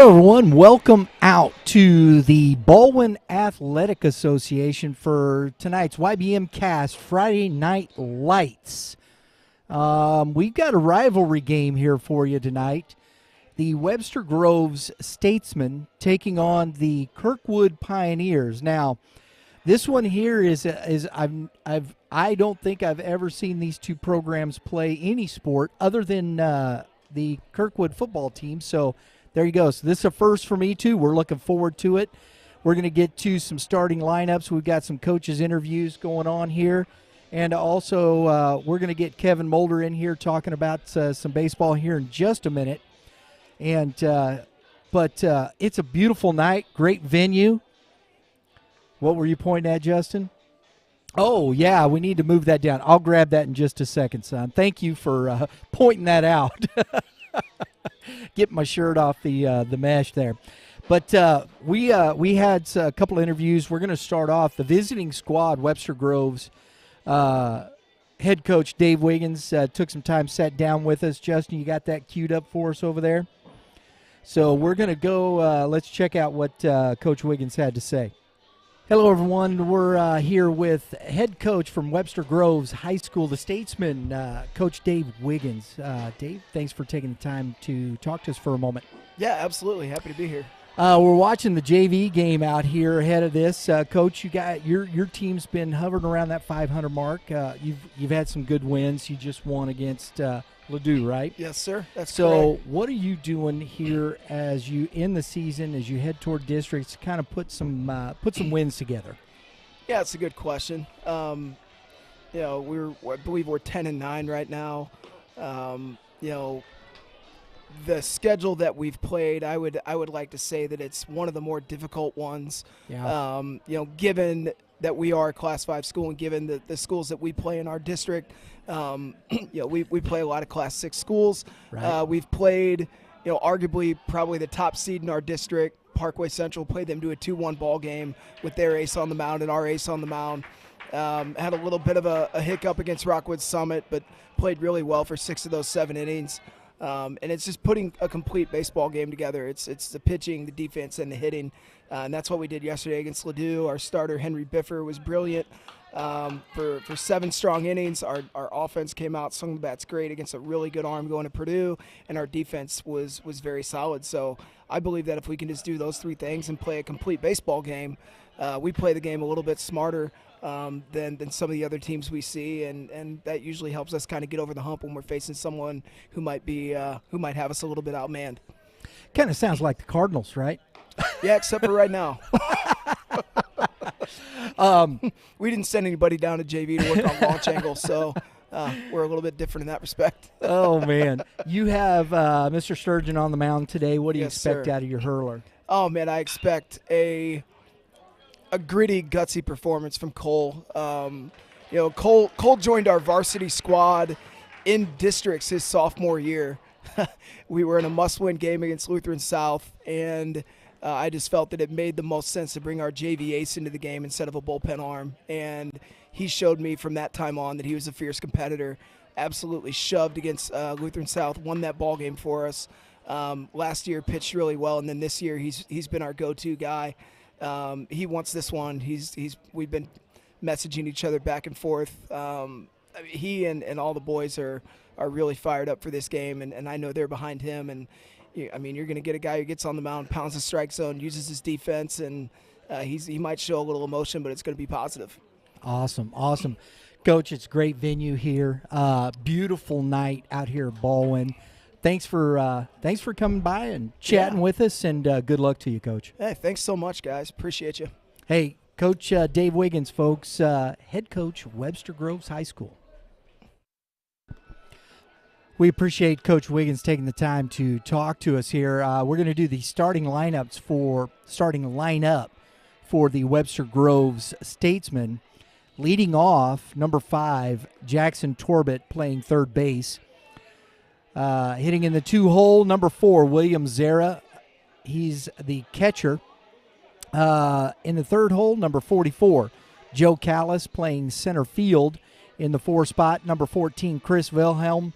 Hello everyone, welcome out to the Ballwin Athletic Association for tonight's YBMcast Friday Night Lights. We've got a rivalry game here for you tonight. The Webster Groves Statesmen taking on the Kirkwood Pioneers. Now, this one here I don't think I've ever seen these two programs play any sport other than the Kirkwood football team. So there you go. So this is a first for me, too. We're looking forward to it. We're going to get to some starting lineups. We've got some coaches' interviews going on here. And also we're going to get Kevin Moulder in here talking about some baseball here in just a minute. And but it's a beautiful night, great venue. What were you pointing at, Justin? Oh, yeah, we need to move that down. I'll grab that in just a second, son. Thank you for pointing that out. Get my shirt off the mesh there. But we had a couple of interviews. We're going to start off the visiting squad. Webster Groves head coach Dave Wiggins took some time, sat down with us. Justin, you got that queued up for us over there? So we're going to go, let's check out what Coach Wiggins had to say. Hello, everyone. We're here with head coach from Webster Groves High School, the Statesmen, Coach Dave Wiggins. Dave, thanks for taking the time to talk to us for a moment. Yeah, absolutely. Happy to be here. We're watching the JV game out here ahead of this. Coach, you got your team's been hovering around that 500 mark. You've had some good wins. You just won against Ladue, right? Yes, sir. That's so. correct. What are you doing here as you in the season, as you head toward districts, kind of put some wins together? Yeah, it's a good question. I believe we're 10-9 right now. The schedule that we've played, I would like to say that it's one of the more difficult ones. Yeah. Given that we are a Class 5 school and given the schools that we play in our district, we play a lot of Class 6 schools. Right. We've played, arguably probably the top seed in our district, Parkway Central, played them to a 2-1 ball game with their ace on the mound and our ace on the mound. Had a little bit of a hiccup against Rockwood Summit, but played really well for 6 of those 7 innings. And it's just putting a complete baseball game together. It's the pitching, the defense, and the hitting. And that's what we did yesterday against Ladue. Our starter, Henry Biffer, was brilliant for 7 strong innings. Our offense came out, swung the bats great against a really good arm going to Purdue, and our defense was very solid. So I believe that if we can just do those 3 things and play a complete baseball game, we play the game a little bit smarter than some of the other teams we see, and that usually helps us kind of get over the hump when we're facing someone who might have us a little bit outmanned. Kind of sounds like the Cardinals, right? Yeah, except for right now. We didn't send anybody down to JV to work on launch angles, so we're a little bit different in that respect. Oh, man. You have Mr. Sturgeon on the mound today. What do you Yes, expect sir. out of your hurler? Oh, man, I expect a gritty, gutsy performance from Cole. Cole joined our varsity squad in districts his sophomore year. We were in a must-win game against Lutheran South, and I just felt that it made the most sense to bring our JV ace into the game instead of a bullpen arm. And he showed me from that time on that he was a fierce competitor. Absolutely shoved against Lutheran South, won that ball game for us. Last year pitched really well, and then this year he's been our go-to guy. He wants this one. We've been messaging each other back and forth. He and all the boys are really fired up for this game, and I know they're behind him. And you're going to get a guy who gets on the mound, pounds the strike zone, uses his defense, and he might show a little emotion, but it's going to be positive. Awesome. Coach, it's a great venue here. Beautiful night out here at Ballwin. Thanks for coming by and chatting with us, and good luck to you, Coach. Hey, thanks so much, guys. Appreciate you. Hey, Coach Dave Wiggins, folks, head coach, Webster Groves High School. We appreciate Coach Wiggins taking the time to talk to us here. We're going to do the starting lineup for the Webster Groves Statesmen. Leading off, number 5, Jackson Torbett playing third base. Hitting in the 2-hole, number 4, William Zara. He's the catcher. In the third hole, number 44, Joe Callis playing center field. In the 4 spot, number 14, Chris Wilhelm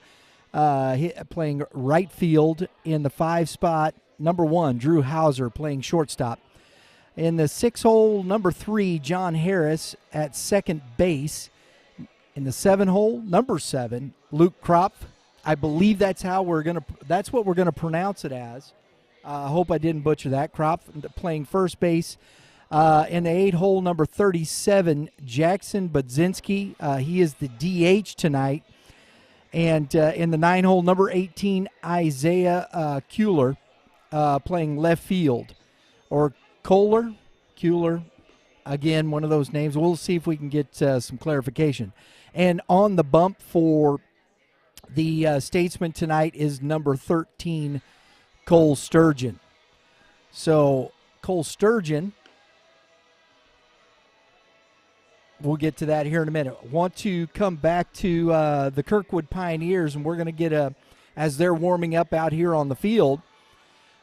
playing right field. In the 5 spot, number 1, Drew Hauser playing shortstop. In the 6-hole, number 3, John Harris at second base. In the 7-hole, number 7, Luke Kropf. I believe that's what we're gonna pronounce it as. I hope I didn't butcher that. Kropf playing first base. In the 8-hole, number 37, Jackson Budzinski. He is the DH tonight. And in the 9-hole, number 18, Isaiah Kuehler playing left field. Or Kohler, again, one of those names. We'll see if we can get some clarification. And on the bump for the Statesmen tonight is number 13, Cole Sturgeon. So Cole Sturgeon, we'll get to that here in a minute. Want to come back to the Kirkwood Pioneers, and we're going to get as they're warming up out here on the field,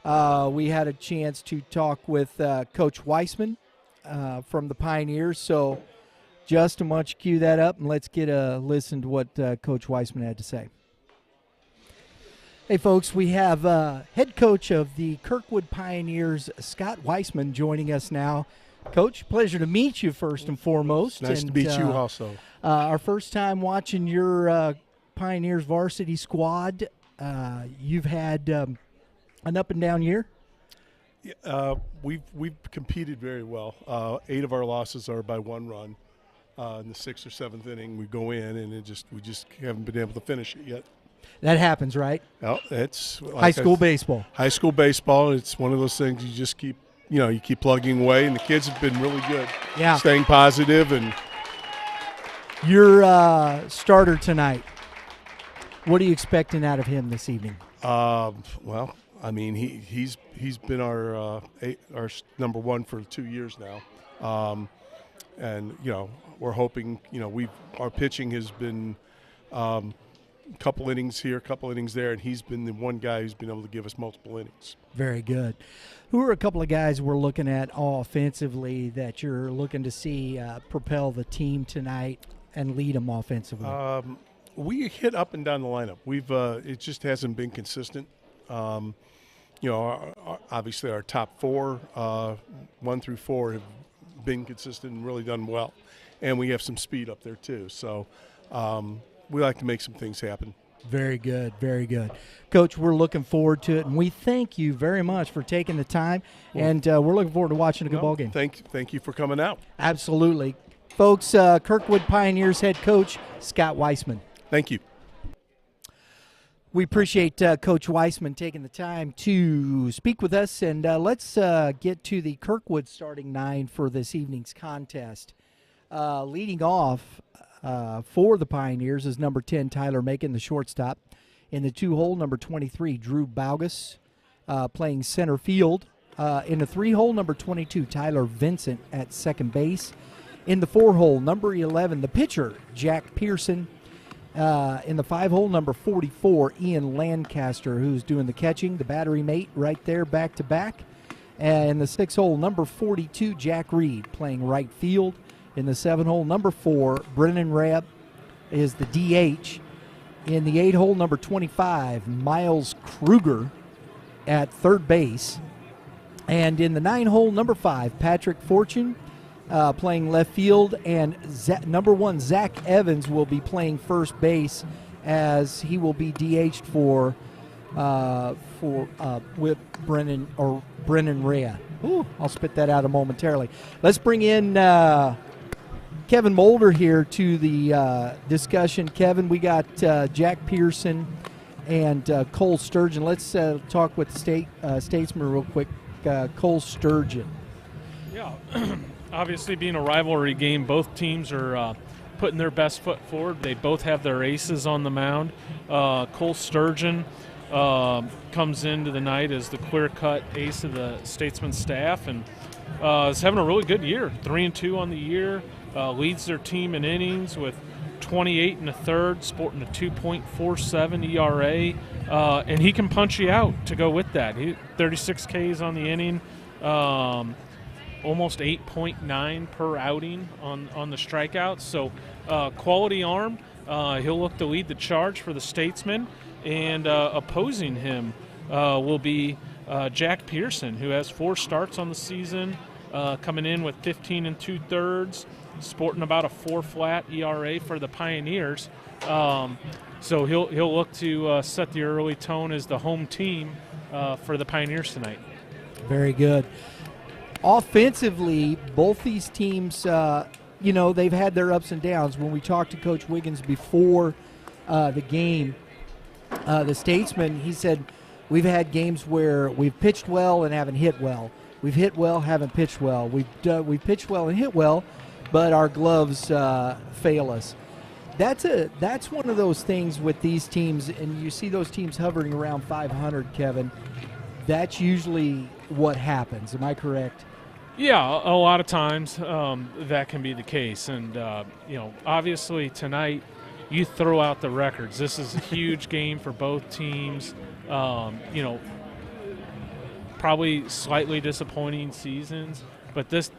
we had a chance to talk with Coach Weissman from the Pioneers. So Justin, why don't you cue that up, and let's get a listen to what Coach Weissman had to say. Hey, folks, we have head coach of the Kirkwood Pioneers, Scott Weissman, joining us now. Coach, pleasure to meet you first and foremost. Nice to meet you also. Our first time watching your Pioneers varsity squad. You've had an up-and-down year? We've competed very well. 8 of our losses are by 1 run. In the 6th or 7th inning, we go in, and we just haven't been able to finish it yet. That happens, right? Well, it's like high school baseball. High school baseball. It's one of those things you just keep, you keep plugging away, and the kids have been really good. Yeah, staying positive. And your starter tonight, what are you expecting out of him this evening? Well, I mean, he's been our number 1 for 2 years now, and we're hoping. Our pitching has been. Couple innings here, couple innings there, and he's been the one guy who's been able to give us multiple innings. Very good. Who are a couple of guys we're looking at offensively that you're looking to see propel the team tonight and lead them offensively? We hit up and down the lineup. It just hasn't been consistent. Obviously our top 4, 1 through 4, have been consistent and really done well, and we have some speed up there too. So. We like to make some things happen. Very good, very good. Coach, we're looking forward to it, and we thank you very much for taking the time, and we're looking forward to watching a good ball game. Thank you for coming out. Absolutely. Folks, Kirkwood Pioneers head coach Scott Weissman. Thank you. We appreciate Coach Weissman taking the time to speak with us, and let's get to the Kirkwood starting 9 for this evening's contest. Leading off for the Pioneers is number 10, Tyler Macon, the shortstop. In the 2-hole, number 23, Drew Baugus, playing center field. In the 3-hole, number 22, Tyler Vincent at second base. In the 4-hole, number 11, the pitcher, Jack Pearson. In the 5-hole, number 44, Ian Lancaster, who's doing the catching, the battery mate right there back-to-back. And in the 6-hole, number 42, Jack Reed, playing right field. In the 7-hole, number 4, Brennan Rabb is the DH. In the 8-hole, number 25, Miles Kruger at third base. And in the 9-hole, number 5, Patrick Fortune playing left field. And number 1, Zach Evans, will be playing first base as he will be DH'd with Brennan Rabb. Ooh, I'll spit that out momentarily. Let's bring in Kevin Moulder here to the discussion. Kevin, we got Jack Pearson and Cole Sturgeon. Let's talk with the Statesman real quick. Cole Sturgeon. Yeah, obviously being a rivalry game, both teams are putting their best foot forward. They both have their aces on the mound. Cole Sturgeon comes into the night as the clear-cut ace of the Statesman staff and is having a really good year. 3-2 on the year. Leads their team in innings with 28 and a third, sporting a 2.47 ERA, and he can punch you out to go with that. 36 Ks on the inning, almost 8.9 per outing on the strikeouts. So quality arm. He'll look to lead the charge for the Statesmen, and opposing him will be Jack Pearson, who has 4 starts on the season, coming in with 15 2/3, sporting about a 4 flat ERA for the Pioneers. So he'll look to set the early tone as the home team for the Pioneers tonight. Very good. Offensively, both these teams, they've had their ups and downs. When we talked to Coach Wiggins before the game, the Statesman, he said, we've had games where we've pitched well and haven't hit well. We've hit well, haven't pitched well. We've pitched well and hit well, but our gloves fail us. That's one of those things with these teams, and you see those teams hovering around 500, Kevin. That's usually what happens. Am I correct? Yeah, a lot of times that can be the case. And, obviously tonight you throw out the records. This is a huge game for both teams. Probably slightly disappointing seasons. But this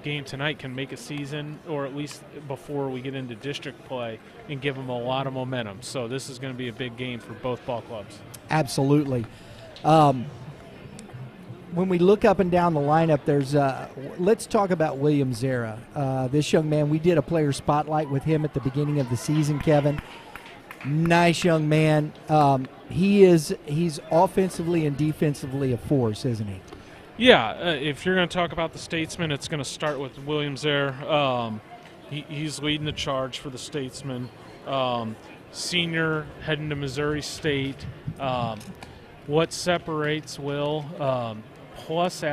game tonight can make a season, or at least before we get into district play, and give them a lot of momentum. So this is going to be a big game for both ball clubs. Absolutely. When we look up and down the lineup, let's talk about William Zera. This young man, we did a player spotlight with him at the beginning of the season, Kevin. Nice young man. He's offensively and defensively a force, isn't he? Yeah, if you're going to talk about the Statesmen, it's going to start with Williams there. He's leading the charge for the Statesmen. Senior, heading to Missouri State. What separates Will, plus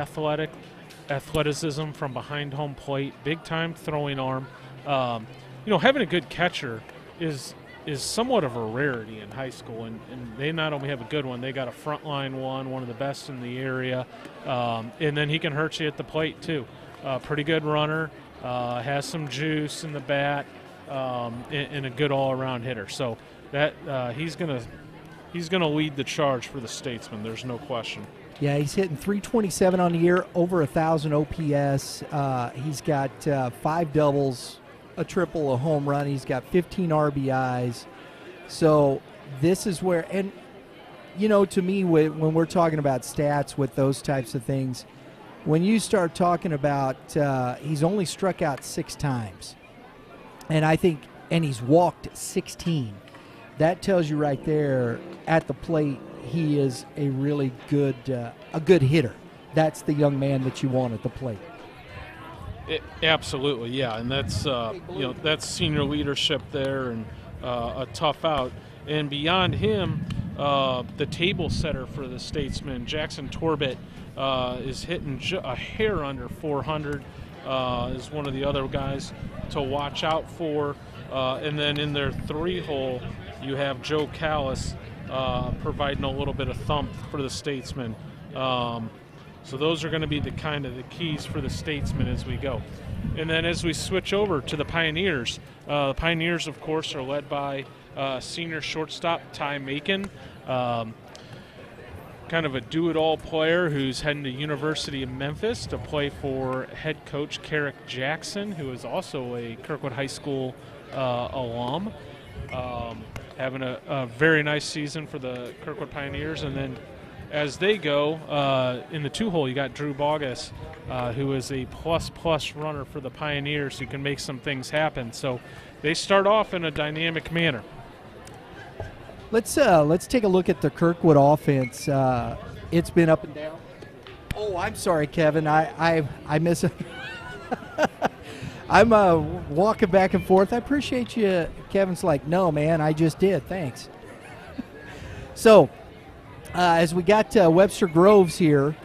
athleticism from behind home plate, big-time throwing arm. Having a good catcher is somewhat of a rarity in high school, and they not only have a good one, they got a frontline one of the best in the area, and then he can hurt you at the plate too. Pretty good runner, has some juice in the bat, and a good all-around hitter. So that he's gonna lead the charge for the Statesmen. There's no question. Yeah, he's hitting .327 on the year, over 1,000 OPS. He's got 5 doubles, a triple, a home run. He's got 15 RBIs. So this is where, and to me, when we're talking about stats with those types of things, when you start talking about he's only struck out 6 times, and he's walked 16. That tells you right there at the plate he is a really good hitter. That's the young man that you want at the plate. Absolutely, yeah, and that's that's senior leadership there, and a tough out. And beyond him, the table setter for the Statesmen, Jackson Torbett, is hitting a hair under 400. Is one of the other guys to watch out for. And then in their 3-hole, you have Joe Callis providing a little bit of thump for the Statesmen. So those are going to be the keys for the Statesmen as we go. And then as we switch over to the Pioneers, of course, are led by senior shortstop Ty Macon, kind of a do-it-all player who's heading to University of Memphis to play for head coach Carrick Jackson, who is also a Kirkwood High School alum. Having a very nice season for the Kirkwood Pioneers. And then as they go, in the 2-hole, you got Drew Bogus, who is a plus runner for the Pioneers who can make some things happen. So they start off in a dynamic manner. Let's take a look at the Kirkwood offense. It's been up and down. Oh, I'm sorry, Kevin. I miss it. I'm walking back and forth. I appreciate you. Kevin's like, no, man, I just did. Thanks. So, as we got Webster Groves here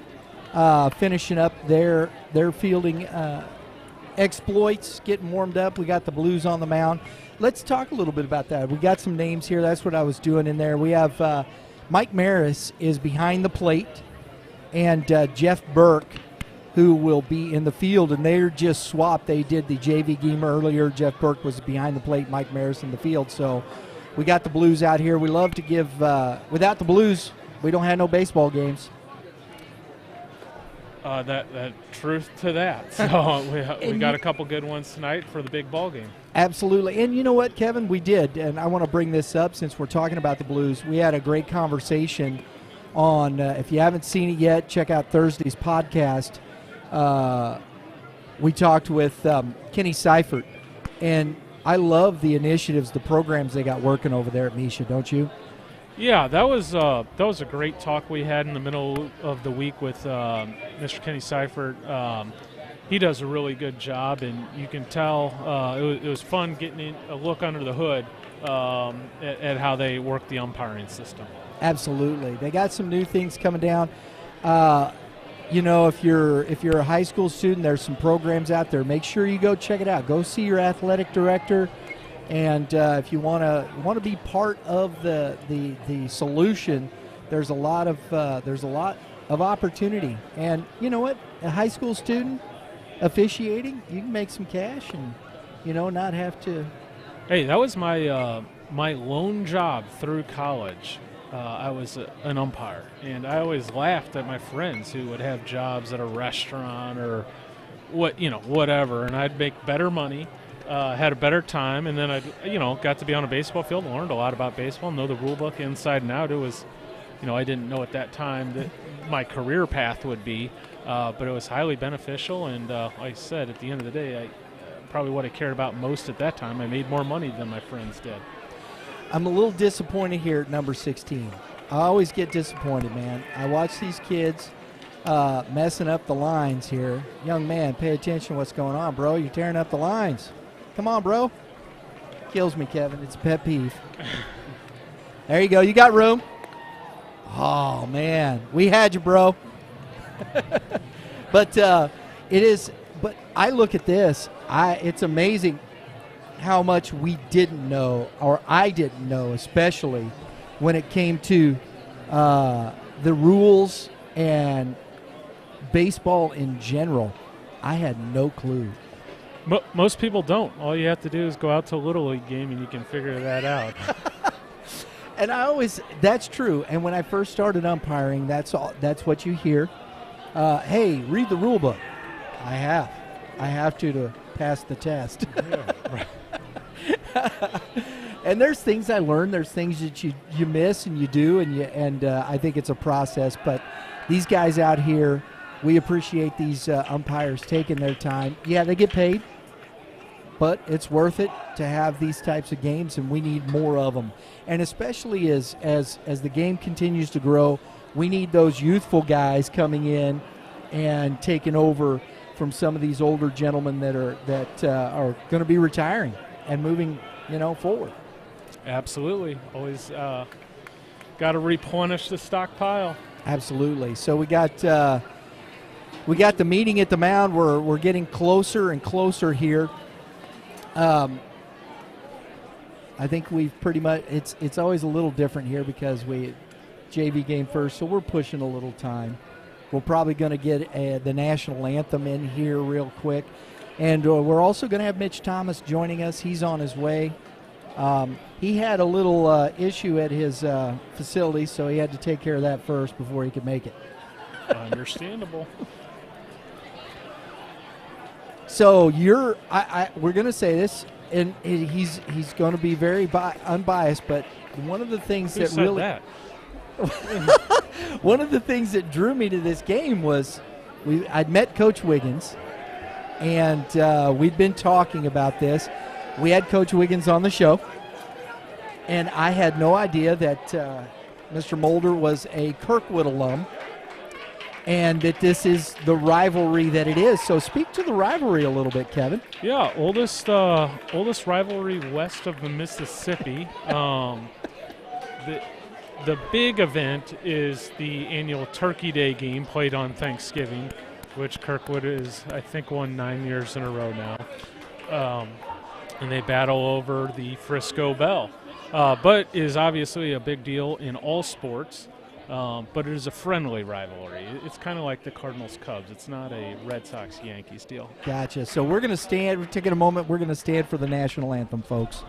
finishing up their fielding exploits, getting warmed up. We got the Blues on the mound. Let's talk a little bit about that. We got some names here. That's what I was doing in there. We have Mike Maris is behind the plate, and Jeff Burke, who will be in the field, and they're just swapped. They did the JV game earlier. Jeff Burke was behind the plate, Mike Maris in the field. So we got the Blues out here. We love to give without the Blues, we don't have no baseball games. That truth to that. So we got a couple good ones tonight for the big ball game. Absolutely. And you know what, Kevin? We did, and I want to bring this up since we're talking about the Blues. We had a great conversation on. If you haven't seen it yet, check out Thursday's podcast. We talked with Kenny Seifert, and I love the initiatives, the programs they got working over there at Misha, don't you? Yeah, that was a great talk we had in the middle of the week with Mr. Kenny Seifert. He does a really good job, and you can tell it was fun getting a look under the hood at how they work the umpiring system. Absolutely, they got some new things coming down. If you're a high school student, there's some programs out there. Make sure you go check it out. Go see your athletic director. And if you want to be part of the solution, there's a lot of opportunity. And you know what? A high school student officiating, you can make some cash and not have to. Hey, that was my my lone job through college. I was an umpire, and I always laughed at my friends who would have jobs at a restaurant or whatever, and I'd make better money. Had a better time, and then I, got to be on a baseball field and learned a lot about baseball, know the rule book inside and out. It was, I didn't know at that time that my career path would be, but it was highly beneficial. And like I said, at the end of the day, probably what I cared about most at that time. I made more money than my friends did. I'm a little disappointed here at number 16. I always get disappointed, man. I watch these kids messing up the lines here. Young man, pay attention to what's going on, bro. You're tearing up the lines. Come on, bro. Kills me, Kevin. It's a pet peeve. There you go. You got room. Oh, man. We had you, bro. But it is – but I look at this. It's amazing how much we didn't know, or I didn't know, especially when it came to the rules and baseball in general. I had no clue. Most people don't. All you have to do is go out to a Little League game and you can figure that out. And that's true. And when I first started umpiring, that's what you hear. Hey, read the rule book. I have to pass the test. Yeah, right. And there's things I learned. There's things that you miss and you do, and I think it's a process. But these guys out here, we appreciate these umpires taking their time. Yeah, they get paid, but it's worth it to have these types of games, and we need more of them. And especially as the game continues to grow, we need those youthful guys coming in and taking over from some of these older gentlemen that are going to be retiring and moving, forward. Absolutely. Always got to replenish the stockpile. Absolutely. So we got the meeting at the mound. We're getting closer and closer here. I think we've pretty much it's always a little different here because we JV game first, so we're pushing a little time. We're probably going to get the national anthem in here real quick, and we're also going to have Mitch Thomas joining us. He's on his way. He had a little issue at his facility, so he had to take care of that first before he could make it. Understandable. So we're going to say this, and he's going to be very unbiased, but one of the things Who said that? One of the things that drew me to this game was I'd met Coach Wiggins, and we'd been talking about this. We had Coach Wiggins on the show, and I had no idea that Mr. Moulder was a Kirkwood alum, and that this is the rivalry that it is. So speak to the rivalry a little bit, Kevin. Yeah, oldest rivalry west of the Mississippi. The big event is the annual Turkey Day game played on Thanksgiving, which Kirkwood is, I think, won 9 years in a row now. And they battle over the Frisco Bell. But it is obviously a big deal in all sports, but it is a friendly rivalry. It's kind of like the Cardinals-Cubs. It's not a Red Sox-Yankees deal. Gotcha. So we're going to stand. We're taking a moment. We're going to stand for the national anthem, folks.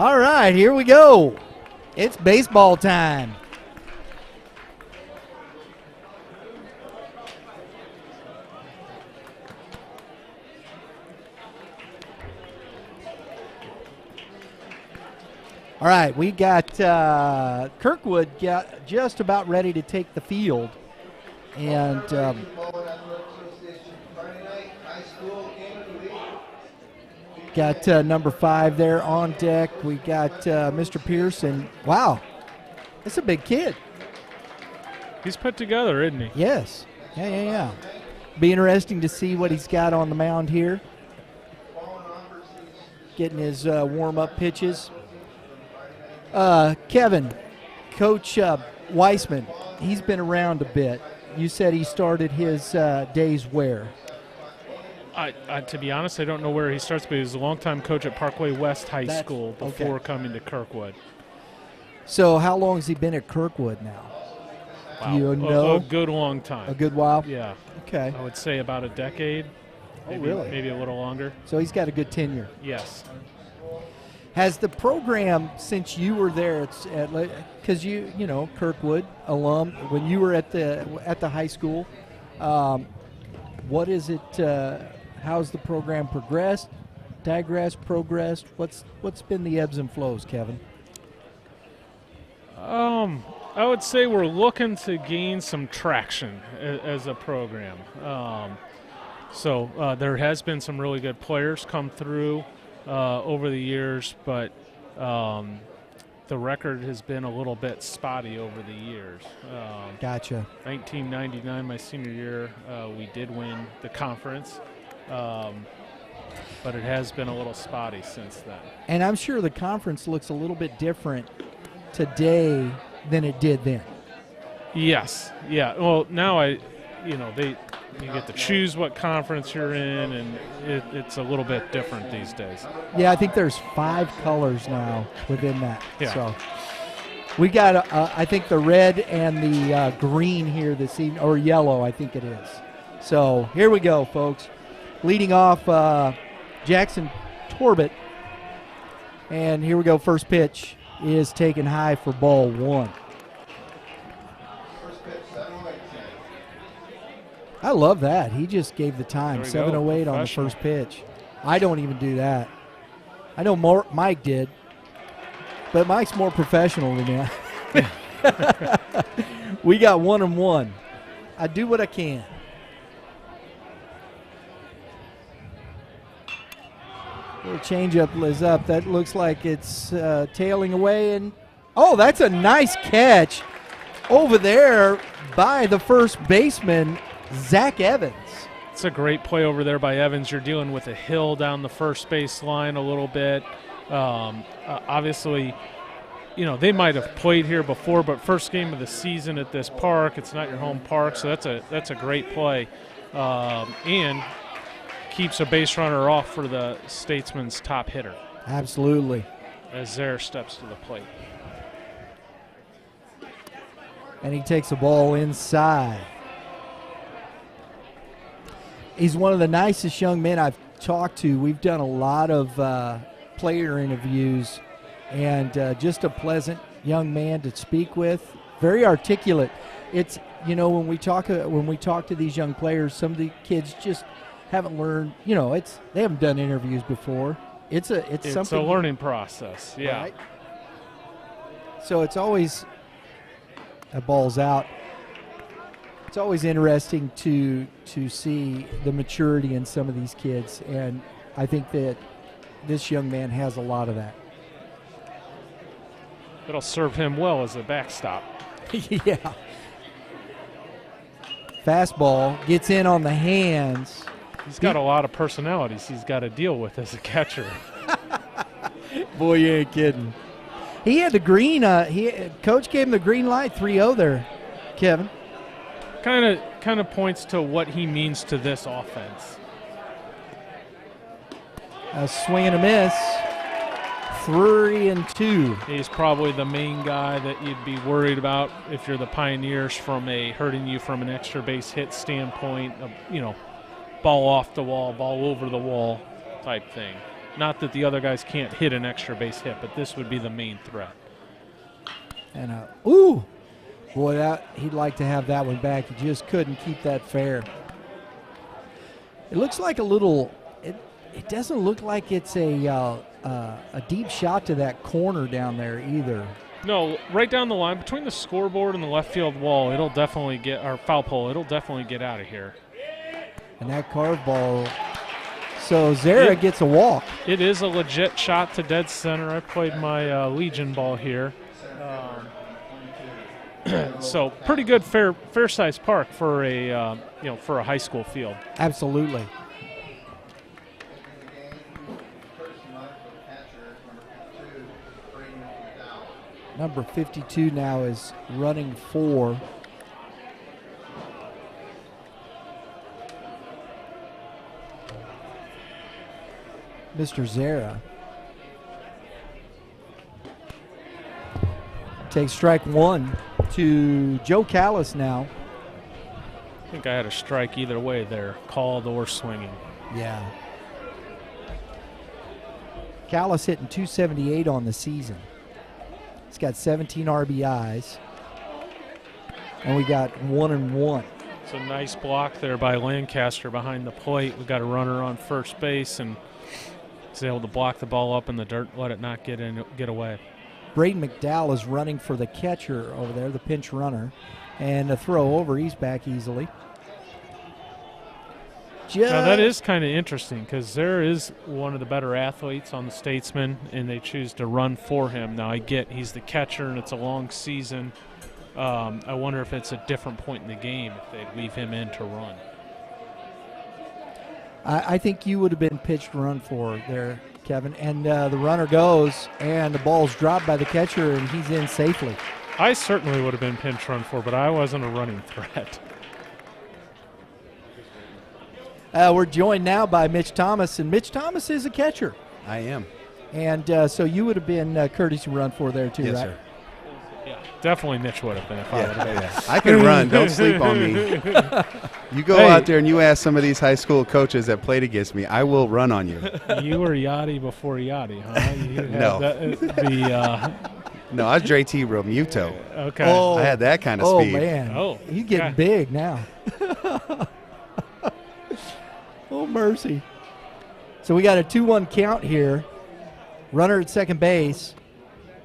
All right, here we go. It's baseball time. All right, we got Kirkwood just about ready to take the field. And got number 5 there on deck. We got Mr. Pearson. Wow, that's a big kid. He's put together, isn't he? Yes. Yeah. Be interesting to see what he's got on the mound here. Getting his warm-up pitches. Kevin, Coach Weissman, he's been around a bit. You said he started his days where? To be honest, I don't know where he starts, but he was a longtime coach at Parkway West High School before coming to Kirkwood. So how long has he been at Kirkwood now? Wow. Do you know? A good long time. A good while? Yeah. Okay. I would say about a decade. Maybe, really? Maybe a little longer. So he's got a good tenure. Yes. Has the program, since you were there, because you know Kirkwood alum, when you were at the high school, what is it? How's the program progressed? Progressed? What's been the ebbs and flows, Kevin? I would say we're looking to gain some traction as a program. So there has been some really good players come through over the years, but the record has been a little bit spotty over the years. Gotcha. 1999, my senior year, we did win the conference, but it has been a little spotty since then. And I'm sure the conference looks a little bit different today than it did then. Yes. Yeah. Well, now you get to choose what conference you're in, and it's a little bit different these days. Yeah, I think there's 5 colors now within that. Yeah. So we got, I think, the red and the green here this evening, or yellow, I think it is. So here we go, folks. Leading off, Jackson Torbett. And here we go. First pitch is taken high for ball 1. I love that. He just gave the time, 7:08 on the first pitch. I don't even do that. I know Mike did, but Mike's more professional than that. We got 1-1. I do what I can. Little changeup is up. That looks like it's tailing away, and that's a nice catch over there by the first baseman, Zach Evans. It's a great play over there by Evans. You're dealing with a hill down the first base line a little bit. Obviously, they might have played here before, but first game of the season at this park. It's not your home park, so that's a great play, and keeps a base runner off for the Statesman's top hitter. Absolutely. As Zaire steps to the plate. And he takes the ball inside. He's one of the nicest young men I've talked to. We've done a lot of player interviews, and just a pleasant young man to speak with. Very articulate. It's when we talk to these young players, some of the kids just haven't learned. They haven't done interviews before. It's something. A learning process. Yeah. Right? So it's always a ball's out. It's always interesting to see the maturity in some of these kids, and I think that this young man has a lot of that. It'll serve him well as a backstop. Yeah. Fastball gets in on the hands. He's got a lot of personalities he's got to deal with as a catcher. Boy, you ain't kidding. He had the green. Coach gave him the green light, 3-0 there, Kevin. Kind of points to what he means to this offense. A swing and a miss. 3-2. He's probably the main guy that you'd be worried about if you're the Pioneers from hurting you from an extra base hit standpoint. Ball off the wall, ball over the wall type thing. Not that the other guys can't hit an extra base hit, but this would be the main threat. And ooh, boy, he'd like to have that one back. He just couldn't keep that fair. It looks like a little. It doesn't look like it's a deep shot to that corner down there either. No, right down the line between the scoreboard and the left field wall, it'll definitely get our foul pole. It'll definitely get out of here. And that carve ball. So Zara gets a walk. It is a legit shot to dead center. I played my Legion ball here. So pretty good fair size park for a for a high school field. Absolutely. Number 52 now is running for Mr. Zara. Takes strike one to Joe Callis now. I think I had a strike either way there, called or swinging. Yeah. Callis hitting 278 on the season. He's got 17 RBIs. And we got 1-1. It's a nice block there by Lancaster behind the plate. We got a runner on first base, and he's able to block the ball up in the dirt, let it not get away. Braden McDowell is running for the catcher over there, the pinch runner. And a throw over, he's back easily. Now that is kind of interesting because there is one of the better athletes on the Statesmen, and they choose to run for him. Now I get he's the catcher and it's a long season. I wonder if it's a different point in the game if they'd leave him in to run. I think you would have been pitched to run for there, Kevin. And the runner goes, and the ball's dropped by the catcher, and he's in safely. I certainly would have been pinch run for, but I wasn't a running threat. We're joined now by Mitch Thomas, and Mitch Thomas is a catcher. I am. And so you would have been courtesy run for there too, yes, right? Sir. Yeah, definitely Mitch would have been if I would have been. Yeah. I can run. Don't sleep on me. You go out there and you ask some of these high school coaches that played against me, I will run on you. You were Yachty before Yachty, huh? You had No. No, I was JT Romuto. Okay. Oh, I had that kind of oh speed. Man. Oh, He's getting big now. Oh, mercy. So we got a 2-1 count here. Runner at second base.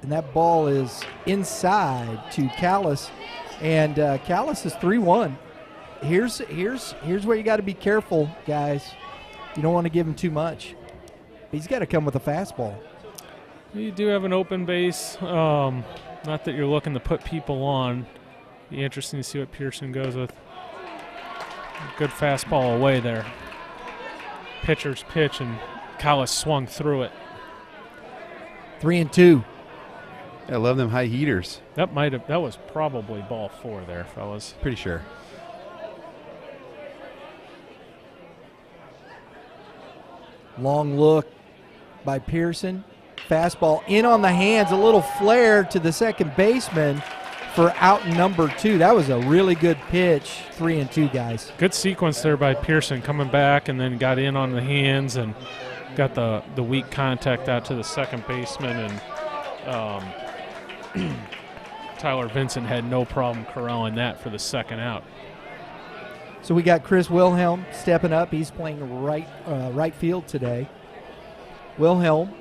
And that ball is inside to Callis. And Callis is 3-1. Here's where you got to be careful, guys. You don't want to give him too much. He's got to come with a fastball. You do have an open base. Not that you're looking to put people on. Be interesting to see what Pearson goes with. Good fastball away there. Pitcher's pitch, and Callis swung through it. 3-2. I love them high heaters. That was probably ball 4 there, fellas. Pretty sure. Long look by Pearson. Fastball in on the hands, a little flare to the second baseman for out number 2. That was a really good pitch. 3-2, guys. Good sequence there by Pearson, coming back and then got in on the hands and got the weak contact out to the second baseman, and Tyler Vincent had no problem corralling that for the second out. So we got Chris Wilhelm stepping up. He's playing right field today. Wilhelm.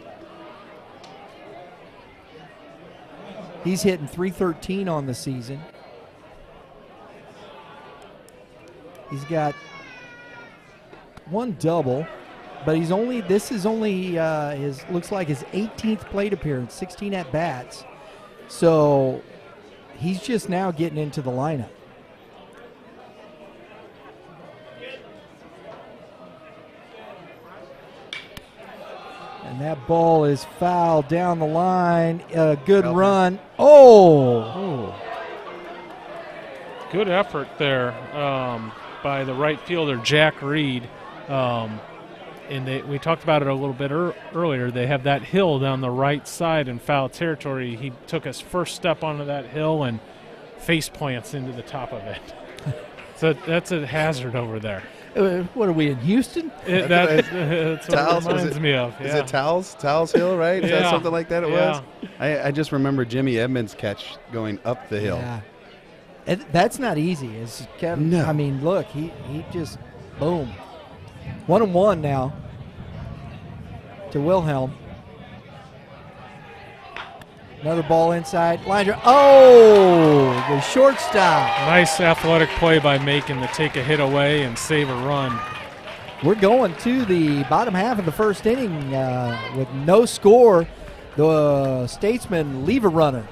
He's hitting .313 on the season. He's got one double, but this is only looks like his 18th plate appearance, 16 at bats. So he's just now getting into the lineup. And that ball is fouled down the line. A good run. Oh! Good effort there by the right fielder, Jack Reed. And we talked about it a little bit earlier. They have that hill down the right side in foul territory. He took his first step onto that hill and face plants into the top of it. So that's a hazard over there. What are we in Houston? That's what Towels, it reminds me of. Is Yeah. it Towels Hill, right? Is that Yeah. something like that it Yeah. was? I just remember Jimmy Edmonds' catch going up the hill. Yeah. That's not easy. Is Kevin? No. I mean, look, he just boom. 1-1 now to Wilhelm. Another ball inside. Line drive. Oh, the shortstop. Nice athletic play by Macon to take a hit away and save a run. We're going to the bottom half of the first inning with no score. The Statesmen leave a runner.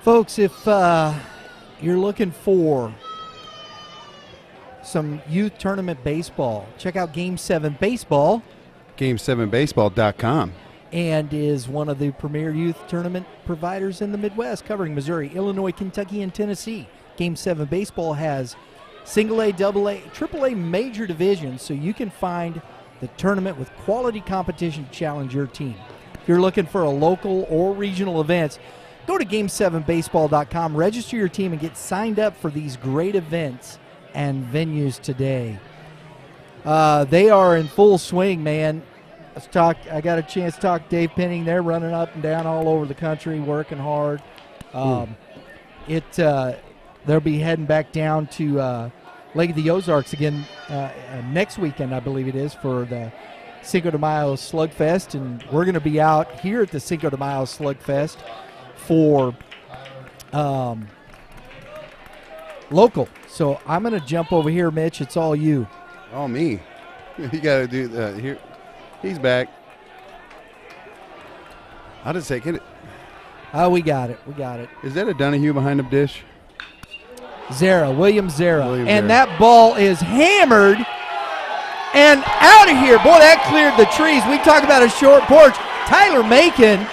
Folks, if you're looking for some youth tournament baseball, check out Game 7 Baseball. Game7baseball.com. And is one of the premier youth tournament providers in the Midwest, covering Missouri, Illinois, Kentucky, and Tennessee. Game 7 Baseball has single A, double A, triple A major divisions, so you can find the tournament with quality competition to challenge your team. If you're looking for a local or regional events, go to Game7baseball.com, register your team, and get signed up for these great events and venues today. They are in full swing, man. I got a chance to talk to Dave Penning. They're running up and down all over the country, working hard. They'll be heading back down to Lake of the Ozarks again next weekend, I believe it is, for the Cinco de Mayo Slugfest. And we're going to be out here at the Cinco de Mayo Slugfest for local. So I'm going to jump over here, Mitch. It's all you. Oh, me. You got to do that here. He's back. I'll just take it. Oh, we got it. We got it. Is that a Donahue behind the dish? William Zara. William And Zara. that ball is hammered and out of here. Boy, that cleared the trees. We talk about a short porch. Tyler Macon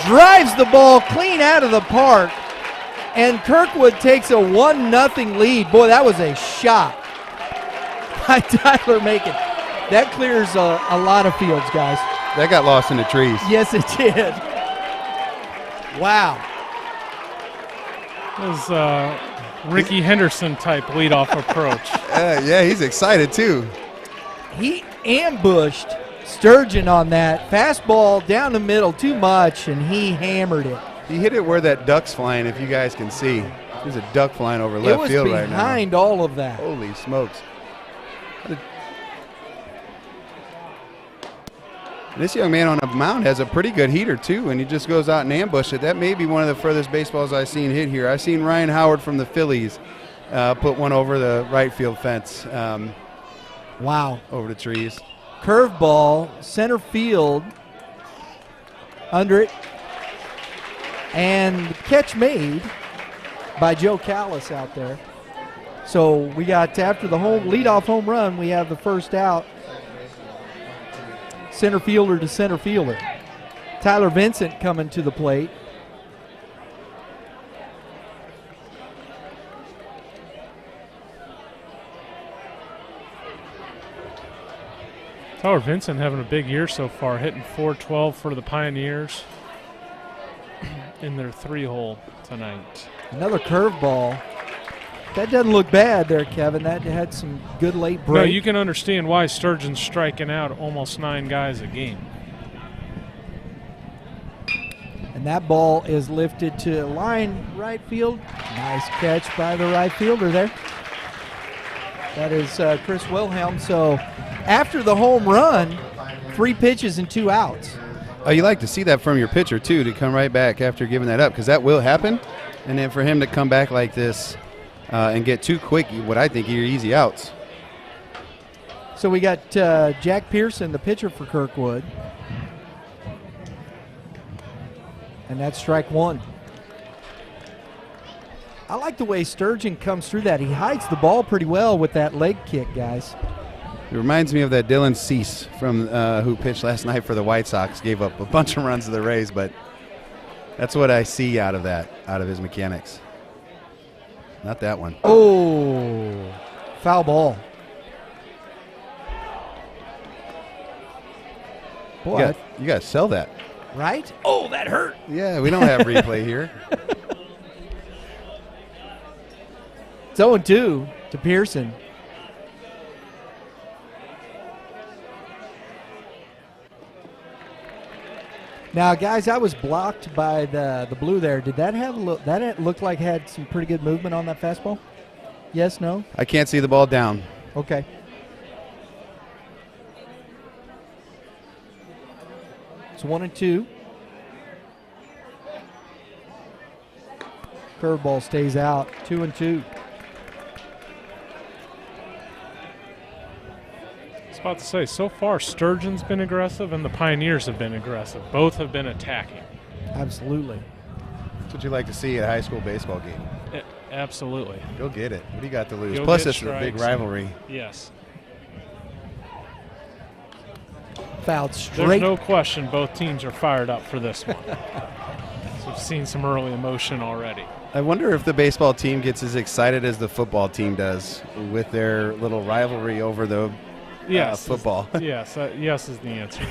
drives the ball clean out of the park, and Kirkwood takes a 1-0 lead. Boy, that was a shot by Tyler Macon. That clears a lot of fields, guys. That got lost in the trees. Yes, it did. Wow. That was Ricky Henderson type leadoff approach. Yeah, he's excited too. He ambushed Sturgeon on that. Fastball down the middle too much, and he hammered it. He hit it where that duck's flying, if you guys can see. There's a duck flying over left field right now. It was behind all of that. Holy smokes. This young man on a mound has a pretty good heater, too, and he just goes out and ambushes it. That may be one of the furthest baseballs I've seen hit here. I've seen Ryan Howard from the Phillies put one over the right field fence. Wow. Over the trees. Curveball, center field, under it, and catch made by Joe Callis out there. So we got, after the leadoff home run, we have the first out. Center fielder to center fielder. Tyler Vincent coming to the plate. Tyler Vincent having a big year so far, hitting .412 for the Pioneers in their 3-hole tonight. Another curveball. That doesn't look bad there, Kevin. That had some good late break. No, you can understand why Sturgeon's striking out almost 9 guys a game. And that ball is lifted to line right field. Nice catch by the right fielder there. That is Chris Wilhelm. So after the home run, 3 pitches and 2 outs. Oh, you like to see that from your pitcher, too, to come right back after giving that up, because that will happen. And then for him to come back like this and get 2 quick, what I think are easy outs. So we got Jack Pearson, the pitcher for Kirkwood. And that's strike one. I like the way Sturgeon comes through that. He hides the ball pretty well with that leg kick, guys. It reminds me of that Dylan Cease from who pitched last night for the White Sox. Gave up a bunch of runs to the Rays, but that's what I see out of his mechanics. Not that one. Oh, foul ball. Boy, You got to sell that. right? Oh, that hurt. Yeah, we don't have replay here. It's 0-2 to Pearson. Now, guys, I was blocked by the blue there. Did that have that looked like had some pretty good movement on that fastball? Yes, no? I can't see the ball down. Okay. It's 1-2. Curveball stays out. 2-2. I was about to say, so far Sturgeon's been aggressive and the Pioneers have been aggressive. Both have been attacking. Absolutely. That's what you like to see at a high school baseball game. Absolutely. Go get it. What do you got to lose? Go Plus, get it's a big strikes. rivalry. Yes. Fouled There's straight. no question both teams are fired up for this one. So we've seen some early emotion already. I wonder if the baseball team gets as excited as the football team does with their little rivalry over the football. Yes, yes is the answer.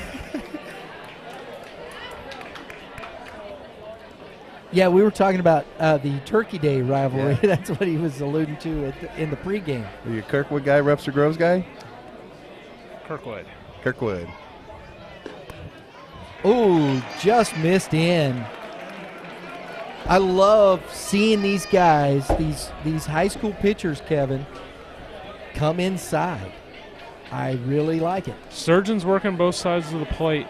Yeah, we were talking about the Turkey Day rivalry. Yeah. That's what he was alluding to in the pregame. Are you a Kirkwood guy, Webster Groves guy? Kirkwood. Kirkwood. Oh, just missed in. I love seeing these guys, these high school pitchers, Kevin, come inside. I really like it. Sturgeon's working both sides of the plate.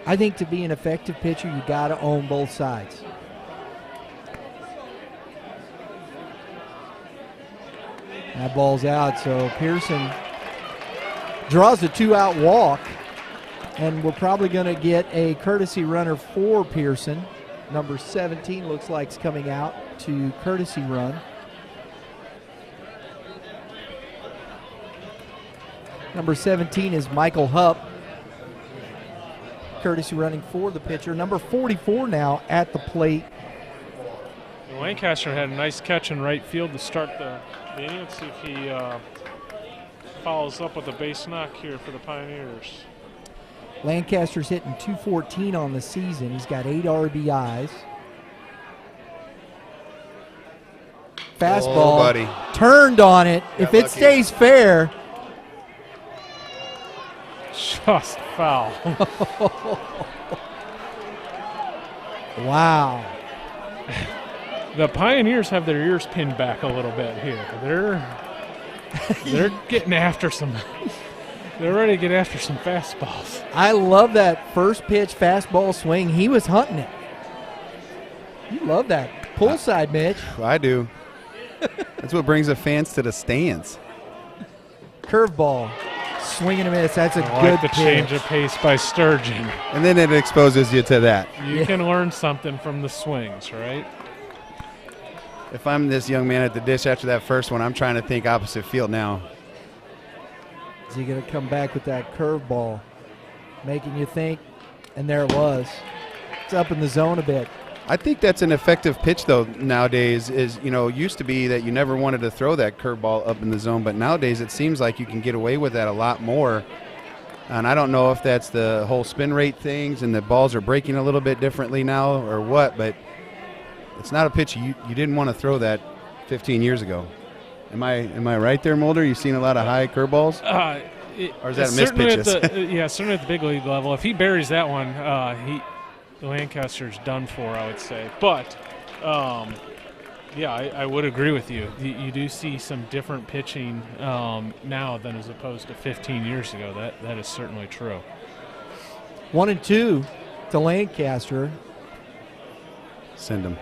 I think to be an effective pitcher, you got to own both sides. That ball's out, so Pearson draws a 2-out walk, and we're probably going to get a courtesy runner for Pearson. Number 17 looks like it's coming out to courtesy run. Number 17 is Michael Hupp, courtesy running for the pitcher. Number 44 now at the plate. Lancaster had a nice catch in right field to start the inning. Let's see if he follows up with a base knock here for the Pioneers. Lancaster's hitting .214 on the season. He's got 8 RBIs. Fastball buddy. turned on it. If it lucky. stays fair, Just foul. wow. The Pioneers have their ears pinned back a little bit here. They're getting after some. They're ready to get after some fastballs. I love that first pitch fastball swing. He was hunting it. You love that. Pull side, Mitch. I do. That's what brings the fans to the stands. Curveball. Swing and a miss. That's a I good like the pitch. change of pace by Sturgeon. And then it exposes you to that. You can learn something from the swings, right? If I'm this young man at the dish after that first one, I'm trying to think opposite field now. Is he going to come back with that curveball, making you think? And there it was. It's up in the zone a bit. I think that's an effective pitch, though, nowadays. Used to be that you never wanted to throw that curveball up in the zone, but nowadays it seems like you can get away with that a lot more. And I don't know if that's the whole spin rate things and the balls are breaking a little bit differently now or what, but it's not a pitch you didn't want to throw that 15 years ago. Am I right there, Moulder? You've seen a lot of high curveballs? Or is that missed certainly pitches? certainly at the big league level. If he buries that one, Lancaster's done for, I would say. But, I would agree with you. You do see some different pitching now than as opposed to 15 years ago. That is certainly true. 1-2 to Lancaster. Send him.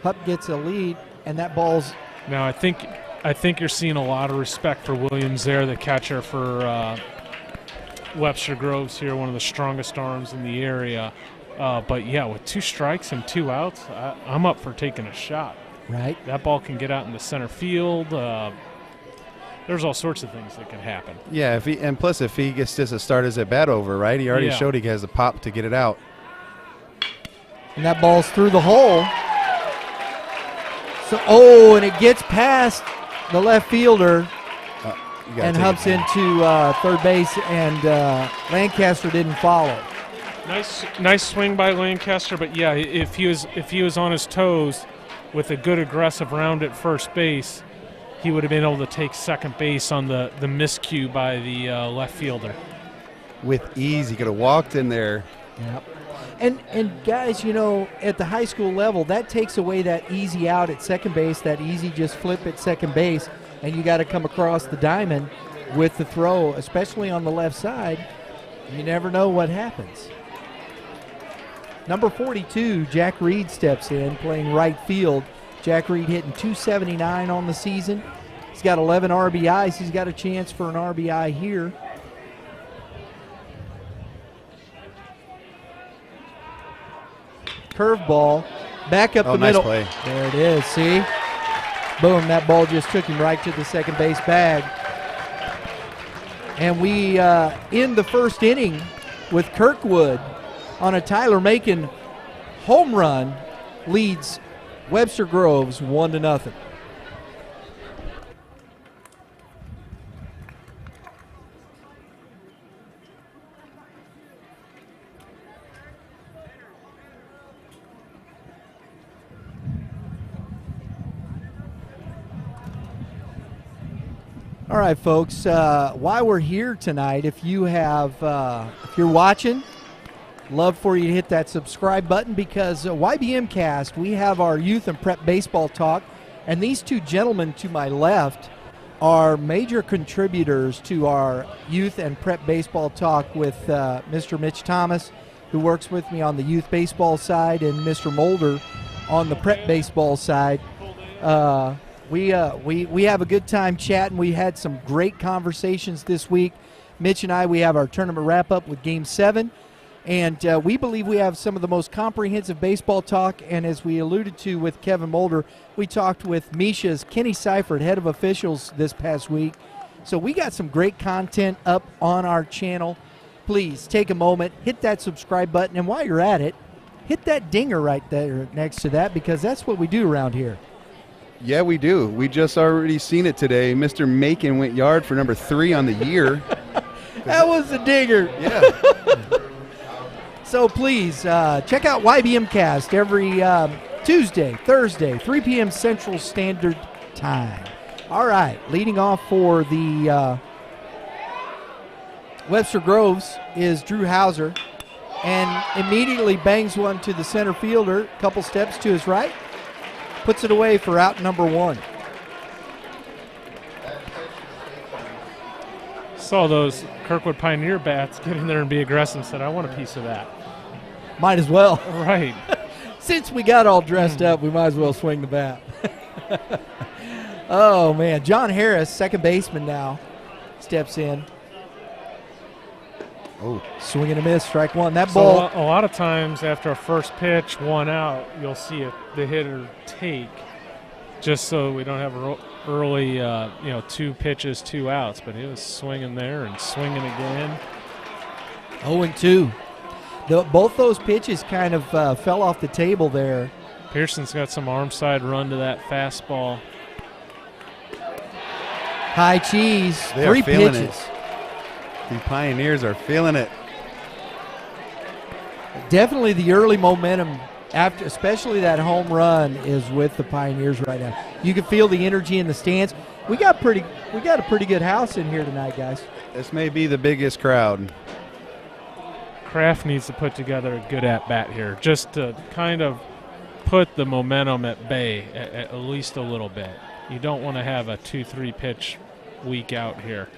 Hupp gets a lead. and that ball's Now I think you're seeing a lot of respect for Williams there, the catcher for Webster Groves here, one of the strongest arms in the area. But yeah, with 2 strikes and 2 outs, I'm up for taking a shot. right. That ball can get out into center field. There's all sorts of things that can happen. Yeah, plus if he gets just a start as a bat over, right? He already showed he has the pop to get it out. And that ball's through the hole. So, and it gets past the left fielder and humps into third base, and Lancaster didn't follow. Nice swing by Lancaster, but yeah, if he was on his toes with a good aggressive round at first base, he would have been able to take second base on the miscue by the left fielder. With ease, he could have walked in there. Yep. And guys, you know, at the high school level, that takes away that easy out at second base, that easy just flip at second base, and you got to come across the diamond with the throw, especially on the left side. You never know what happens. Number 42, Jack Reed steps in, playing right field. Jack Reed hitting .279 on the season. He's got 11 RBIs. He's got a chance for an RBI here. Curveball, back up the middle. Nice play. There it is, see? Boom, that ball just took him right to the second base bag. And we end the first inning with Kirkwood on a Tyler Macon home run, leads Webster Groves 1-0. All right, folks. While we're here tonight, if you're watching, love for you to hit that subscribe button, because YBMcast, we have our youth and prep baseball talk, and these 2 gentlemen to my left are major contributors to our youth and prep baseball talk with Mr. Mitch Thomas, who works with me on the youth baseball side, and Mr. Moulder on the prep baseball side. We have a good time chatting. We had some great conversations this week. Mitch and I, we have our tournament wrap-up with Game 7, and we believe we have some of the most comprehensive baseball talk, and as we alluded to with Kevin Moulder, we talked with Misha's Kenny Seifert, head of officials, this past week. So we got some great content up on our channel. Please take a moment, hit that subscribe button, and while you're at it, hit that dinger right there next to that, because that's what we do around here. Yeah, we do. We just already seen it today. Mr. Macon went yard for number 3 on the year. That was the dinger. Yeah. So please check out YBMcast every Tuesday, Thursday, 3 p.m. Central Standard Time. All right, leading off for the Webster Groves is Drew Hauser, and immediately bangs one to the center fielder, a couple steps to his right, puts it away for out number 1. Saw those Kirkwood Pioneer bats get in there and be aggressive, said, I want a piece of that. Might as well. Right. Since we got all dressed up, we might as well swing the bat. Oh, man. John Harris, second baseman now, steps in. Oh, swing and a miss, strike 1. That So ball. a lot of times after a first pitch, 1 out, you'll see the hitter take, just so we don't have early, 2 pitches, 2 outs. But he was swinging there and swinging again. 0-2. Both those pitches kind of fell off the table there. Pearson's got some arm side run to that fastball. High cheese, they 3 are feeling pitches. it. The Pioneers are feeling it. Definitely the early momentum, after, especially that home run, is with the Pioneers right now. You can feel the energy in the stands. We got a pretty good house in here tonight, guys. This may be the biggest crowd. Kraft needs to put together a good at-bat here, just to kind of put the momentum at bay at least a little bit. You don't want to have a 2-3 pitch week out here.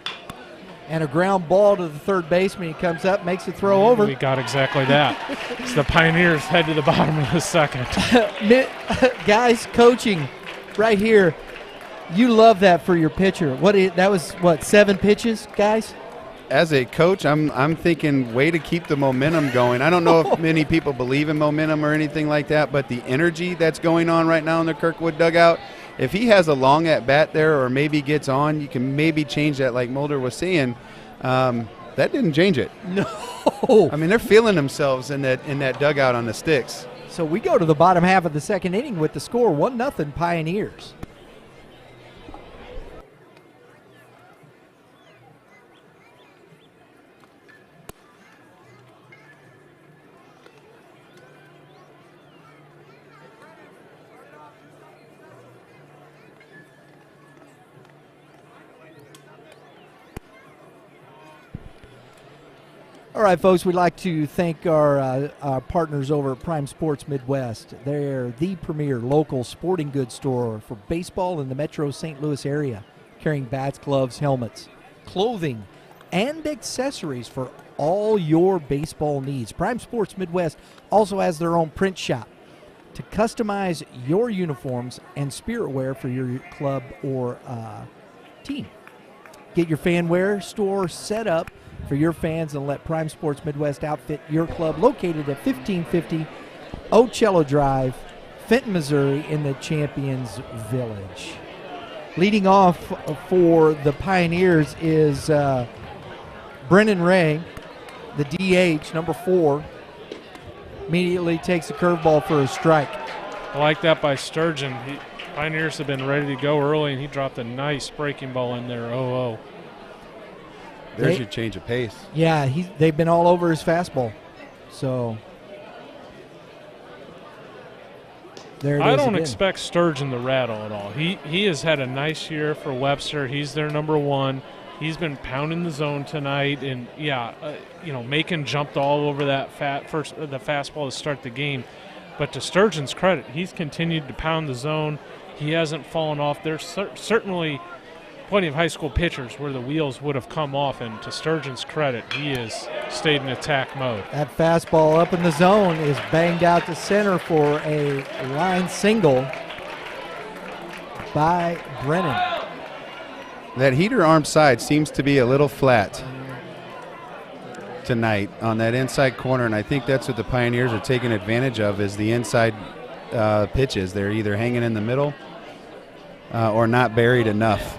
And a ground ball to the third baseman. He comes up, makes a throw over. We got exactly that. So the Pioneers head to the bottom of the second. Guys, coaching right here. You love that for your pitcher. That was 7 pitches, guys? As a coach, I'm thinking way to keep the momentum going. I don't know if many people believe in momentum or anything like that, but the energy that's going on right now in the Kirkwood dugout, if he has a long at bat there or maybe gets on, you can maybe change that like Moulder was saying. That didn't change it. No. I mean, they're feeling themselves in that dugout on the sticks. So we go to the bottom half of the second inning with the score 1-0 Pioneers. All right, folks, we'd like to thank our partners over at Prime Sports Midwest. They're the premier local sporting goods store for baseball in the metro St. Louis area, carrying bats, gloves, helmets, clothing, and accessories for all your baseball needs. Prime Sports Midwest also has their own print shop to customize your uniforms and spirit wear for your club or team. Get your fan wear store set up for your fans and let Prime Sports Midwest outfit your club, located at 1550 Ocello Drive, Fenton, Missouri, in the Champions Village. Leading off for the Pioneers is Brennan Ray, the DH, number 4. Immediately takes a curveball for a strike. I like that by Sturgeon. Pioneers have been ready to go early, and he dropped a nice breaking ball in there, 0-0. There's your change of pace. Yeah, they've been all over his fastball. So there it is. I don't again. expect Sturgeon to rattle at all. He has had a nice year for Webster. He's their number 1. He's been pounding the zone tonight, and Macon jumped all over that the fastball to start the game. But to Sturgeon's credit, he's continued to pound the zone. He hasn't fallen off. There's certainly plenty of high school pitchers where the wheels would have come off, and to Sturgeon's credit, he has stayed in attack mode. That fastball up in the zone is banged out to center for a line single by Brennan. That heater arm side seems to be a little flat tonight on that inside corner, and I think that's what the Pioneers are taking advantage of, is the inside pitches. They're either hanging in the middle or not buried enough.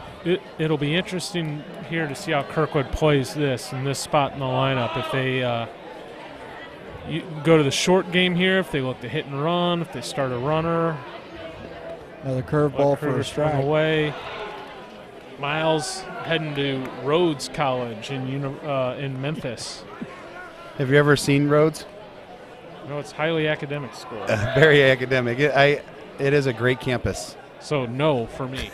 It'll be interesting here to see how Kirkwood plays this in this spot in the lineup. If they you go to the short game here, if they look to hit and run, if they start a runner. Another curveball for a strike. Away. Miles heading to Rhodes College in Memphis. Have you ever seen Rhodes? No, it's highly academic school. Very academic. It is a great campus. So no for me.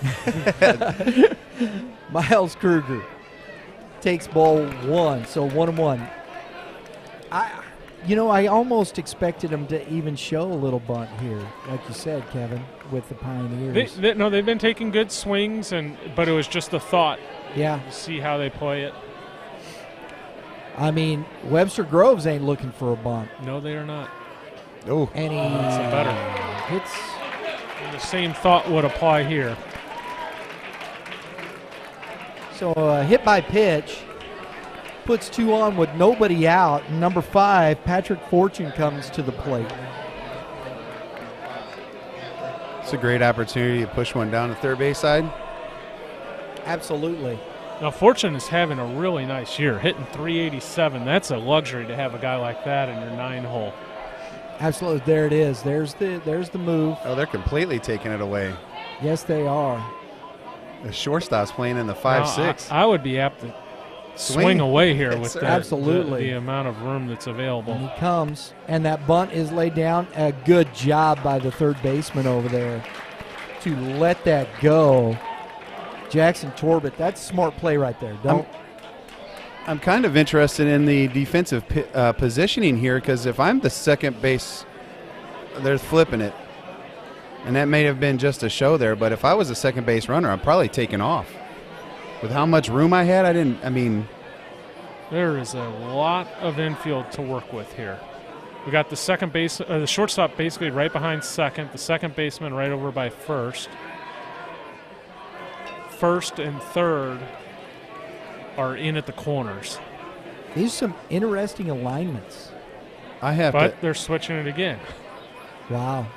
Miles Kruger takes ball 1, so 1-1. I almost expected him to even show a little bunt here, like you said, Kevin, with the Pioneers. They've been taking good swings, but it was just a thought. Yeah. To see how they play it. I mean, Webster Groves ain't looking for a bunt. No, they are not. Oh, and he better. hits. And the same thought would apply here. So hit by pitch. Puts 2 on with nobody out. Number 5, Patrick Fortune, comes to the plate. It's a great opportunity to push one down the third base side. Absolutely. Now, Fortune is having a really nice year, hitting .387. That's a luxury to have a guy like that in your 9-hole. Absolutely. There it is. There's the move. Oh, they're completely taking it away. Yes, they are. The shortstop's playing in the 5-6. I would be apt to swing away here with that. Absolutely. The amount of room that's available. And he comes, and that bunt is laid down. A good job by the third baseman over there to let that go. Jackson Torbett, that's smart play right there. I'm kind of interested in the defensive positioning here, because if I'm the second base, they're flipping it. And that may have been just a show there, but if I was a second base runner, I'm probably taking off. With how much room I had, there is a lot of infield to work with here. We got the shortstop basically right behind second, the second baseman right over by first. first and third are in at the corners. These are some interesting alignments. But they're switching it again. Wow.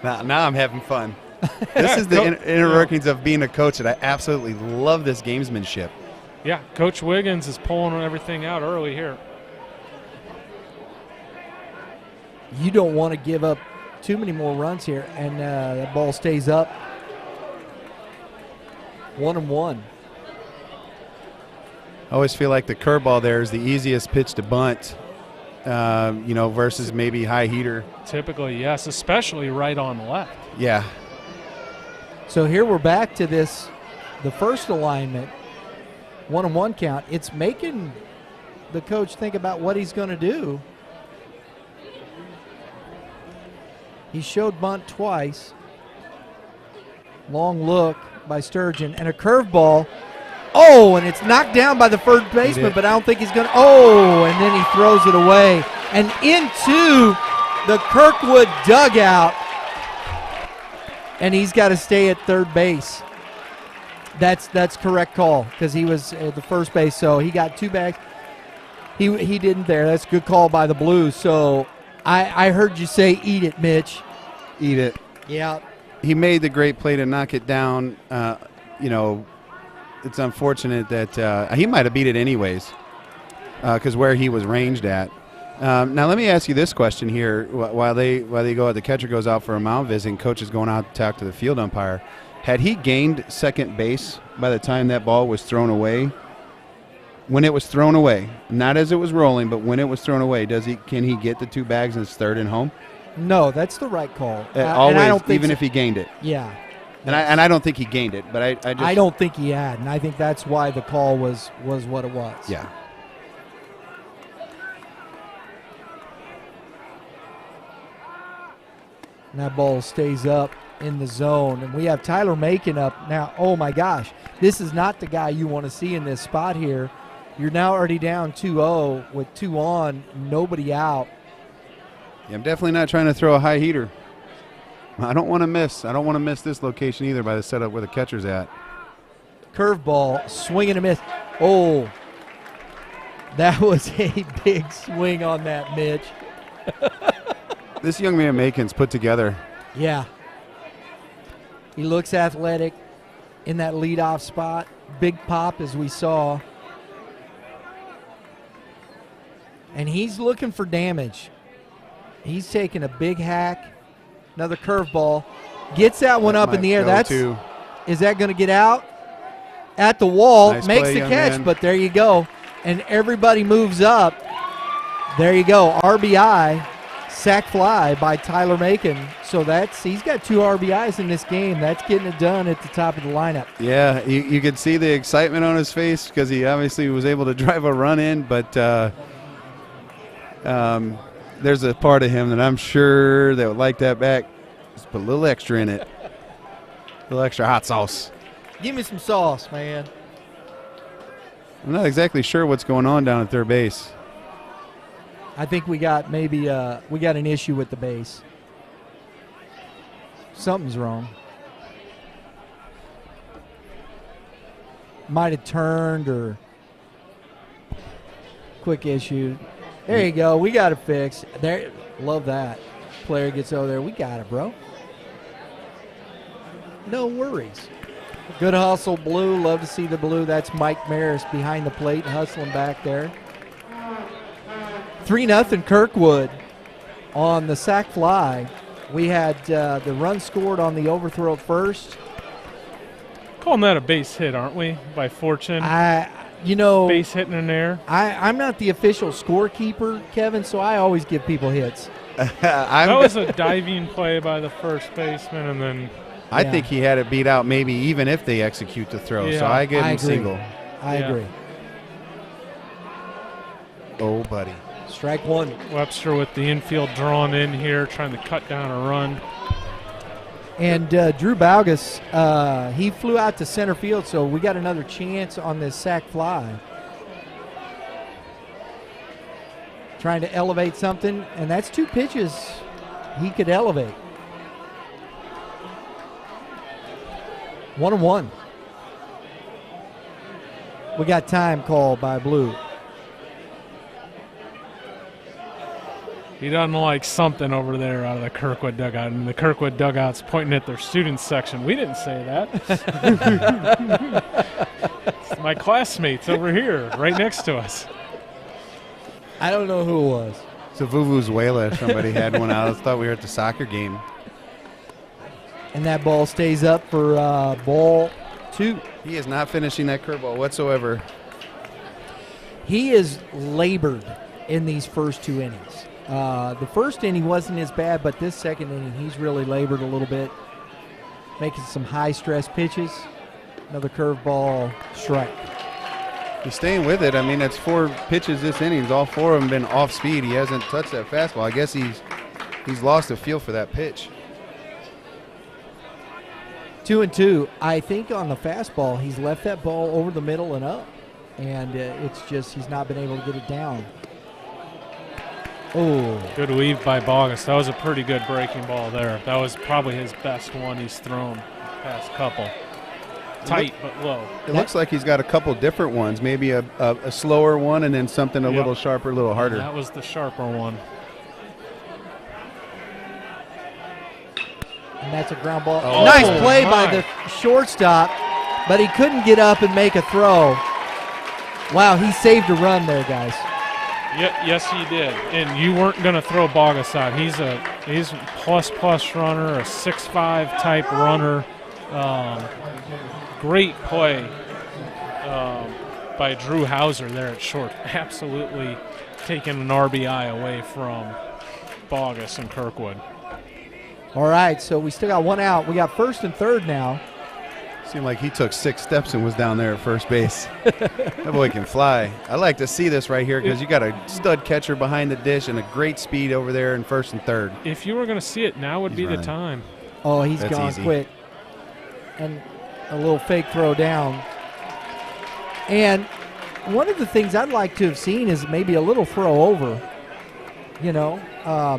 Now I'm having fun. This is the inner workings of being a coach that I absolutely love this gamesmanship. Yeah, Coach Wiggins is pulling everything out early here. You don't want to give up too many more runs here, and that ball stays up. 1-1. I always feel like the curveball there is the easiest pitch to bunt, versus maybe high heater. Typically, yes, especially right on left. Yeah. So here we're back to this, the first alignment, 1-1 count. It's making the coach think about what he's going to do. He showed bunt twice. Long look by Sturgeon, and a curveball. Oh, and it's knocked down by the third baseman, but I don't think he's going to. Oh, and then he throws it away. And into the Kirkwood dugout. And he's got to stay at third base. That's correct call because he was at the first base, so he got 2 bags. He didn't there. That's a good call by the Blues. So I heard you say eat it, Mitch. Eat it. Yeah. He made the great play to knock it down. It's unfortunate that he might have beat it anyways because where he was ranged at. Now let me ask you this question here. While they go, the catcher goes out for a mound visit and coach is going out to talk to the field umpire. Had he gained second base by the time that ball was thrown away? When it was thrown away, not as it was rolling, but when it was thrown away, can he get the 2 bags and it's third and home? No, that's the right call. Always, and I don't think even so. if he gained it. Yeah. And I don't think he gained it, but I don't think he had, and I think that's why the call was what it was. Yeah. And that ball stays up in the zone, and we have Tyler Macon up now. Oh my gosh, this is not the guy you want to see in this spot here. You're now already down 2-0 with 2 on, nobody out. Yeah, I'm definitely not trying to throw a high heater. I don't want to miss. I don't want to miss this location either by the setup where the catcher's at. Curveball, swing and a miss. Oh, that was a big swing on that, Mitch. This young man Macon's put together. Yeah. He looks athletic in that leadoff spot. Big pop as we saw. And he's looking for damage. He's taking a big hack. Another curveball. Gets that one up in the air. Is that going to get out? At the wall. Nice makes play, the young catch, man. but there you go. And everybody moves up. There you go. RBI. Sack fly by Tyler Macon. So he's got 2 RBIs in this game. That's getting it done at the top of the lineup. Yeah, you could see the excitement on his face because he obviously was able to drive a run in, but there's a part of him that I'm sure that would like that back. Just put a little extra in it. A little extra hot sauce. Give me some sauce, man. I'm not exactly sure what's going on down at third base. I think we got an issue with the base. Something's wrong. Might have turned or quick issue. There you go. We got it fixed. There, love that. Player gets over there. We got it, bro. No worries. Good hustle, Blue. Love to see the Blue. That's Mike Maris behind the plate, hustling back there. 3-0 Kirkwood on the sac fly. We had the run scored on the overthrow first. Calling that a base hit, aren't we? By Fortune. Base hitting in there. I'm not the official scorekeeper, Kevin, so I always give people hits. That was a diving play by the first baseman, and then I think he had it beat out maybe even if they execute the throw. Yeah. So I give him agree. single. I agree. Oh, buddy. Strike one. Webster with the infield drawn in here, trying to cut down a run. And Drew Baugus, he flew out to center field, so we got another chance on this sac fly. Trying to elevate something, and that's 2 pitches he could elevate. 1-1. We got time called by Blue. He doesn't like something over there out of the Kirkwood dugout, and the Kirkwood dugout's pointing at their students section. We didn't say that. It's my classmates over here, right next to us. I don't know who it was. It's a Vuvuzuela. Somebody had one out. I thought we were at the soccer game. And that ball stays up for ball 2. He is not finishing that curveball whatsoever. He is labored in these first 2 innings. The first inning wasn't as bad, but this second inning, he's really labored a little bit, making some high-stress pitches. Another curveball, strike. He's staying with it. I mean, it's 4 pitches this inning. All 4 of them been off speed. He hasn't touched that fastball. I guess he's lost a feel for that pitch. 2-2. I think on the fastball, he's left that ball over the middle and up, and it's just he's not been able to get it down. Oh. Good weave by Bogus. That was a pretty good breaking ball there. That was probably his best one he's thrown past couple. Tight but low. It looks like he's got a couple different ones, maybe a slower one and then something a little sharper, a little harder. That was the sharper one. And that's a ground ball. Oh. Nice play by the shortstop, but he couldn't get up and make a throw. Wow, he saved a run there, guys. Yes, he did. And you weren't going to throw Bogus out. He's a plus runner, a 6'5" type runner. Great play by Drew Hauser there at short. Absolutely taking an RBI away from Bogus and Kirkwood. All right, so we still got 1 out. We got first and third now. Seemed like he took 6 steps and was down there at first base. That boy can fly. I like to see this right here because you got a stud catcher behind the dish and a great speed over there in first and third. If you were going to see it, now would be running. the time. Oh, he's That's gone easy. quick. And a little fake throw down. And one of the things I'd like to have seen is maybe a little throw over. You know,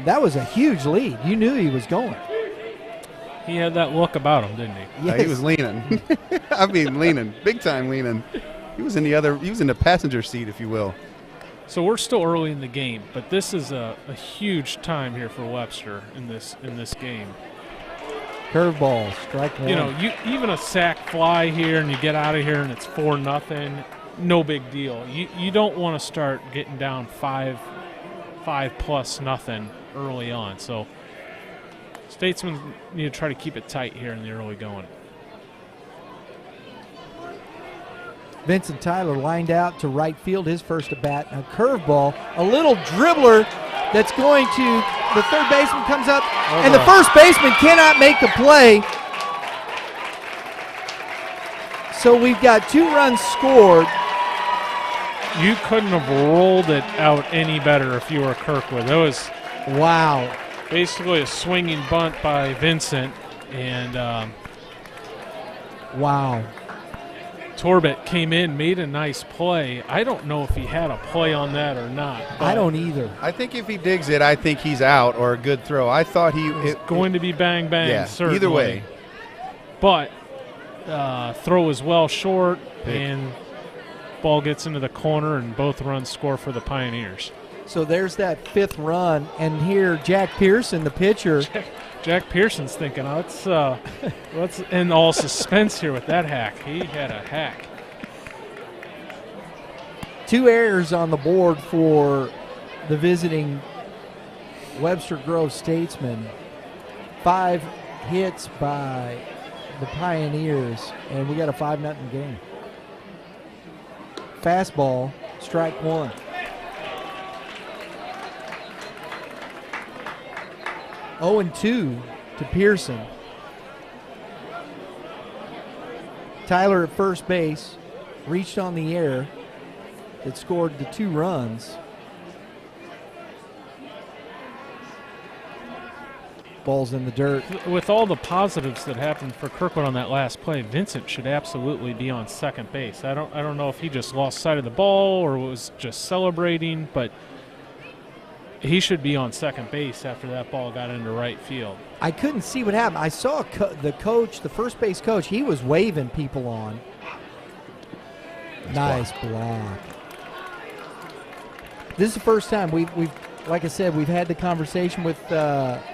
that was a huge lead. You knew he was going. He had that look about him, didn't he? Yes. He was leaning. I mean, leaning, big time leaning. He was in the passenger seat, if you will. So we're still early in the game, but this is a huge time here for Webster in this game. Curveball, strike 1. You know, even a sac fly here and you get out of here and it's 4-0, no big deal. You don't want to start getting down 5+0 early on. So Statesmen need to try to keep it tight here in the early going. Vincent Tyler lined out to right field, his first at bat. A curveball, a little dribbler that's going to the third baseman, comes up, and the first baseman cannot make the play. So we've got 2 runs scored. You couldn't have rolled it out any better if you were Kirkwood. That was Wow. basically a swinging bunt by Vincent, and Wow. Torbett came in, made a nice play. I don't know if he had a play on that or not. I don't either. I think if he digs it, I think he's out or a good throw. I thought It's going to be bang, bang, yeah, certainly. either way. But throw is well short, Pick. and ball gets into the corner, and both runs score for the Pioneers. So there's that 5th run, and here Jack Pearson, the pitcher. Jack Pearson's thinking, let's end all suspense here with that hack. He had a hack. 2 errors on the board for the visiting Webster Grove Statesmen. 5 hits by the Pioneers, and we got a 5-0 game. Fastball, strike 1. Oh, and 2 to Pearson. Tyler at first base, reached on the air. It scored the 2 runs. Ball's in the dirt. With all the positives that happened for Kirkwood on that last play, Vincent should absolutely be on second base. I don't know if he just lost sight of the ball or was just celebrating, but he should be on second base after that ball got into right field. I couldn't see what happened. I saw the coach, the first base coach, he was waving people on. Nice block. This is the first time we've like I said, we've had the conversation with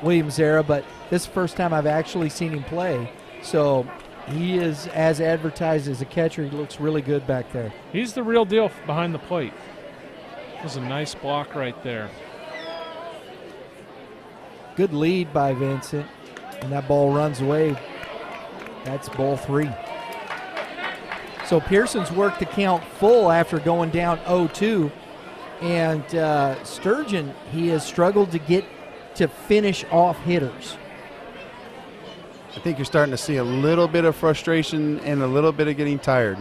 William Zara, but this is the first time I've actually seen him play. So he is as advertised as a catcher. He looks really good back there. He's the real deal behind the plate. That was a nice block right there. Good lead by Vincent, and that ball runs away. That's ball 3. So Pearson's worked the count full after going down 0-2. And Sturgeon, he has struggled to get to finish off hitters. I think you're starting to see a little bit of frustration and a little bit of getting tired.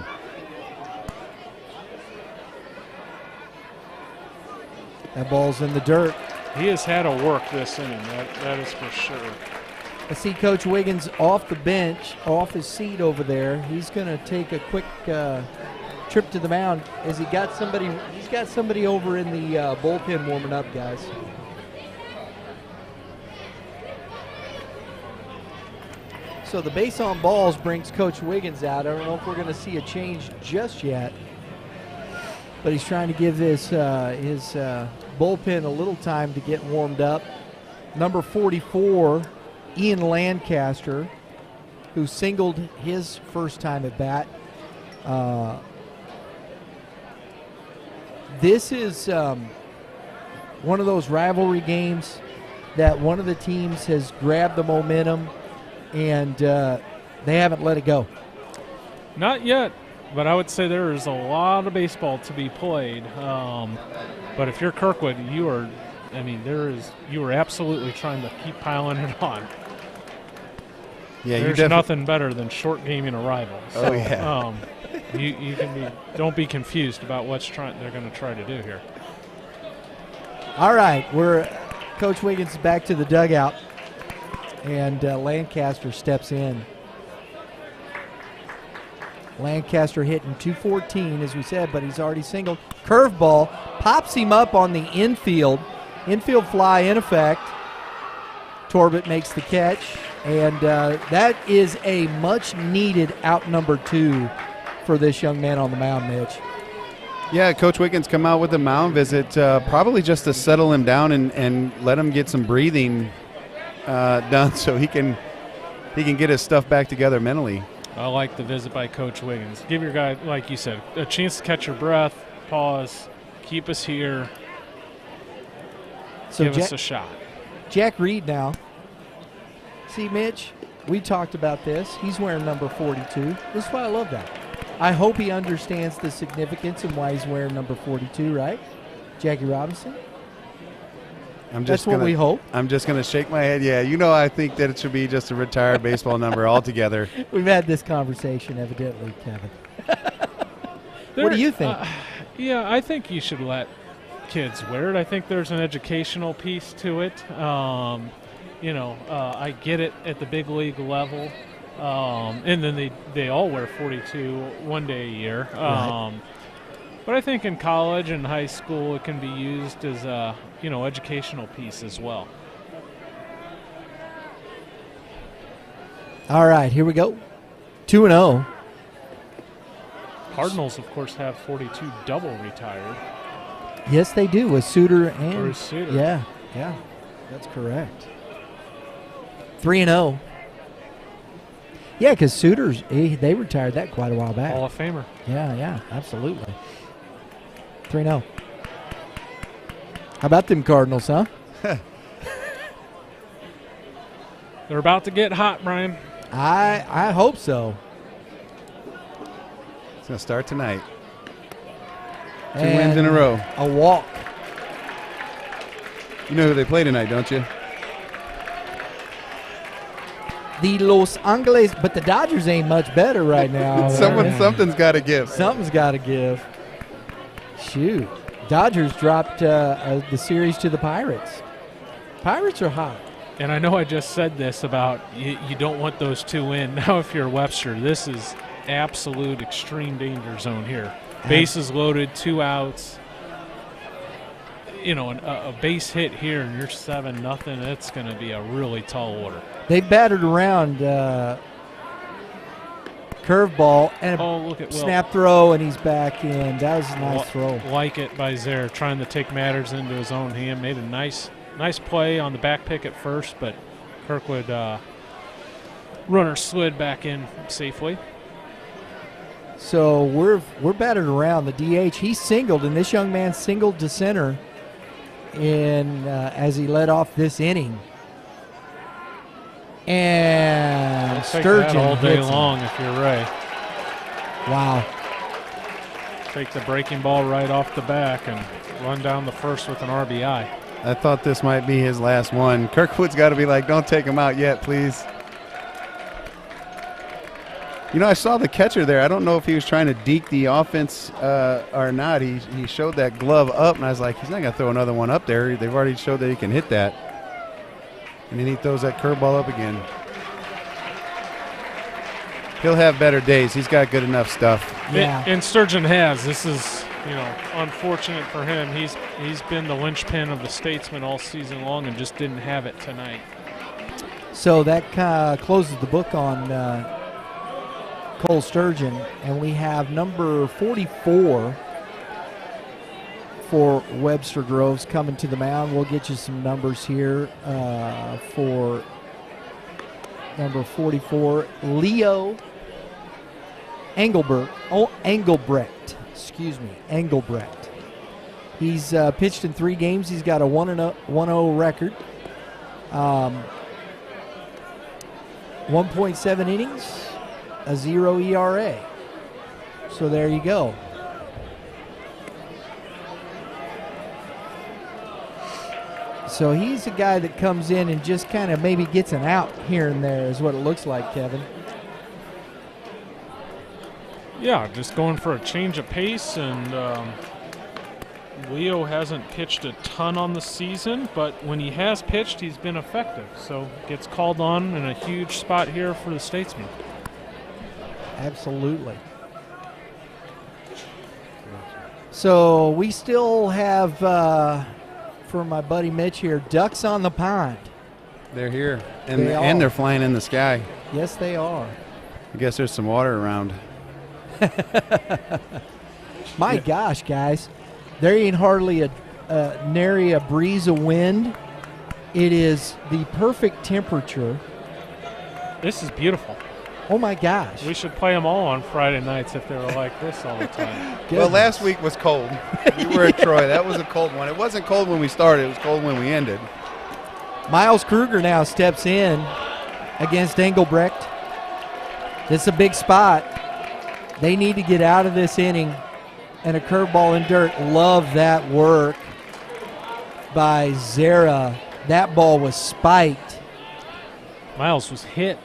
That ball's in the dirt. He has had to work this inning, that is for sure. I see Coach Wiggins off the bench, off his seat over there. He's going to take a quick trip to the mound. He's got somebody over in the bullpen warming up, guys. So the base on balls brings Coach Wiggins out. I don't know if we're going to see a change just yet, but he's trying to give his bullpen a little time to get warmed up. Number 44, Ian Lancaster, who singled his first time at bat. This is one of those rivalry games that one of the teams has grabbed the momentum and they haven't let it go. Not yet, but I would say there is a lot of baseball to be played. But if you're Kirkwood, you are absolutely trying to keep piling it on. Yeah, there's nothing better than short gaming a rival. So, you can be. Don't be confused about they're going to try to do here. All right, Coach Wiggins is back to the dugout, and Lancaster steps in. Lancaster hitting .214, as we said, but he's already singled. Curveball pops him up on the infield. Infield fly in effect. Torbett makes the catch, and that is a much-needed out number 2 for this young man on the mound, Mitch. Yeah, Coach Wiggins come out with a mound visit, probably just to settle him down and let him get some breathing done so he can get his stuff back together mentally. I like the visit by Coach Wiggins. Give your guy, like you said, a chance to catch your breath, pause, keep us here, give us a shot. Jack Reed now. See, Mitch, we talked about this. He's wearing number 42. This is why I love that. I hope he understands the significance and why he's wearing number 42, right? Jackie Robinson? That's what we hope. I'm just going to shake my head. Yeah, I think that it should be just a retired baseball number altogether. We've had this conversation, evidently, Kevin. What do you think? I think you should let kids wear it. I think there's an educational piece to it. I get it at the big league level. And then they all wear 42 one day a year. Right. But I think in college and high school it can be used as a educational piece as well. All right, here we go. 2-0. Cardinals, of course, have 42 double retired. Yes, they do, with Suter and Bruce Suter. Yeah, that's correct. 3-0. Yeah, because Suter's, they retired that quite a while back. Hall of Famer. Yeah, absolutely. 3-0. How about them Cardinals, huh? They're about to get hot, Brian. I hope so. It's going to start tonight. Two And wins in a row. A walk. You know who they play tonight, don't you? The Los Angeles, but the Dodgers ain't much better right now. Something's got to give. Something's got to give. Shoot. Dodgers dropped the series to the Pirates. Pirates are hot. And I know I just said this about you don't want those two in. Now if you're Webster, this is absolute extreme danger zone here. Bases loaded, 2 outs. A base hit here and you're 7-0. It's going to be a really tall order. They've battered around curveball and look at Will. snap throw, and he's back in. That was a nice throw. Like it by Zare, trying to take matters into his own hand. Made a nice play on the back pick at first, but Kirkwood runner slid back in safely. So we're battered around. The DH, he singled, and this young man singled to center as he led off this inning. And Sturgeon all day hits him. long if you're Ray. Wow. Take the breaking ball right off the back and run down the first with an RBI. I thought this might be his last one. Kirkwood's got to be like, don't take him out yet, please. You know, I saw the catcher there. I don't know if he was trying to deke the offense or not. He showed that glove up, and I was like, he's not going to throw another one up there. They've already showed that he can hit that. And then he throws that curveball up again. He'll have better days. He's got good enough stuff. Yeah. And Sturgeon has. This is, unfortunate for him. He's been the linchpin of the Statesmen all season long and just didn't have it tonight. So that closes the book on Cole Sturgeon, and we have number 44 for Webster Groves coming to the mound. We'll get you some numbers here for number 44, Leo Engelbrecht. He's pitched in 3 games. He's got a 1-0 record. 1.7 innings, a 0 ERA. So there you go. So he's a guy that comes in and just kind of maybe gets an out here and there is what it looks like, Kevin. Yeah, just going for a change of pace, and Leo hasn't pitched a ton on the season, but when he has pitched, he's been effective. So gets called on in a huge spot here for the Statesmen. Absolutely. So we still have, for my buddy Mitch here, ducks on the pond. They're here, and they're flying in the sky. Yes, they are. I guess there's some water around. My gosh, guys. There ain't hardly nary a breeze of wind. It is the perfect temperature. This is beautiful. Oh, my gosh. We should play them all on Friday nights if they were like this all the time. Well, last week was cold. We were at Troy. That was a cold one. It wasn't cold when we started. It was cold when we ended. Miles Kruger now steps in against Engelbrecht. This is a big spot. They need to get out of this inning. And a curveball in dirt. Love that work by Zara. That ball was spiked. Miles was hit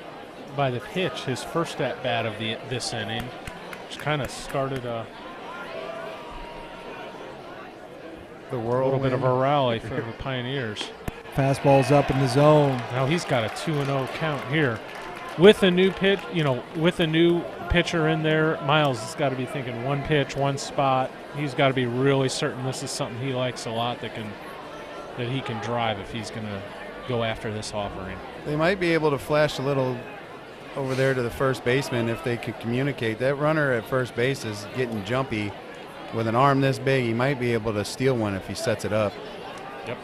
by the pitch, his first at-bat of this inning, which kind of started a little bit of a rally for the Pioneers. Fastball's up in the zone. Now he's got a 2-0 count here. With a new pitch, with a new pitcher in there, Miles has got to be thinking one pitch, one spot. He's got to be really certain this is something he likes a lot that he can drive if he's going to go after this offering. They might be able to flash a little over there to the first baseman if they could communicate. That runner at first base is getting jumpy. With an arm this big, he might be able to steal one if he sets it up. Yep.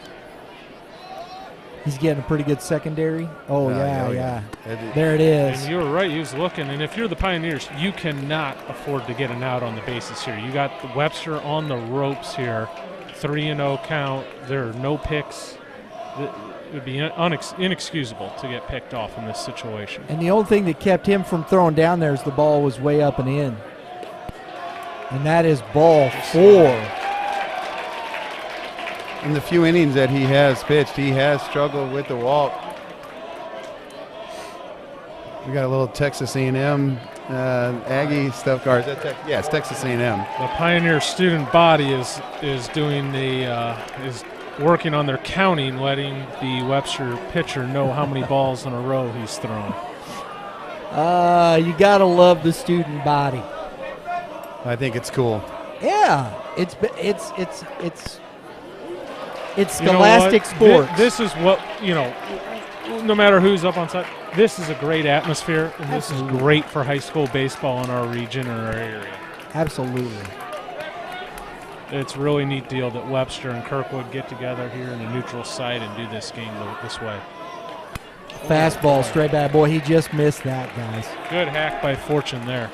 He's getting a pretty good secondary. Oh, yeah. It- There it is. And you were right, he was looking. And if you're the Pioneers, you cannot afford to get an out on the bases here. You got the Webster on the ropes here. 3-0 count. There are no picks. It would be inexcusable to get picked off in this situation. And the only thing that kept him from throwing down there is the ball was way up and in. And that is ball 4. In the few innings that he has pitched, he has struggled with the walk. We got a little Texas A&M Aggie stuff card. Yeah, it's Texas A&M. The Pioneer student body is doing is working on their counting, letting the Webster pitcher know how many balls in a row he's thrown. You gotta love the student body. I think it's cool. Yeah, it's scholastic sports. This is what, no matter who's up on side, this is a great atmosphere, and this is great for high school baseball in our region or our area. Absolutely. It's a really neat deal that Webster and Kirkwood get together here in a neutral site and do this game this way. Fastball straight back. Boy, he just missed that, guys. Good hack by Fortune there.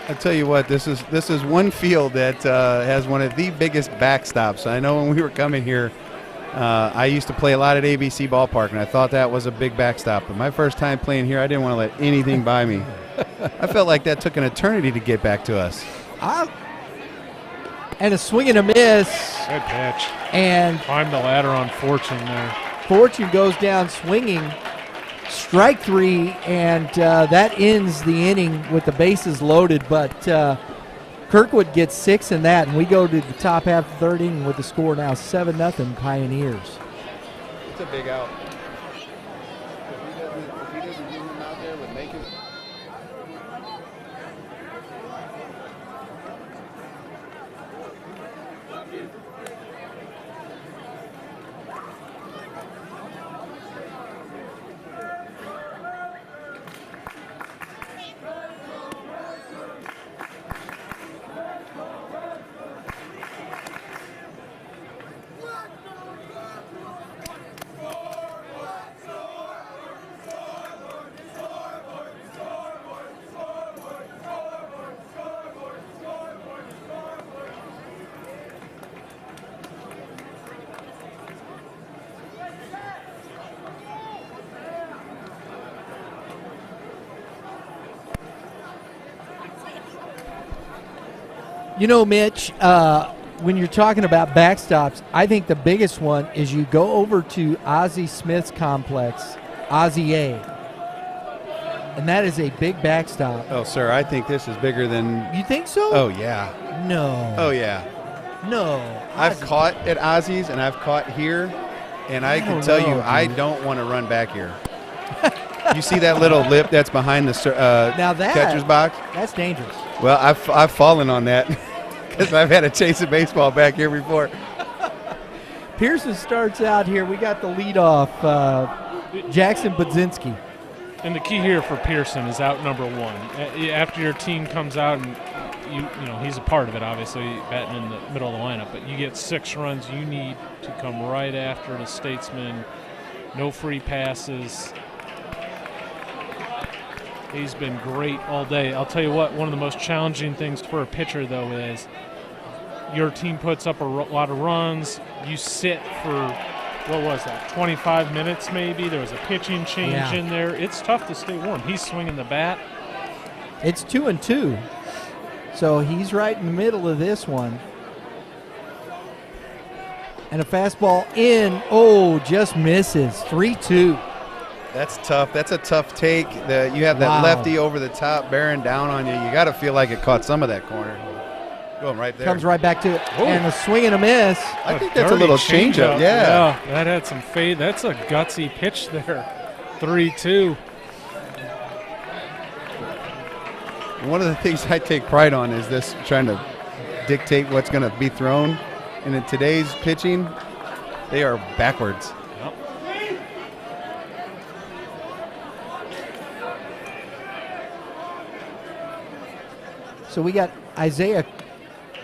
I tell you what, this is one field that has one of the biggest backstops. I know when we were coming here, I used to play a lot at ABC Ballpark, and I thought that was a big backstop. But my first time playing here, I didn't want to let anything by me. I felt like that took an eternity to get back to us. And a swing and a miss. Good pitch. And climbed the ladder on Fortune there. Fortune goes down swinging. Strike three, and that ends the inning with the bases loaded. But Kirkwood gets 6 in that, and we go to the top half of the third inning with the score now 7-0 Pioneers. It's a big out. If he doesn't get him out there, would make it. You know, Mitch, when you're talking about backstops, I think the biggest one is you go over to Ozzie Smith's complex, Ozzie A, and that is a big backstop. Oh, sir, I think this is bigger than. You think so? Oh, yeah. No. Oh, yeah. No. I've caught at Ozzie's and I've caught here, and I can tell you, I don't want to run back here. You see that little lip that's behind the now that, catcher's box? That's dangerous. Well, I've fallen on that because I've had a chase of baseball back here before. Pearson starts out here. We got the leadoff, Jackson Budzinski. And the key here for Pearson is out number 1. After your team comes out, and you know he's a part of it, obviously, batting in the middle of the lineup, but you get 6 runs, you need to come right after the Statesmen. No free passes. He's been great all day. I'll tell you what, one of the most challenging things for a pitcher, though, is your team puts up a lot of runs. You sit for, what was that, 25 minutes maybe? There was a pitching change in there. It's tough to stay warm. He's swinging the bat. It's 2-2. So he's right in the middle of this one. And a fastball in. Oh, just misses. 3-2. That's tough. That's a tough take. You have that lefty over the top bearing down on you. You got to feel like it caught some of that corner. Going right there. Comes right back to it. Ooh. And a swing and a miss. I think that's a little changeup. Yeah. That had some fade. That's a gutsy pitch there. 3-2. One of the things I take pride on is this trying to dictate what's going to be thrown. And in today's pitching, they are backwards. Yep. So we got Isaiah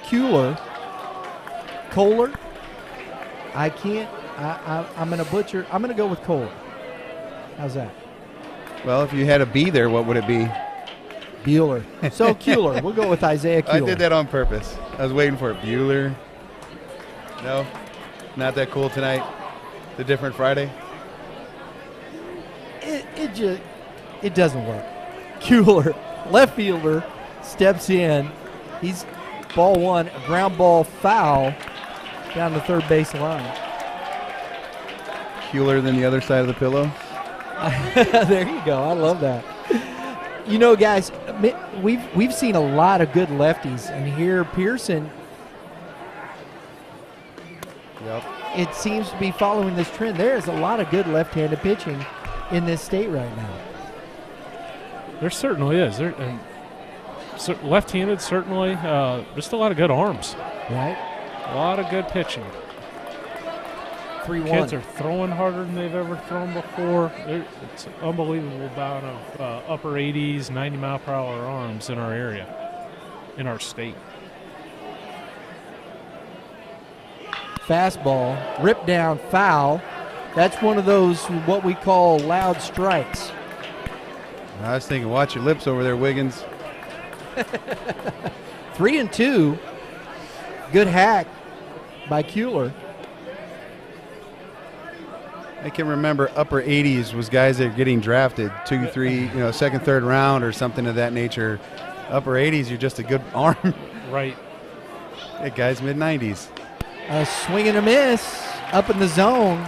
Kohler. I'm going to butcher. I'm going to go with Kohler. How's that? Well, if you had a B there, what would it be? Bueller. So Kohler. We'll go with Isaiah Kohler. I did that on purpose. I was waiting for it. Bueller. No, not that cool tonight. The different Friday. It doesn't work. Kohler, left fielder, steps in. He's ball 1, a ground ball foul down the third base line. Cooler than the other side of the pillow. There you go. I love that. You know, guys, we've seen a lot of good lefties, and here Pearson. Yep. It seems to be following this trend. There is a lot of good left-handed pitching in this state right now. There certainly is. Left-handed, certainly. Just a lot of good arms. Right. A lot of good pitching. 3-1. Kids are throwing harder than they've ever thrown before. It's an unbelievable bout of upper 80s, 90-mile-per-hour arms in our area, in our state. Fastball, rip down, foul. That's one of those what we call loud strikes. I was thinking, watch your lips over there, Wiggins. 3-2. Good hack by Kuehler. I can remember upper 80s was guys that are getting drafted 2, 3, second, third round or something of that nature. Upper 80s, you're just a good arm. Right. Hey, guys, mid 90s. A swing and a miss up in the zone.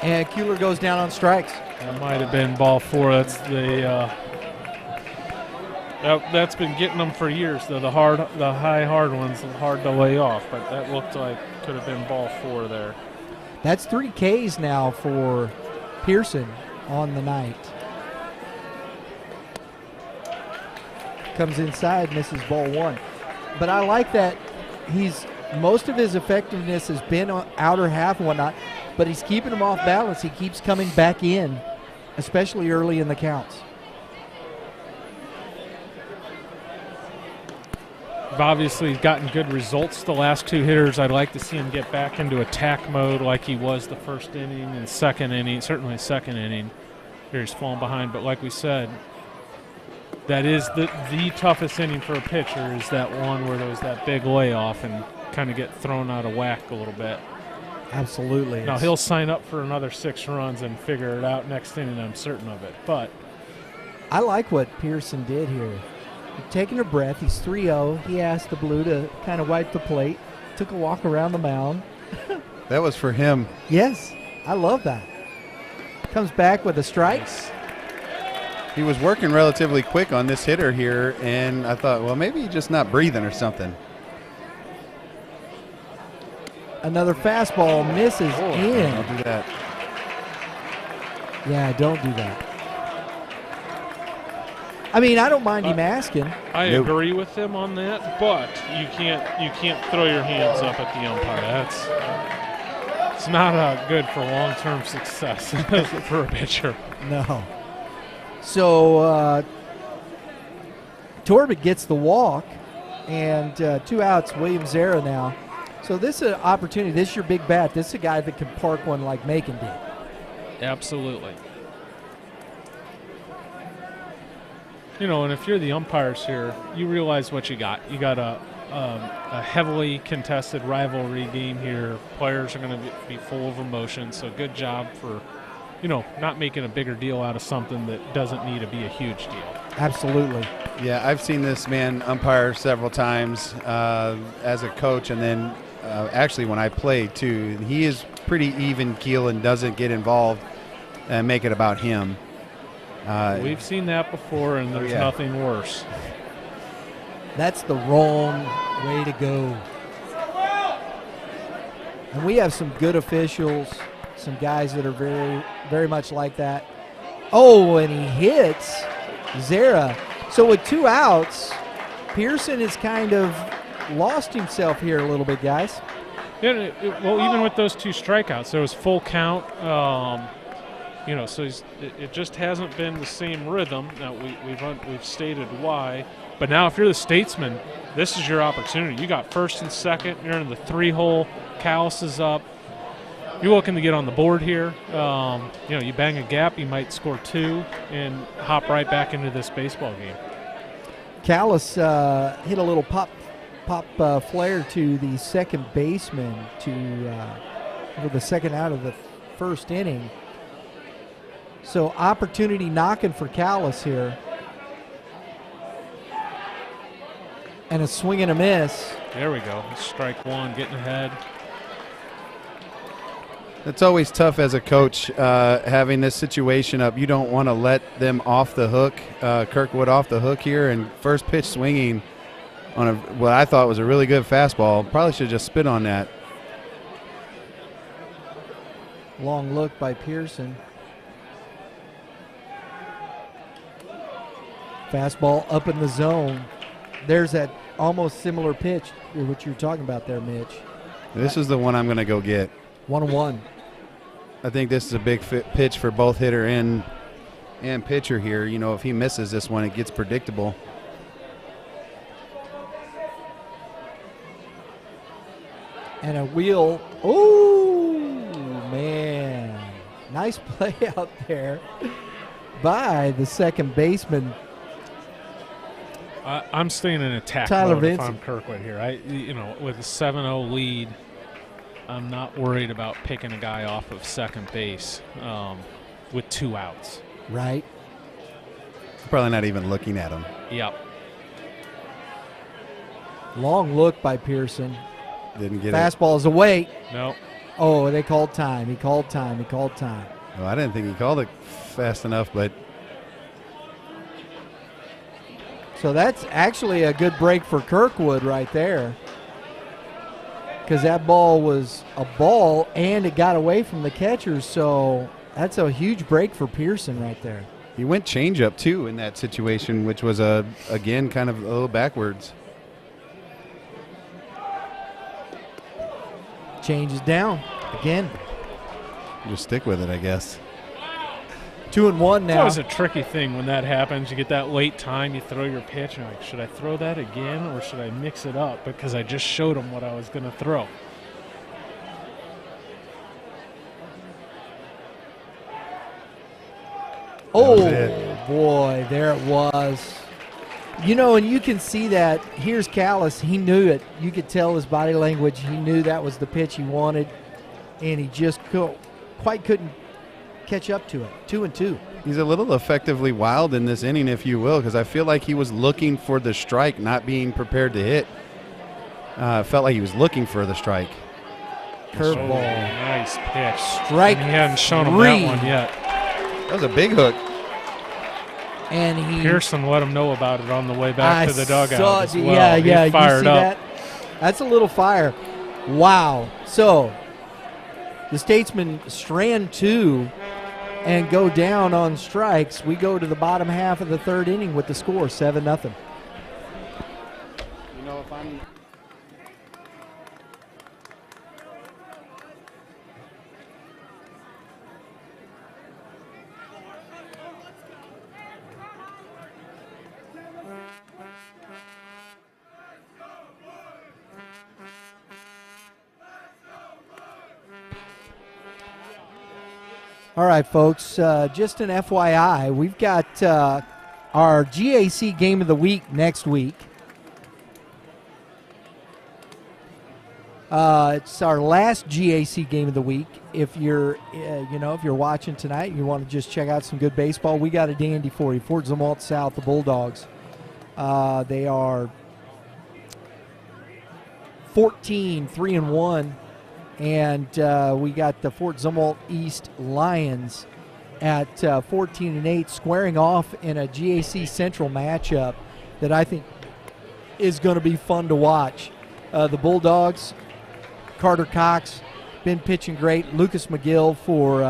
And Kuehler goes down on strikes. That might have been ball 4. That's that's been getting them for years, though. The high hard ones hard to lay off, but that looked like could have been ball 4 there. That's 3 Ks now for Pearson on the night. Comes inside, misses ball 1. But I like that most of his effectiveness has been on outer half and whatnot, but he's keeping him off balance. He keeps coming back in, especially early in the counts. Obviously gotten good results the last 2 hitters. I'd like to see him get back into attack mode like he was the first inning and second inning, certainly second inning. Here he's falling behind, but like we said, that is the toughest inning for a pitcher, is that one where there was that big layoff and kind of get thrown out of whack a little bit. Absolutely. Now he'll sign up for another 6 runs and figure it out next inning, I'm certain of it. But I like what Pearson did here. Taking a breath, he's 3-0. He asked the blue to kind of wipe the plate. Took a walk around the mound. That was for him. Yes, I love that. Comes back with a strike. He was working relatively quick on this hitter here, and I thought, well, maybe he's just not breathing or something. Another fastball misses in. Don't do that. Yeah, don't do that. I mean, I don't mind him asking. I agree with him on that, but you can't throw your hands up at the umpire. It's not good for long-term success for a pitcher. No. So Torbett gets the walk, and 2 outs. William Zera now. So this is an opportunity. This is your big bat. This is a guy that can park one like Macon did. Absolutely. And if you're the umpires here, you realize what you got. You got a heavily contested rivalry game here. Players are going to be full of emotion, so good job for, not making a bigger deal out of something that doesn't need to be a huge deal. Absolutely. Yeah, I've seen this man umpire several times as a coach, and then actually when I played too. He is pretty even keel and doesn't get involved and make it about him. We've seen that before, and there's nothing worse. That's the wrong way to go. And we have some good officials, some guys that are very, very much like that. Oh, and he hits Zera. So with 2 outs, Pearson has kind of lost himself here a little bit, guys. Yeah, well, even with those 2 strikeouts, there was full count. So it just hasn't been the same rhythm. Now we've stated why, but now if you're the Statesmen, this is your opportunity. You got first and second. You're in the 3-hole. Callis is up. You're looking to get on the board here. You bang a gap, you might score 2 and hop right back into this baseball game. Callis hit a little pop flare to the second baseman for the second out of the first inning. So opportunity knocking for Callis here. And a swing and a miss. There we go. Strike 1, getting ahead. It's always tough as a coach having this situation up. You don't want to let them off the hook, Kirkwood off the hook here, and first pitch swinging on what I thought was a really good fastball. Probably should just spit on that. Long look by Pearson. Fastball up in the zone. There's that almost similar pitch, what you're talking about there, Mitch. This is the one I'm going to go get. 1-1. I think this is a big pitch for both hitter and pitcher here. You know, if he misses this one, it gets predictable. And a wheel. Oh, man. Nice play out there by the second baseman. I'm staying in attack Tyler mode if Vincent. I'm Kirkwood here. With a 7-0 lead, I'm not worried about picking a guy off of second base with 2 outs. Right. Probably not even looking at him. Yep. Long look by Pearson. Didn't get it. Fastball is away. No. Oh, they called time. He called time. He called time. Well, I didn't think he called it fast enough, but So that's actually a good break for Kirkwood right there, because that ball was a ball and it got away from the catcher. So that's a huge break for Pearson right there. he went changeup too in that situation, which was again kind of a little backwards. Changes down again. Just stick with it, I guess. 2-1 It's now. always a tricky thing when that happens. You get that late time, you throw your pitch, and you're like, should I throw that again or should I mix it up? Because I just showed him what I was going to throw. Oh, was it. boy, there it was. You know, and you can see that. Here's Callis. He knew it. You could tell his body language. He knew that was the pitch he wanted, and he just quite couldn't catch up to it. 2-2. He's a little effectively wild in this inning, if you will, because I feel like he was looking for the strike, not being prepared to hit. Felt like he was looking for the strike. Curveball. Nice pitch. Strike And he hadn't shown him 3. that one yet. That was a big hook. And he Pearson let him know about it on the way back to the dugout saw as it. well. Yeah, He yeah. You fired see up. that? That's a little fire. Wow. So the Statesmen strand 2 and go down on strikes. We go to the bottom half of the third inning with the score 7-0. You know, if I'm All right, folks, just an FYI, we've got our GAC Game of the Week next week. It's our last GAC Game of the Week. If you're, if you're watching tonight and you want to just check out some good baseball, we got a dandy for you. Fort Zumwalt South, the Bulldogs. They are 14-3-1. And we got the Fort Zumwalt East Lions at 14-8, squaring off in a GAC Central matchup that I think is going to be fun to watch. The Bulldogs, Carter Cox, been pitching great. Lucas McGill for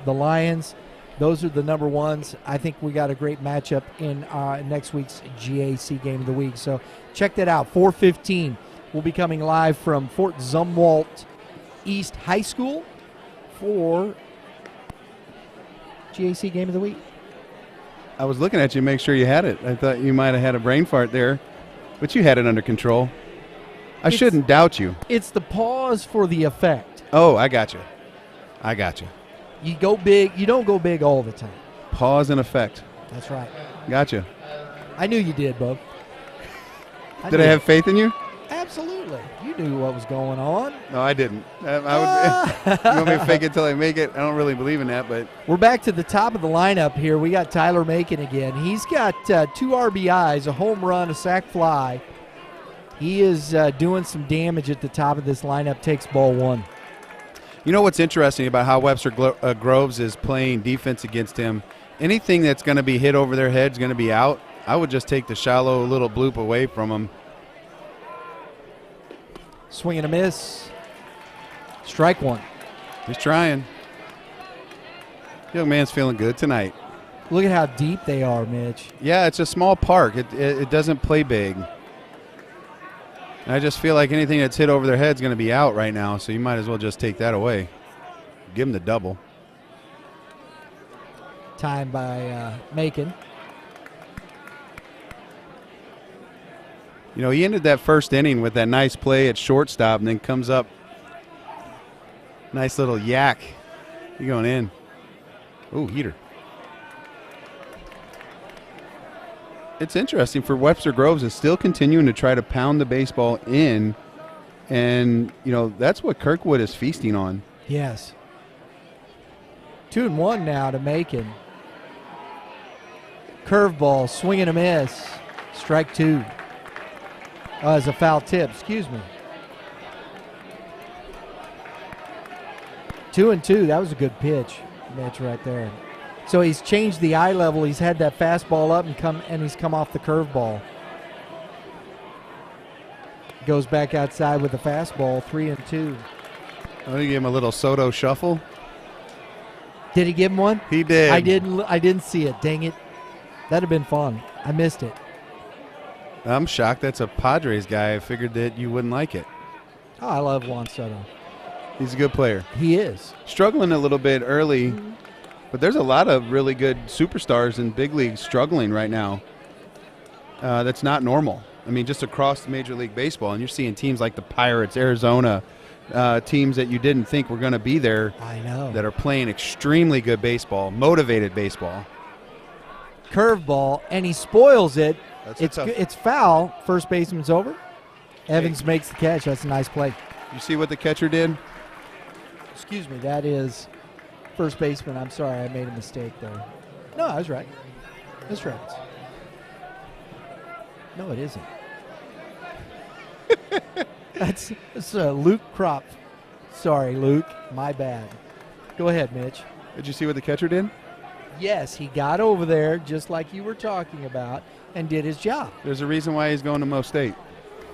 the Lions. Those are the number ones. I think we got a great matchup in next week's GAC Game of the Week. So check that out. 4:15. We'll be coming live from Fort Zumwalt East High School for GAC Game of the Week. I was looking at you to make sure you had it. I thought you might have had a brain fart there, but you had it under control. I shouldn't doubt you. It's the pause for the effect. Oh, I got you. You go big. You don't go big all the time. Pause and effect. That's right. Gotcha. I knew you did, Bub. Did I have faith in you? Absolutely. You knew what was going on. No, I didn't. You want me to fake it till I make it? I don't really believe in that, but We're back to the top of the lineup here. We got Tyler Macon again. He's got 2 RBIs, a home run, a sac fly. He is doing some damage at the top of this lineup. Takes ball 1. you know what's interesting about how Webster Groves is playing defense against him? Anything that's going to be hit over their head is going to be out. I would just take the shallow little bloop away from them. Swing and a miss. Strike 1. He's trying. Young man's feeling good tonight. Look at how deep they are, Mitch. Yeah, it's a small park. It doesn't play big. I just feel like anything that's hit over their head is going to be out right now, so you might as well just take that away. Give them the double. Time by Macon. You know, he ended that first inning with that nice play at shortstop and then comes up. Nice little yak. You going in. Ooh, heater. It's interesting for Webster Groves is still continuing to try to pound the baseball in, and, you know, that's what Kirkwood is feasting on. Yes. 2-1 now to Macon. Curveball, swing and a miss. Strike 2. As a foul tip, excuse me. 2-2. That was a good pitch, Mitch, right there. So he's changed the eye level. He's had that fastball up and he's come off the curveball. Goes back outside with the fastball. 3-2. Oh, you gave him a little Soto shuffle. Did he give him one? He did. I didn't see it. Dang it. That'd have been fun. I missed it. I'm shocked. That's a Padres guy. I figured that you wouldn't like it. Oh, I love Juan Soto. He's a good player. He is. Struggling a little bit early, but there's a lot of really good superstars in big leagues struggling right now. That's not normal. I mean, just across Major League Baseball, and you're seeing teams like the Pirates, Arizona, teams that you didn't think were going to be there. I know. That are playing extremely good baseball, motivated baseball. Curveball, and he spoils it. It's It's foul. First baseman's over. Evans makes the catch. That's a nice play. You see what the catcher did? Excuse me. That is first baseman. I'm sorry. I made a mistake there. No, I was right. That's right. No, it isn't. That's Luke Kropp. Sorry, Luke. My bad. Go ahead, Mitch. Did you see what the catcher did? Yes, he got over there just like you were talking about and did his job. There's a reason why he's going to Mo State.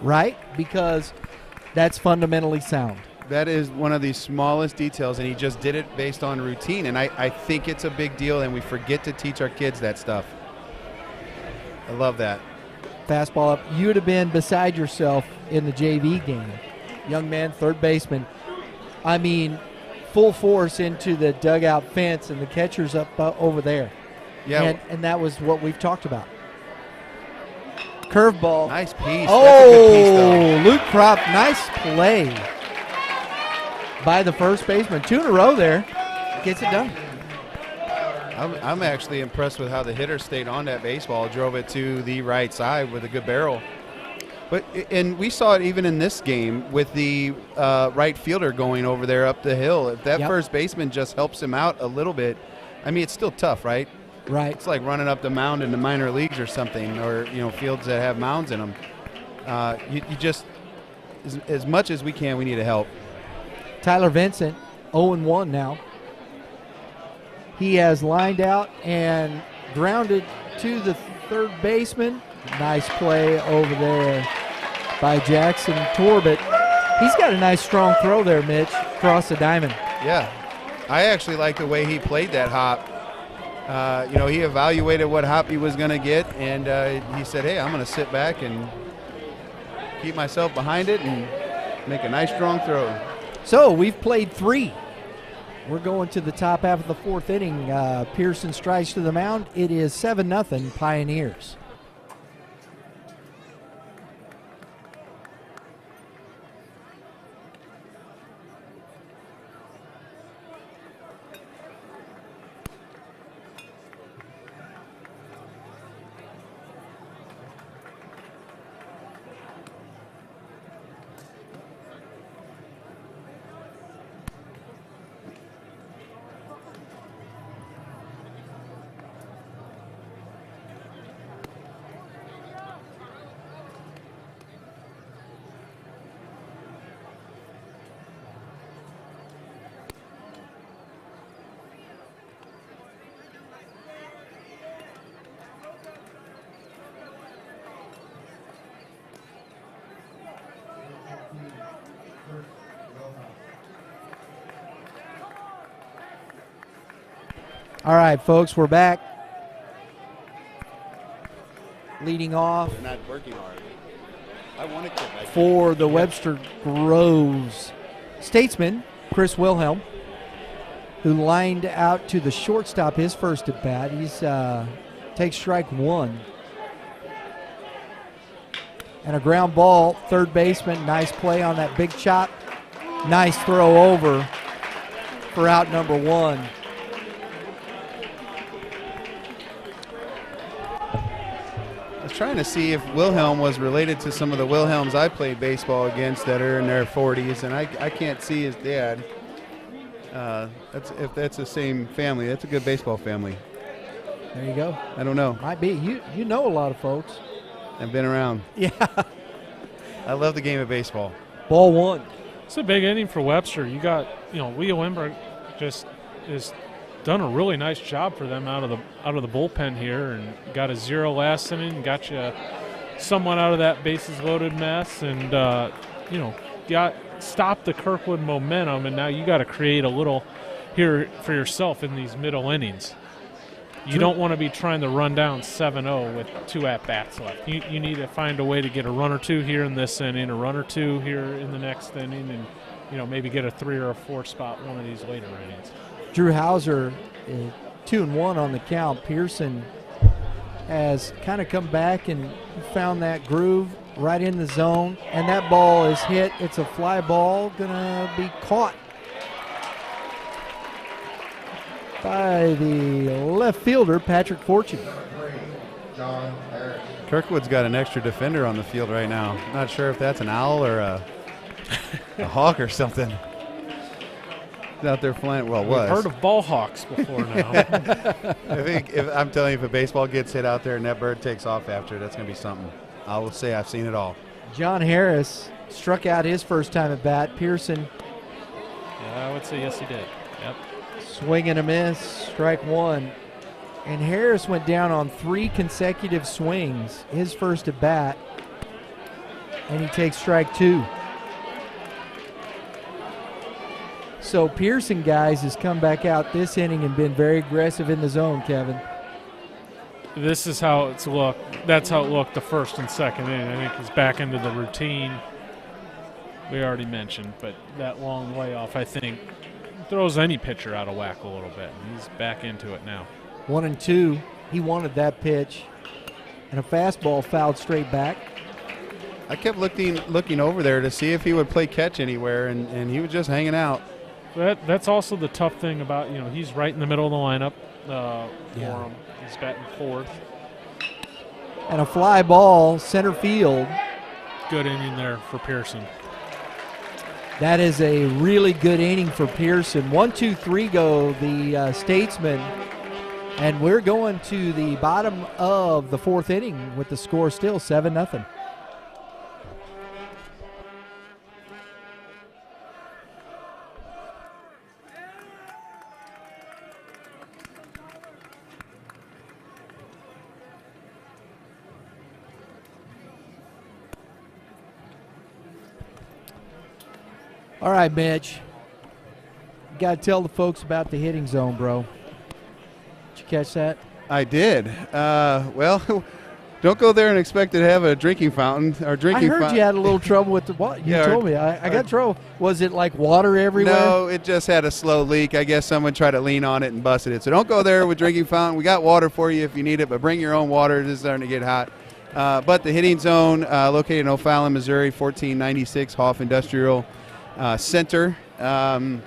Right? Because that's fundamentally sound. That is one of the smallest details, and he just did it based on routine. And I think it's a big deal, and we forget to teach our kids that stuff. I love that. Fastball up. You would have been beside yourself in the JV game. Young man, third baseman. I mean, full force into the dugout fence, and the catcher's up over there. Yeah. And that was what we've talked about. Curveball. Nice piece. Oh, that's a good piece, though. Luke Kropp, nice play by the first baseman. 2 in a row there. Gets it done. I'm actually impressed with how the hitter stayed on that baseball, drove it to the right side with a good barrel. And we saw it even in this game with the right fielder going over there up the hill. If that first baseman just helps him out a little bit, I mean, it's still tough, right? Right. It's like running up the mound in the minor leagues or something, or, you know, fields that have mounds in them. You just, as much as we can, we need to help. Tyler Vincent, 0-1 now. He has lined out and grounded to the third baseman. Nice play over there by Jackson Torbett. He's got a nice strong throw there, Mitch, across the diamond. Yeah. I actually like the way he played that hop. You know, he evaluated what hop he was going to get, and he said, hey, I'm going to sit back and keep myself behind it and make a nice strong throw. So we've played 3. We're going to the top half of the 4th inning. Pearson strides to the mound. It is 7-0 Pioneers. All right, folks, we're back. Leading off. They're not working hard. for the Webster Groves Statesmen, Chris Wilhelm, who lined out to the shortstop his first at bat. He's takes strike one. And a ground ball, third baseman, nice play on that big chop. Nice throw over for out number one. I was trying to see if Wilhelm was related to some of the Wilhelms I played baseball against that are in their 40s, and I can't see his dad. If that's the same family, that's a good baseball family. There you go. I don't know. Might be. You know a lot of folks. I've been around. Yeah. I love the game of baseball. Ball one. It's a big inning for Webster. You got, Leo Wimberg just has done a really nice job for them out of the bullpen here, and got a 0 last inning, got you somewhat out of that bases loaded mess, and got stopped the Kirkwood momentum, and now you got to create a little here for yourself in these middle innings. You don't want to be trying to run down 7-0 with 2 at-bats left. You need to find a way to get a run or 2 here in this inning, a run or 2 here in the next inning, and maybe get a 3 or a 4 spot one of these later innings. Drew Hauser, 2-1 on the count. Pearson has kind of come back and found that groove right in the zone, and that ball is hit. It's a fly ball, gonna be caught by the left fielder, Patrick Fortune. Kirkwood's got an extra defender on the field right now. Not sure if that's an owl or a hawk or something. He's out there flying. Well, was. We've heard of ball hawks before now. I think I'm telling you, if a baseball gets hit out there and that bird takes off after it, that's going to be something. I will say I've seen it all. John Harris struck out his first time at bat. Pearson. Yeah, I would say yes, he did. Yep. Swing and a miss, strike one. And Harris went down on 3 consecutive swings, his first at bat, and he takes strike 2. So Pearson, guys, has come back out this inning and been very aggressive in the zone, Kevin. This is how it's looked. That's how it looked the first and second inning. I think he's back into the routine we already mentioned, but that long layoff, I think, throws any pitcher out of whack a little bit, and he's back into it now. 1-2. He wanted that pitch, and a fastball fouled straight back. I kept looking over there to see if he would play catch anywhere, and he was just hanging out. That's also the tough thing about, he's right in the middle of the lineup for him. He's batting fourth. And a fly ball, center field. Good inning there for Pearson. That is a really good inning for Pearson. 1-2-3 go the Statesmen. And we're going to the bottom of the 4th inning with the score still 7-0. All right, Mitch. You got to tell the folks about the hitting zone, bro. Did you catch that? I did. Well, don't go there and expect to have a drinking fountain. I heard you had a little trouble with the water. You told me. I got trouble. Was it like water everywhere? No, it just had a slow leak. I guess someone tried to lean on it and busted it. So don't go there with drinking fountain. We got water for you if you need it, but bring your own water. It is starting to get hot. But the hitting zone, located in O'Fallon, Missouri, 1496 Hoff Industrial Center. Batting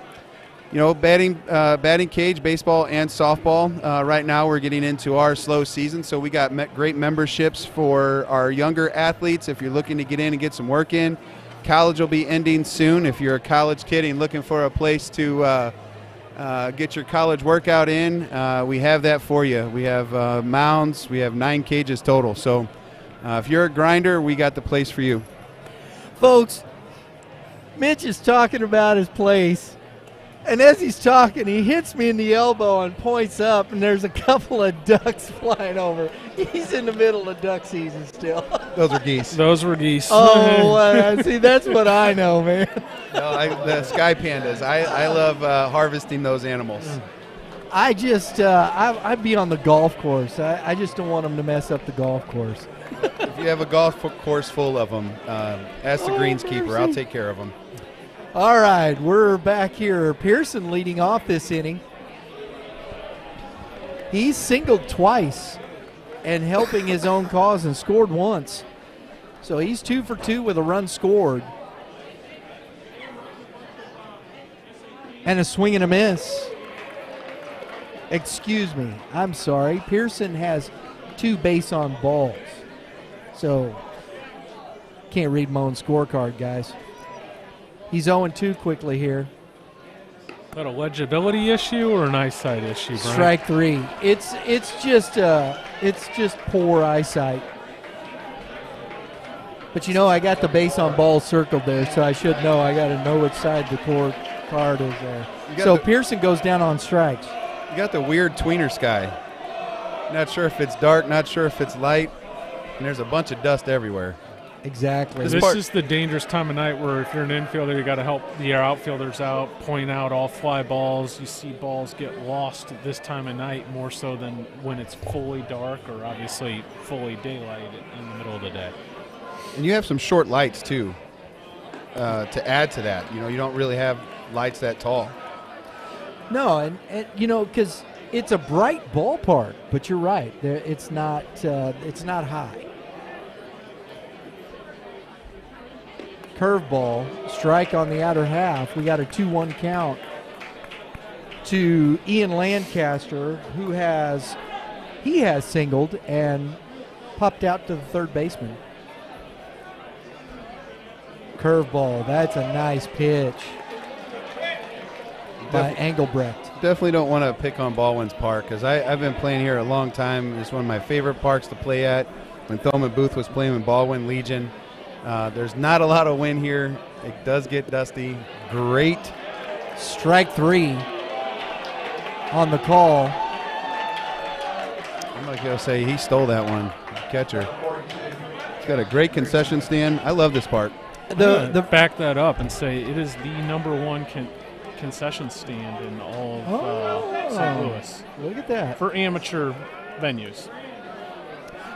cage, baseball and softball. Right now we're getting into our slow season, so we got great memberships for our younger athletes. If you're looking to get in and get some work in, college will be ending soon. If you're a college kid and looking for a place to get your college workout in, we have that for you. We have mounds. We have 9 cages total. So if you're a grinder, we got the place for you. Folks, Mitch is talking about his place, and as he's talking, he hits me in the elbow and points up, and there's a couple of ducks flying over. He's in the middle of duck season still. Those are geese. Those were geese. Oh, see, that's what I know, man. No, the sky pandas. I love harvesting those animals. I'd be on the golf course. I just don't want them to mess up the golf course. If you have a golf course full of them, ask the greenskeeper. I'll take care of them. All right, we're back here. Pearson leading off this inning. He's singled twice and helping his own cause and scored once. So he's 2 for 2 with a run scored. And a swing and a miss. Excuse me, I'm sorry. Pearson has 2 base on balls. So can't read my own scorecard, guys. He's 0-2 quickly here. Is that a legibility issue or an eyesight issue, Brian? Strike 3. It's just poor eyesight. But you know, I got the base on balls circled there, so I should know. I got to know which side the card is there. So Pearson goes down on strikes. You got the weird tweener sky. Not sure if it's dark, not sure if it's light, and there's a bunch of dust everywhere. Exactly. This is the dangerous time of night where if you're an infielder, you got to help the outfielders out, point out all fly balls. You see balls get lost at this time of night more so than when it's fully dark or obviously fully daylight in the middle of the day. And you have some short lights, too, to add to that. You know, you don't really have lights that tall. No, and you know, because it's a bright ballpark, but you're right. It's not high. Curveball, strike on the outer half. We got a 2-1 count to Ian Lancaster, who has singled and popped out to the third baseman. Curveball, that's a nice pitch by Engelbrecht. Definitely don't want to pick on Baldwin's Park because I've been playing here a long time. It's one of my favorite parks to play at. When Thurman Booth was playing in Baldwin Legion, there's not a lot of wind here. It does get dusty. Great. Strike 3 on the call. I'm going to say he stole that one. Catcher. He's got a great concession stand. I love this park. Back that up and say it is the #1 concession stand in all of St. Louis. Look at that. For amateur venues.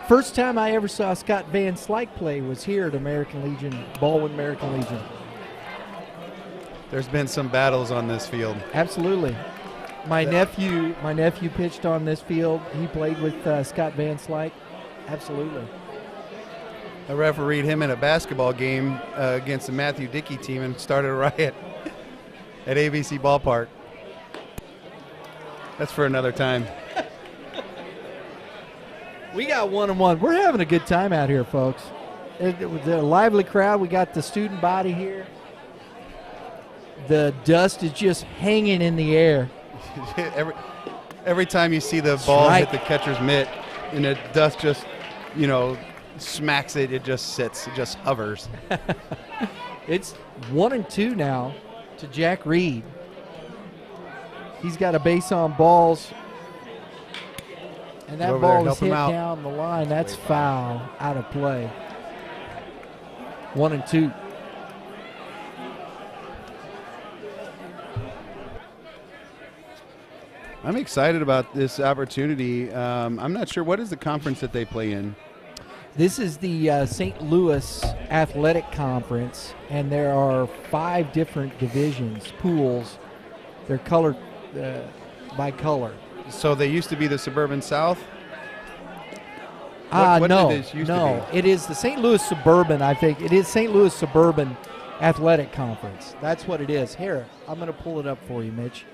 First time I ever saw Scott Van Slyke play was here at American Legion, Ballwin American Legion. There's been some battles on this field. Absolutely. My nephew pitched on this field. He played with Scott Van Slyke. Absolutely. I refereed him in a basketball game against the Matthew Dickey team and started a riot at ABC Ballpark. That's for another time. We got 1-1. We're having a good time out here, folks. It was a lively crowd. We got the student body here. The dust is just hanging in the air. every time you see the ball hit the catcher's mitt and the dust just, smacks it, it just sits, it just hovers. It's 1-2 now to Jack Reed. He's got a base on balls. And that ball is hit down the line. That's foul, out of play. 1-2. I'm excited about this opportunity. I'm not sure, what is the conference that they play in? This is the St. Louis Athletic Conference, and there are 5 different divisions, pools. They're colored by color. So they used to be the Suburban South? No, did this used to be? It is the St. Louis Suburban, I think. It is St. Louis Suburban Athletic Conference. That's what it is. Here, I'm going to pull it up for you, Mitch,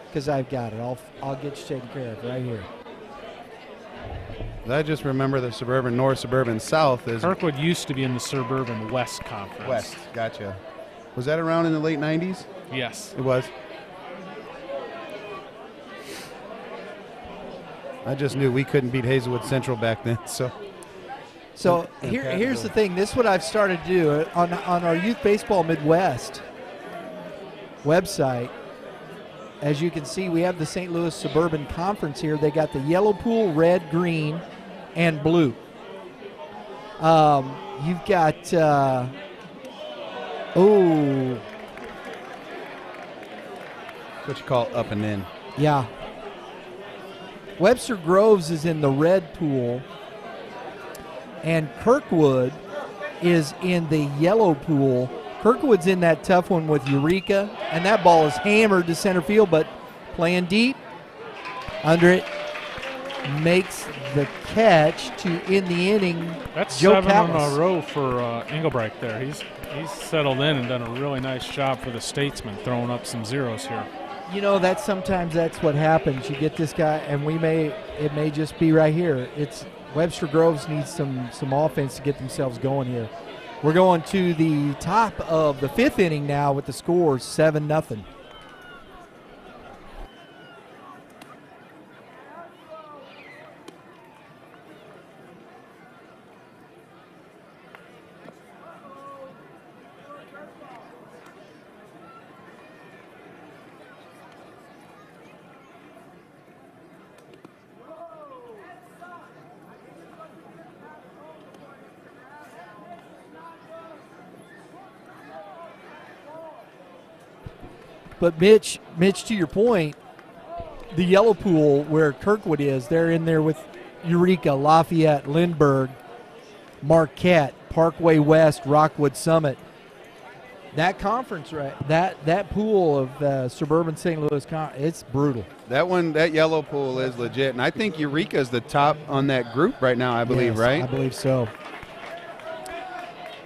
because I've got it. I'll get you taken care of right here. I just remember the Suburban North, Suburban South. Kirkwood used to be in the Suburban West Conference. West, gotcha. Was that around in the late 90s? Yes. It was. I just knew we couldn't beat Hazelwood Central back then. So here's the thing. This is what I've started to do on our Youth Baseball Midwest website. As you can see, we have the St. Louis Suburban Conference here. They got the yellow pool, red, green, and blue. You've got what you call up and in. Yeah. Webster Groves is in the red pool. and Kirkwood is in the yellow pool. Kirkwood's in that tough one with Eureka, and that ball is hammered to center field, but playing deep under it, makes the catch to end the inning. That's Joe 7 in Callis. a row for Engelbrecht there. He's settled in and done a really nice job for the Statesmen, throwing up some zeros here. You know, sometimes that's what happens. You get this guy, and it may just be right here. It's Webster Groves needs some offense to get themselves going here. We're going to the top of the 5th inning now with the score 7-0. But Mitch, to your point, the yellow pool where Kirkwood is, they're in there with Eureka, Lafayette, Lindbergh, Marquette, Parkway West, Rockwood Summit. That conference, right? That pool of suburban St. Louis, it's brutal. That yellow pool is legit, and I think Eureka's the top on that group right now. I believe, Yes, right? I believe so.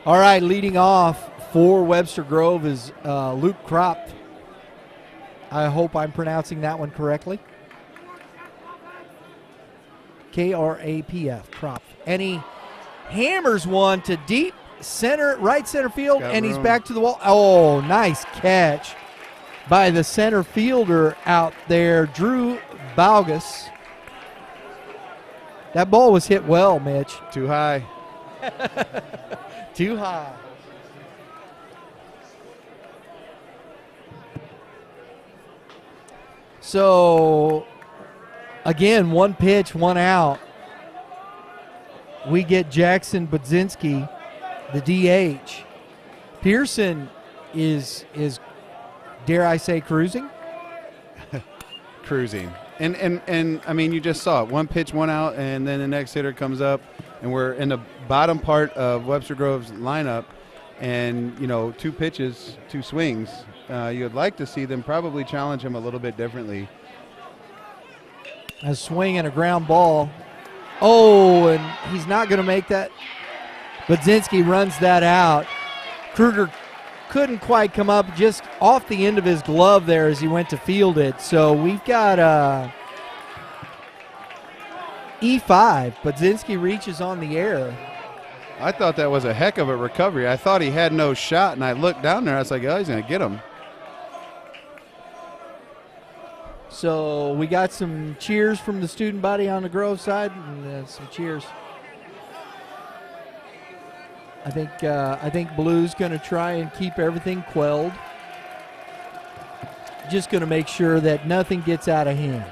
All right, leading off for Webster Grove is Luke Kropp. I hope I'm pronouncing that one correctly. Krapf, Kropp. And he hammers one to deep right center field, and he's back to the wall. Oh, nice catch by the center fielder out there, Drew Balgus. That ball was hit well, Mitch. Too high. Too high. So, again, one pitch, one out. We get Jackson Budzinski, the DH. Pearson is dare I say, cruising? Cruising. And I mean, you just saw it. One pitch, one out, and then the next hitter comes up, and we're in the bottom part of Webster Grove's lineup, and, you know, 2 pitches, 2 swings. You'd like to see them probably challenge him a little bit differently. A swing and a ground ball. Oh, and he's not going to make that. Budzinski runs that out. Kruger couldn't quite come up, just off the end of his glove there as he went to field it. So we've got E5. Budzinski reaches on the air. I thought that was a heck of a recovery. I thought he had no shot, and I looked down there. I was like, oh, he's going to get him. So we got some cheers from the student body on the Grove side, and some cheers. I think Blue's going to try and keep everything quelled. Just going to make sure that nothing gets out of hand.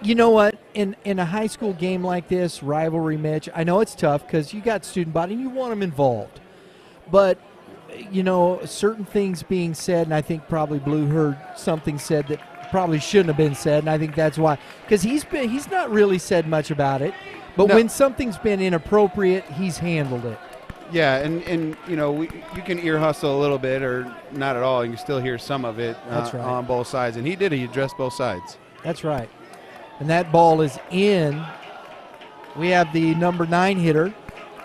You know what? In a high school game like this, rivalry, Mitch, I know it's tough because you got student body and you want them involved. But, you know, certain things being said, and I think probably Blue heard something said that probably shouldn't have been said, and I think that's why. Because he's not really said much about it. But No. when something's been inappropriate, he's handled it. Yeah, and you know, you can ear hustle a little bit or not at all. You can still hear some of it That's right. on both sides. And he did. He addressed both sides. That's right. And that ball is in. We have the number 9 hitter,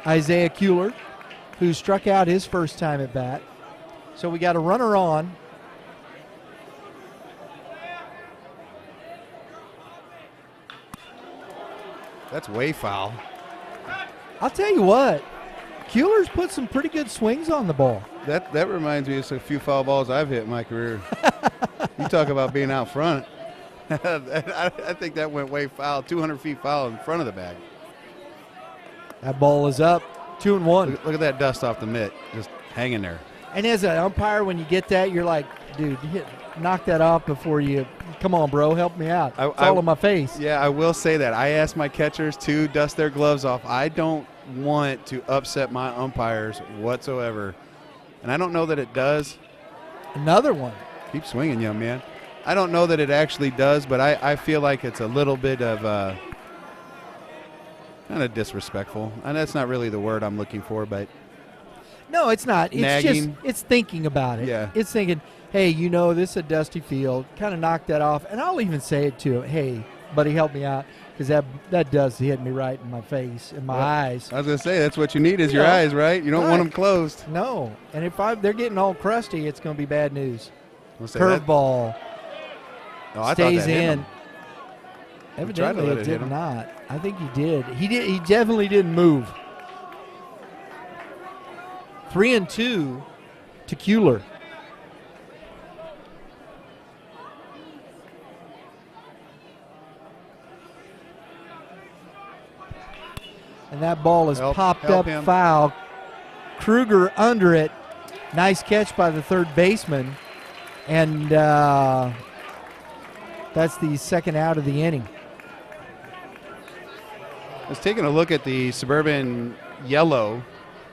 Isaiah Kuehler, who struck out his first time at bat. So we got a runner on. That's way foul. I'll tell you what, Kuehler's put some pretty good swings on the ball. That reminds me of a few foul balls I've hit in my career. You talk about being out front. I think that went way foul, 200 feet foul in front of the bag. That ball is up, 2-1. Look at that dust off the mitt, just hanging there. And as an umpire, when you get that, you're like, dude, knock that off before you, come on, bro, help me out. It's all in my face. Yeah, I will say that. I ask my catchers to dust their gloves off. I don't want to upset my umpires whatsoever. And I don't know that it does. Another one. Keep swinging, young man. I don't know that it actually does, but I feel like it's a little bit of kind of disrespectful. And that's not really the word I'm looking for, but No, it's not. It's nagging. just it's thinking about it. Yeah. It's thinking, hey, this is a dusty field. Kind of knock that off. And I'll even say it to him, hey, buddy, help me out. Because that does hit me right in my face, in my eyes. I was going to say, that's what you need is your Yeah. eyes, right? You don't want Right. them closed. No. And if they're getting all crusty, it's going to be bad news. We'll say that- Curveball Oh, I thought stays that hit in. him. Evidently, let it it hit did him. not. I think he did. He definitely didn't move. 3-2 to Kuehler. And that ball is popped help up him. foul. Kruger under it. Nice catch by the third baseman. And that's the second out of the inning. I was taking a look at the Suburban Yellow.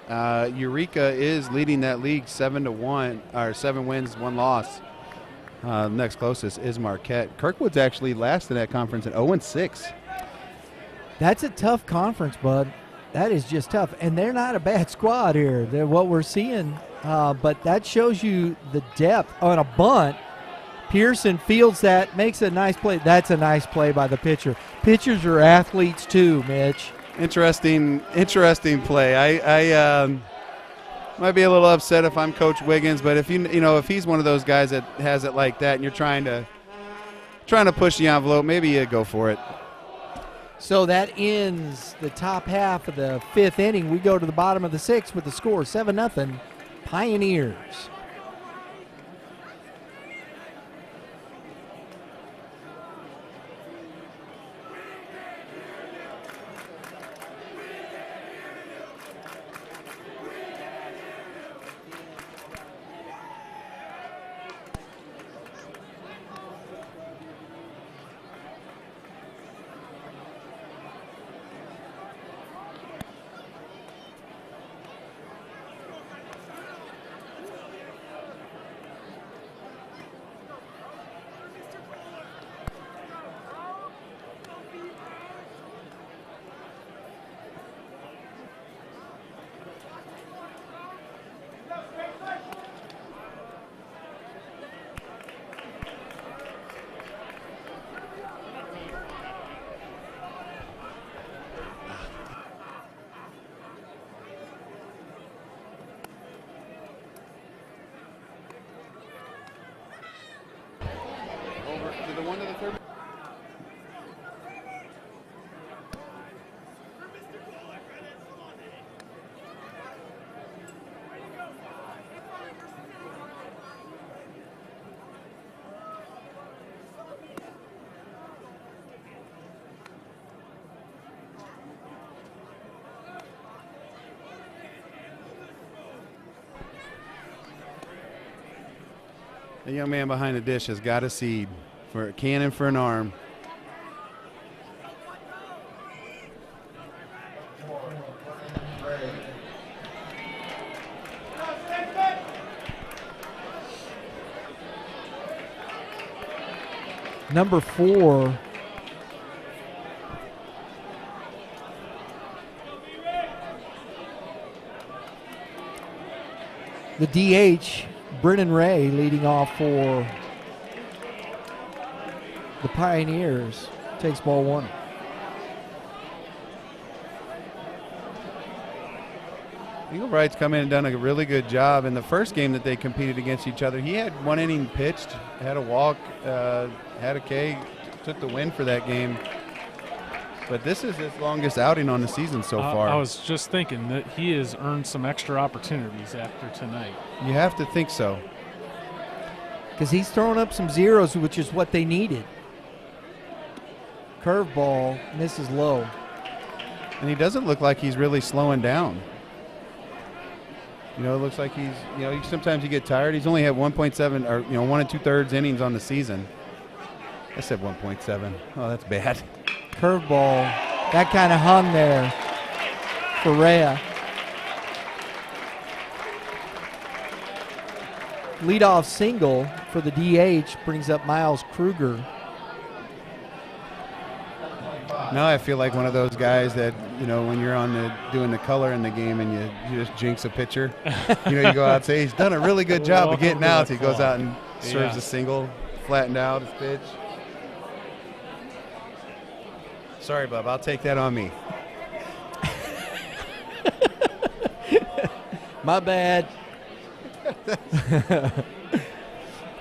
Eureka is leading that league 7-1, or 7 wins, 1 loss. Next closest is Marquette. Kirkwood's actually last in that conference at 0-6. That's a tough conference, bud. That is just tough. And they're not a bad squad here. They're what we're seeing. But that shows you the depth on a bunt. Pearson fields that, makes a nice play. That's a nice play by the pitcher. Pitchers are athletes too, Mitch. Interesting play. I might be a little upset if I'm Coach Wiggins, but if if he's one of those guys that has it like that, and you're trying to push the envelope, maybe you go for it. So that ends the top half of the 5th inning. We go to the bottom of the 6th with the score 7-0 Pioneers. Over to the one to the third. The young man behind the dish has got a seed for a cannon for an arm. Number 4. The DH, Brennan Ray, leading off for the Pioneers, takes ball 1. Eagle Wright's come in and done a really good job. In the first game that they competed against each other, he had 1 inning pitched, had a walk, had a K, took the win for that game. But this is his longest outing on the season so far. I was just thinking that he has earned some extra opportunities after tonight. You have to think so. Because he's throwing up some zeros, which is what they needed. Curveball misses low. And he doesn't look like he's really slowing down. It looks like he's, sometimes you get tired. He's only had 1.7 or, 1 2/3 innings on the season. I said 1.7. Oh, that's bad. Curveball, that kind of hung there for Rhea. Leadoff single for the DH brings up Miles Kruger. Now I feel like one of those guys that, when you're doing the color in the game and you just jinx a pitcher. You go out and say, he's done a really good job of getting outs. He goes out and serves a single, flattened out his pitch. Sorry, bub. I'll take that on me. My bad.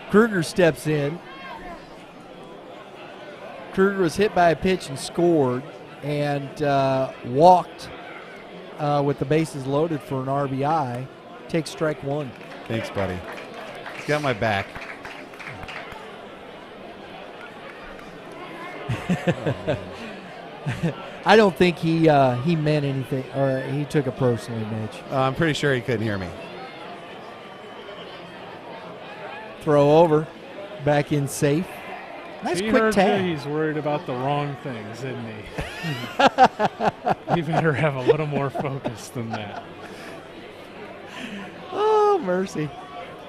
Kruger steps in. Kruger was hit by a pitch and scored, and walked with the bases loaded for an RBI. Takes strike one. Thanks, buddy. He's got my back. I don't think he meant anything, or he took it personally, Mitch. I'm pretty sure he couldn't hear me. Throw over, back in safe. Nice quick tag. He's worried about the wrong things, isn't he? He better have a little more focus than that. Oh, mercy.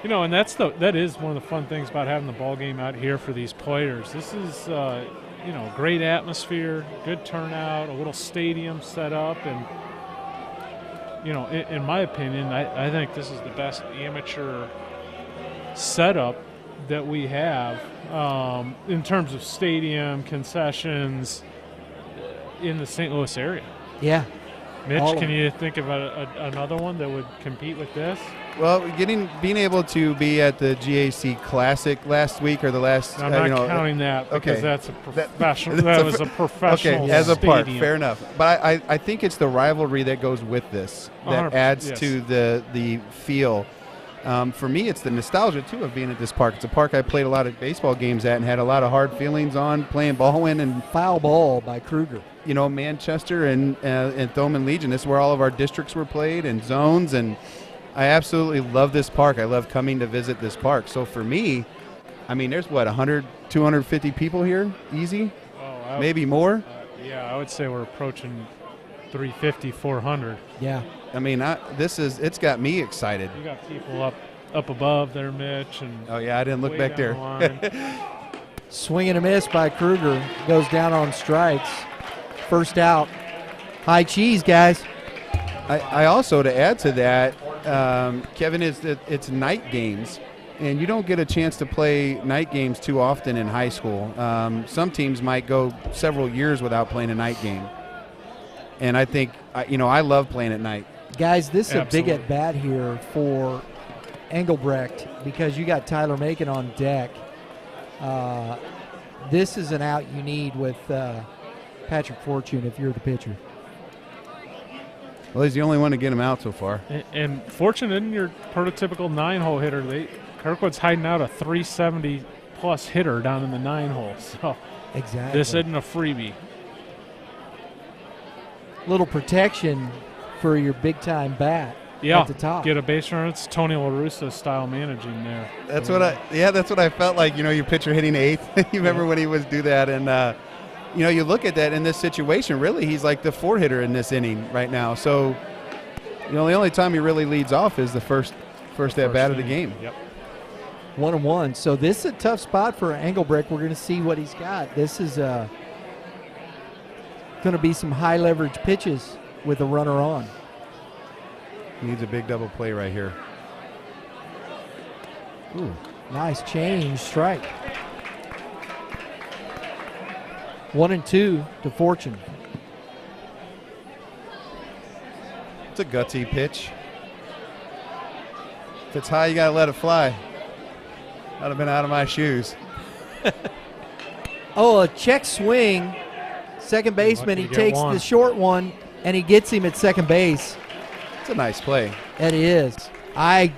And that is one of the fun things about having the ball game out here for these players. This is great atmosphere, good turnout, a little stadium set up, and in my opinion, I think this is the best amateur setup that we have in terms of stadium concessions in the St. Louis area. Yeah. Mitch, can you think of another one that would compete with this? Well, being able to be at the GAC Classic last week or the last, I'm not counting that because that's a professional. That was a professional. Okay, as a part, stadium. fair enough. But I think it's the rivalry that goes with this that adds to the feel. For me, it's the nostalgia, too, of being at this park. It's a park I played a lot of baseball games at and had a lot of hard feelings on, playing Ballwin and foul ball by Kruger. Manchester and Thoman Legion. This is where all of our districts were played and zones, and I absolutely love this park. I love coming to visit this park. So for me, there's 100, 250 people here, easy? Maybe more? I would say we're approaching 350, 400. Yeah. It's got me excited. You got people up above there, Mitch. And I didn't look back there. Swing and a miss by Kruger. Goes down on strikes. First out. High cheese, guys. I also, to add to that, Kevin, it's night games, and you don't get a chance to play night games too often in high school. Some teams might go several years without playing a night game. And I think, I love playing at night. Guys, this is a big at-bat here for Engelbrecht because you got Tyler Macon on deck. This is an out you need with Patrick Fortune if you're the pitcher. Well, he's the only one to get him out so far. And Fortune isn't your prototypical 9-hole hitter. Kirkwood's hiding out a 370-plus hitter down in the 9-hole. So exactly. This isn't a freebie. Little protection for your big-time bat at the top. Get a base runner. It's Tony La Russa style managing there. That's what I felt like. Your pitcher hitting eighth. You remember when he was do that, and you look at that in this situation. Really, he's like the 4-hitter in this inning right now. So, the only time he really leads off is the first at bat of the game. Yep. 1-1. So this is a tough spot for Engelbrecht. We're going to see what he's got. This is going to be some high leverage pitches with a runner on. He needs a big double play right here. Ooh, nice change, strike. 1-2 to Fortune. It's a gutsy pitch. If it's high, you got to let it fly. I'd have been out of my shoes. A check swing. Second baseman, he takes the short one, and he gets him at second base. It's a nice play. It is. I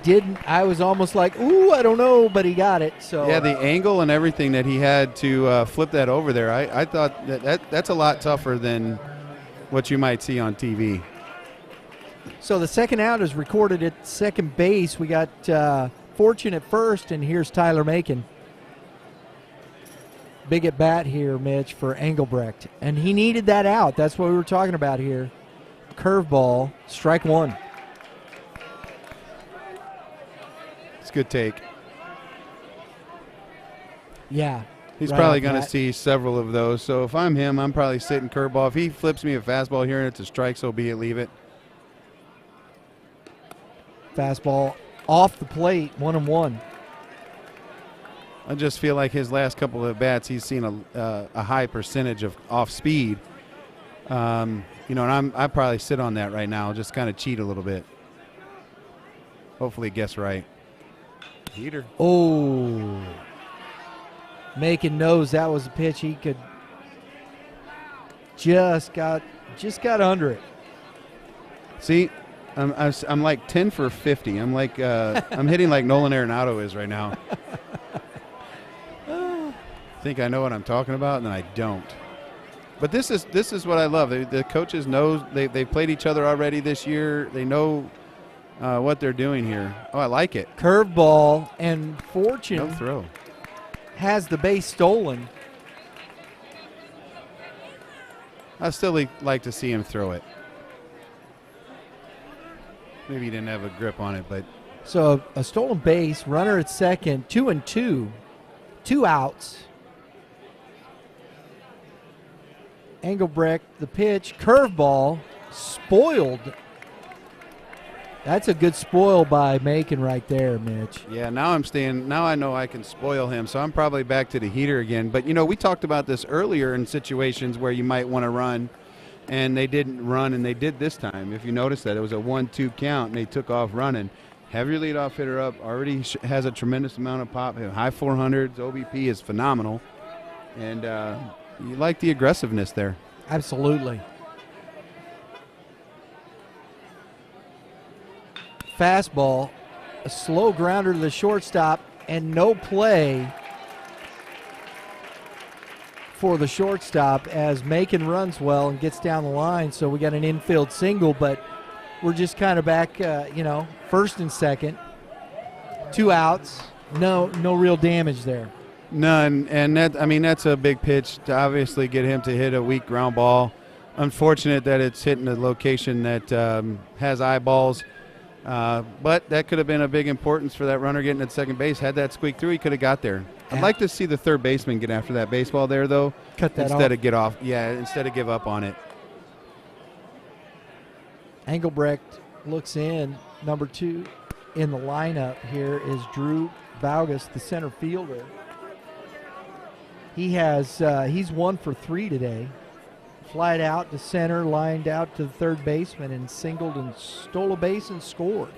was almost like, ooh, I don't know, but he got it. So yeah, the angle and everything that he had to flip that over there, I thought that's a lot tougher than what you might see on TV. So the second out is recorded at second base. We got Fortune at first, and here's Tyler Macon. Big at bat here, Mitch, for Engelbrecht. And he needed that out. That's what we were talking about here. Curveball, strike one. It's a good take. Yeah. He's right probably off going to that. see several of those. So if I'm him, I'm probably sitting curveball. If he flips me a fastball here and it's a strike, so be it, leave it. Fastball off the plate, 1-1. I just feel like his last couple of bats, he's seen a high percentage of off speed. And I probably sit on that right now, just kind of cheat a little bit. Hopefully, guess right. Heater. Oh. Macon knows that was a pitch he could just got under it. See, I'm like 10 for 50. I'm like I'm hitting like Nolan Arenado is right now. Think I know what I'm talking about, and then I don't. But this is what I love. The coaches know they've played each other already this year. They know what they're doing here. Oh, I like it. Curveball, and Fortune No throw. has the base stolen. I still like to see him throw it. Maybe he didn't have a grip on it, but So a stolen base, runner at second, 2-2, 2 outs. Engelbrecht, the pitch, curveball, spoiled. That's a good spoil by Macon right there, Mitch. yeah, now I know I can spoil him, so I'm probably back to the heater again. But, we talked about this earlier in situations where you might want to run, and they didn't run, and they did this time. If you notice that, it was a 1-2 count, and they took off running. Have your leadoff hitter up, already has a tremendous amount of pop, high 400s, OBP is phenomenal, and you like the aggressiveness there. Absolutely. Fastball, a slow grounder to the shortstop, and no play for the shortstop as Macon runs well and gets down the line. So we got an infield single, but we're just kind of back, first and second. 2 outs, no real damage there. None, and that's a big pitch to obviously get him to hit a weak ground ball. Unfortunate that it's hitting a location that has eyeballs. But that could have been a big importance for that runner getting at second base. Had that squeak through, he could have got there. I'd like to see the third baseman get after that baseball there, though. Cut that instead off. of get off. Yeah, instead of give up on it. Engelbrecht looks in. Number 2 in the lineup here is Drew Baugus, the center fielder. He's 1 for 3 today. Flied out to center, lined out to the third baseman, and singled and stole a base and scored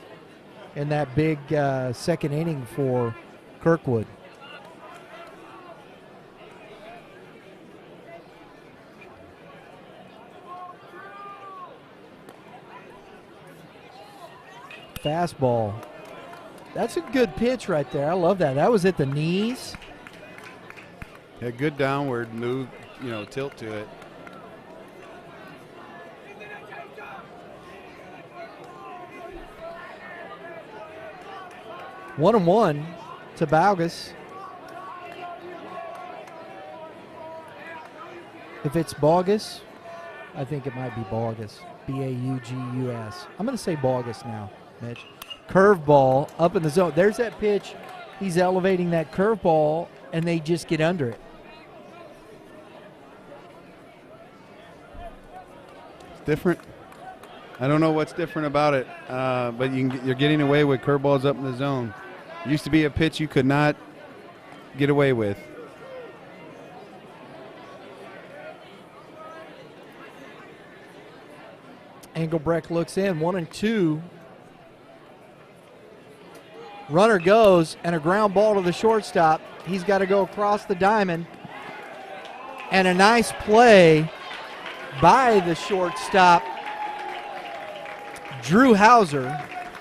in that big second inning for Kirkwood. Fastball. That's a good pitch right there. I love that. That was at the knees. A good downward move, tilt to it. 1-1 to Baugus. If it's Baugus, I think it might be Baugus. B-A-U-G-U-S. I'm going to say Baugus now, Mitch. Curveball up in the zone. There's that pitch. He's elevating that curveball, and they just get under it. It's different. I don't know what's different about it, but you're getting away with curveballs up in the zone. Used to be a pitch you could not get away with. Engelbrecht looks in, 1-2. Runner goes, and a ground ball to the shortstop. He's got to go across the diamond. And a nice play by the shortstop, Drew Hauser.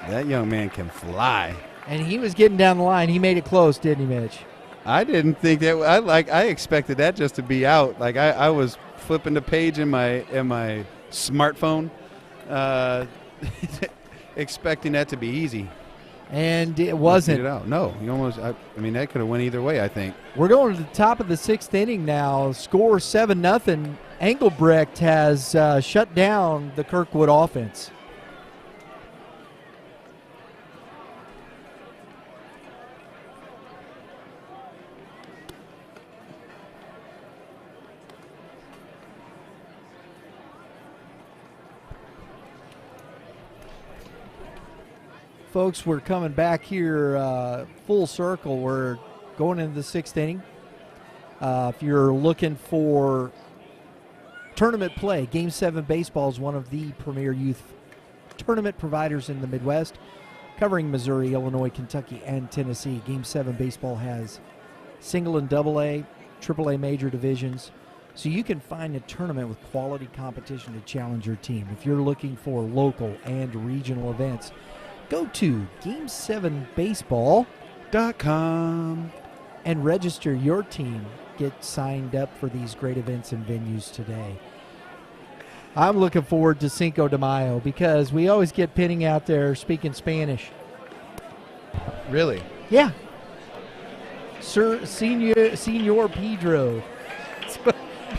That young man can fly. And he was getting down the line. He made it close, didn't he, Mitch? I didn't think that. I expected that just to be out. Like I was flipping the page in my smartphone, expecting that to be easy. And it wasn't. It out. No, you almost. That could have went either way, I think. We're going to the top of the 6th inning now. Score 7-0. Engelbrecht has shut down the Kirkwood offense. Folks, we're coming back here full circle. We're going into the 6th inning. If you're looking for tournament play, Game 7 Baseball is one of the premier youth tournament providers in the Midwest, covering Missouri, Illinois, Kentucky, and Tennessee. Game 7 Baseball has single and double A, triple A major divisions, so you can find a tournament with quality competition to challenge your team. If you're looking for local and regional events, go to Game7Baseball.com and register your team. Get signed up for these great events and venues today. I'm looking forward to Cinco de Mayo because we always get Penning out there speaking Spanish. Really? Yeah. Senor Pedro.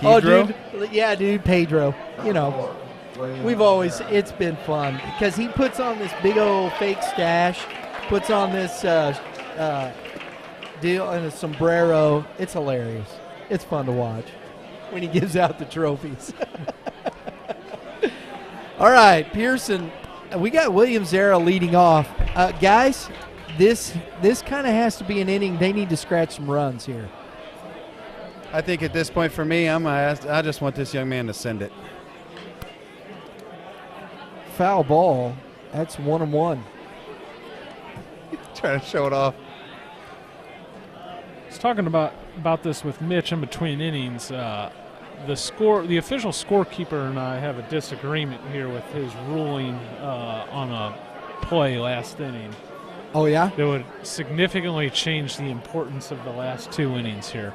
Oh, dude. Yeah, dude, Pedro. You know, it's been fun because he puts on this big old fake stash, puts on this deal and a sombrero. It's hilarious. It's fun to watch when he gives out the trophies. All right, Pearson, we got William Zara leading off. Guys, this kind of has to be an inning. They need to scratch some runs here. I think at this point for me, I just want this young man to send it. Foul ball. That's 1-1. Trying to show it off. I was talking about this with Mitch in between innings. The official scorekeeper and I have a disagreement here with his ruling on a play last inning. Oh, yeah? That would significantly change the importance of the last 2 innings here.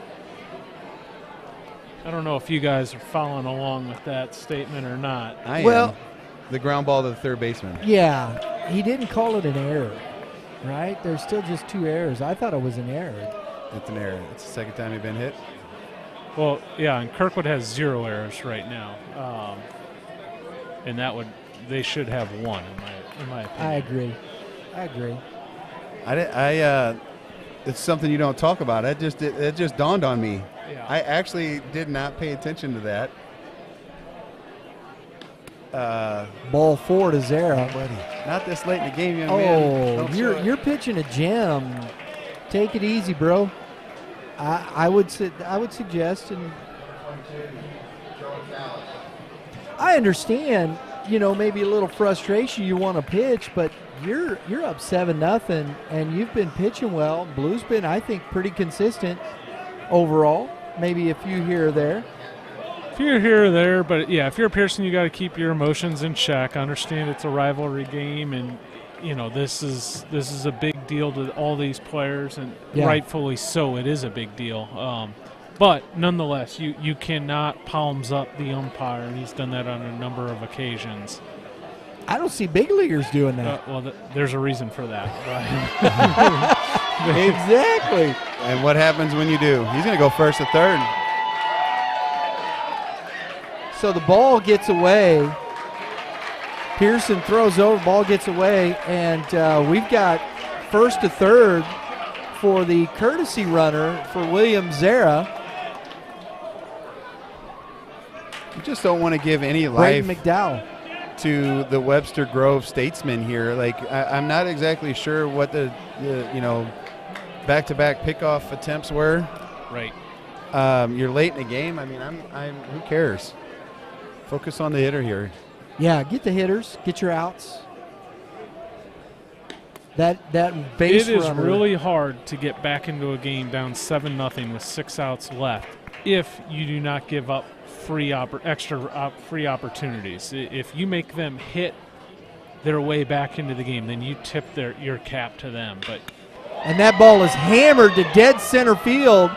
I don't know if you guys are following along with that statement or not. I am. The ground ball to the third baseman. Yeah, he didn't call it an error, right? There's still just 2 errors. I thought it was an error. It's an error. It's the second time he's been hit. Well, yeah, and Kirkwood has 0 errors right now, and they should have 1 in my opinion. I agree. It's something you don't talk about. It just dawned on me. Yeah. I actually did not pay attention to that. Ball 4 to Zara. Buddy, not this late in the game, young man. Oh, you're pitching a gem. Take it easy, bro. I would suggest, and I understand, maybe a little frustration. You want to pitch, but you're up 7-0, and you've been pitching well. Blue's been, I think, pretty consistent overall. Maybe a few here or there. A few here or there, but yeah, if you're a Pearson, you got to keep your emotions in check. I understand it's a rivalry game, and this is a big deal to all these players, and rightfully so. It is a big deal. But nonetheless, you cannot palms up the umpire, and he's done that on a number of occasions. I don't see big leaguers doing that. There's a reason for that. Exactly. And what happens when you do? He's going to go first to third. So the ball gets away. Pearson throws over, ball gets away, and we've got first to third for the courtesy runner for William Zara. You just don't want to give any life Braden McDowell to the Webster Grove Statesmen here. Like, I'm not exactly sure what the back-to-back pickoff attempts were. Right. You're late in the game. I mean, who cares? Focus on the hitter here. Yeah, get the hitters, get your outs. That base runner. It is really hard to get back into a game down 7-0 with 6 outs left if you do not give up free opportunities. If you make them hit their way back into the game, then you tip your cap to them. And that ball is hammered to dead center field,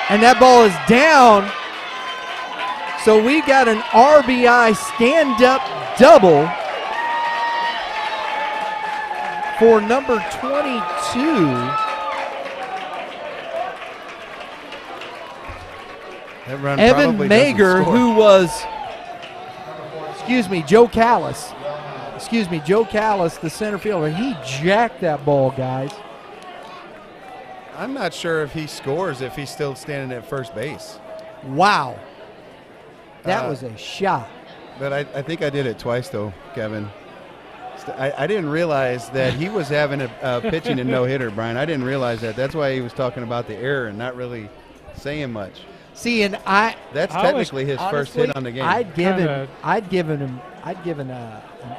and that ball is down. So we got an RBI stand-up double for number 22. Evan Mager, who was, Joe Callis. Joe Callis, the center fielder. He jacked that ball, guys. I'm not sure if he scores if he's still standing at first base. Wow. That was a shot. But I think I did it twice, though, Kevin. I didn't realize that he was having a pitching a no-hitter, Brian. I didn't realize that. That's why he was talking about the error and not really saying much. See, and That's technically his first hit on the game. I'd given an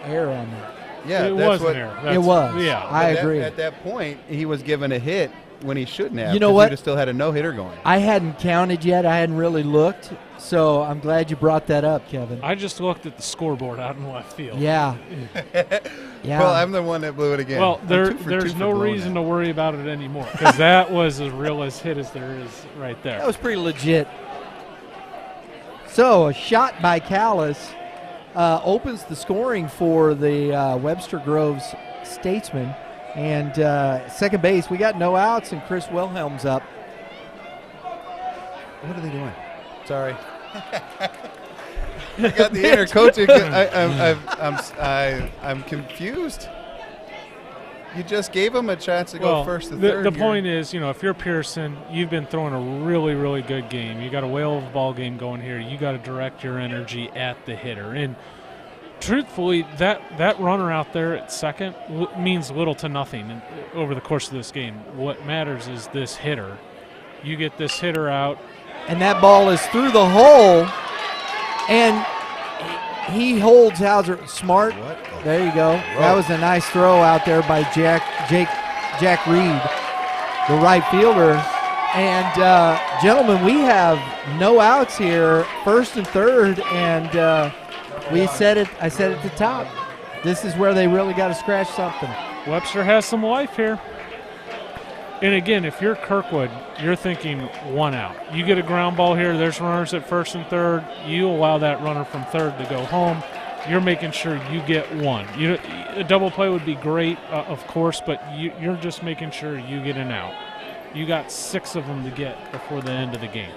error on that. Yeah, it that's was an error. It was. Yeah. I agree. At that point, he was given a hit when he shouldn't have. You know 'cause what? He'd have still had a no-hitter going. I hadn't counted yet. I hadn't really looked. So I'm glad you brought that up, Kevin. I just looked at the scoreboard out in left field. Yeah. Yeah. Well, I'm the one that blew it again. Well, I'm there's no reason to worry about it anymore because that was as real as hit as there is right there. That was pretty legit. So a shot by Callis opens the scoring for the Webster Groves Statesmen. And second base, we got no outs, and Chris Wilhelm's up. What are they doing? Sorry. I got the inner coaching. I'm confused. You just gave him a chance to go first to third. The point is, if you're Pearson, you've been throwing a really, really good game. You got a whale of a ball game going here. You got to direct your energy at the hitter. And truthfully, that runner out there at second means little to nothing over the course of this game. What matters is this hitter. You get this hitter out. And that ball is through the hole, and he holds Hauser smart. There you go. Whoa. That was a nice throw out there by Jack Reed, the right fielder. And gentlemen, we have no outs here, first and third, and I said at the top, this is where they really got to scratch something. Webster has some life here. And again, if you're Kirkwood, you're thinking one out. You get a ground ball here, there's runners at first and third, you allow that runner from third to go home. You're making sure you get one. A double play would be great, of course, but you're just making sure you get an out. You got 6 of them to get before the end of the game.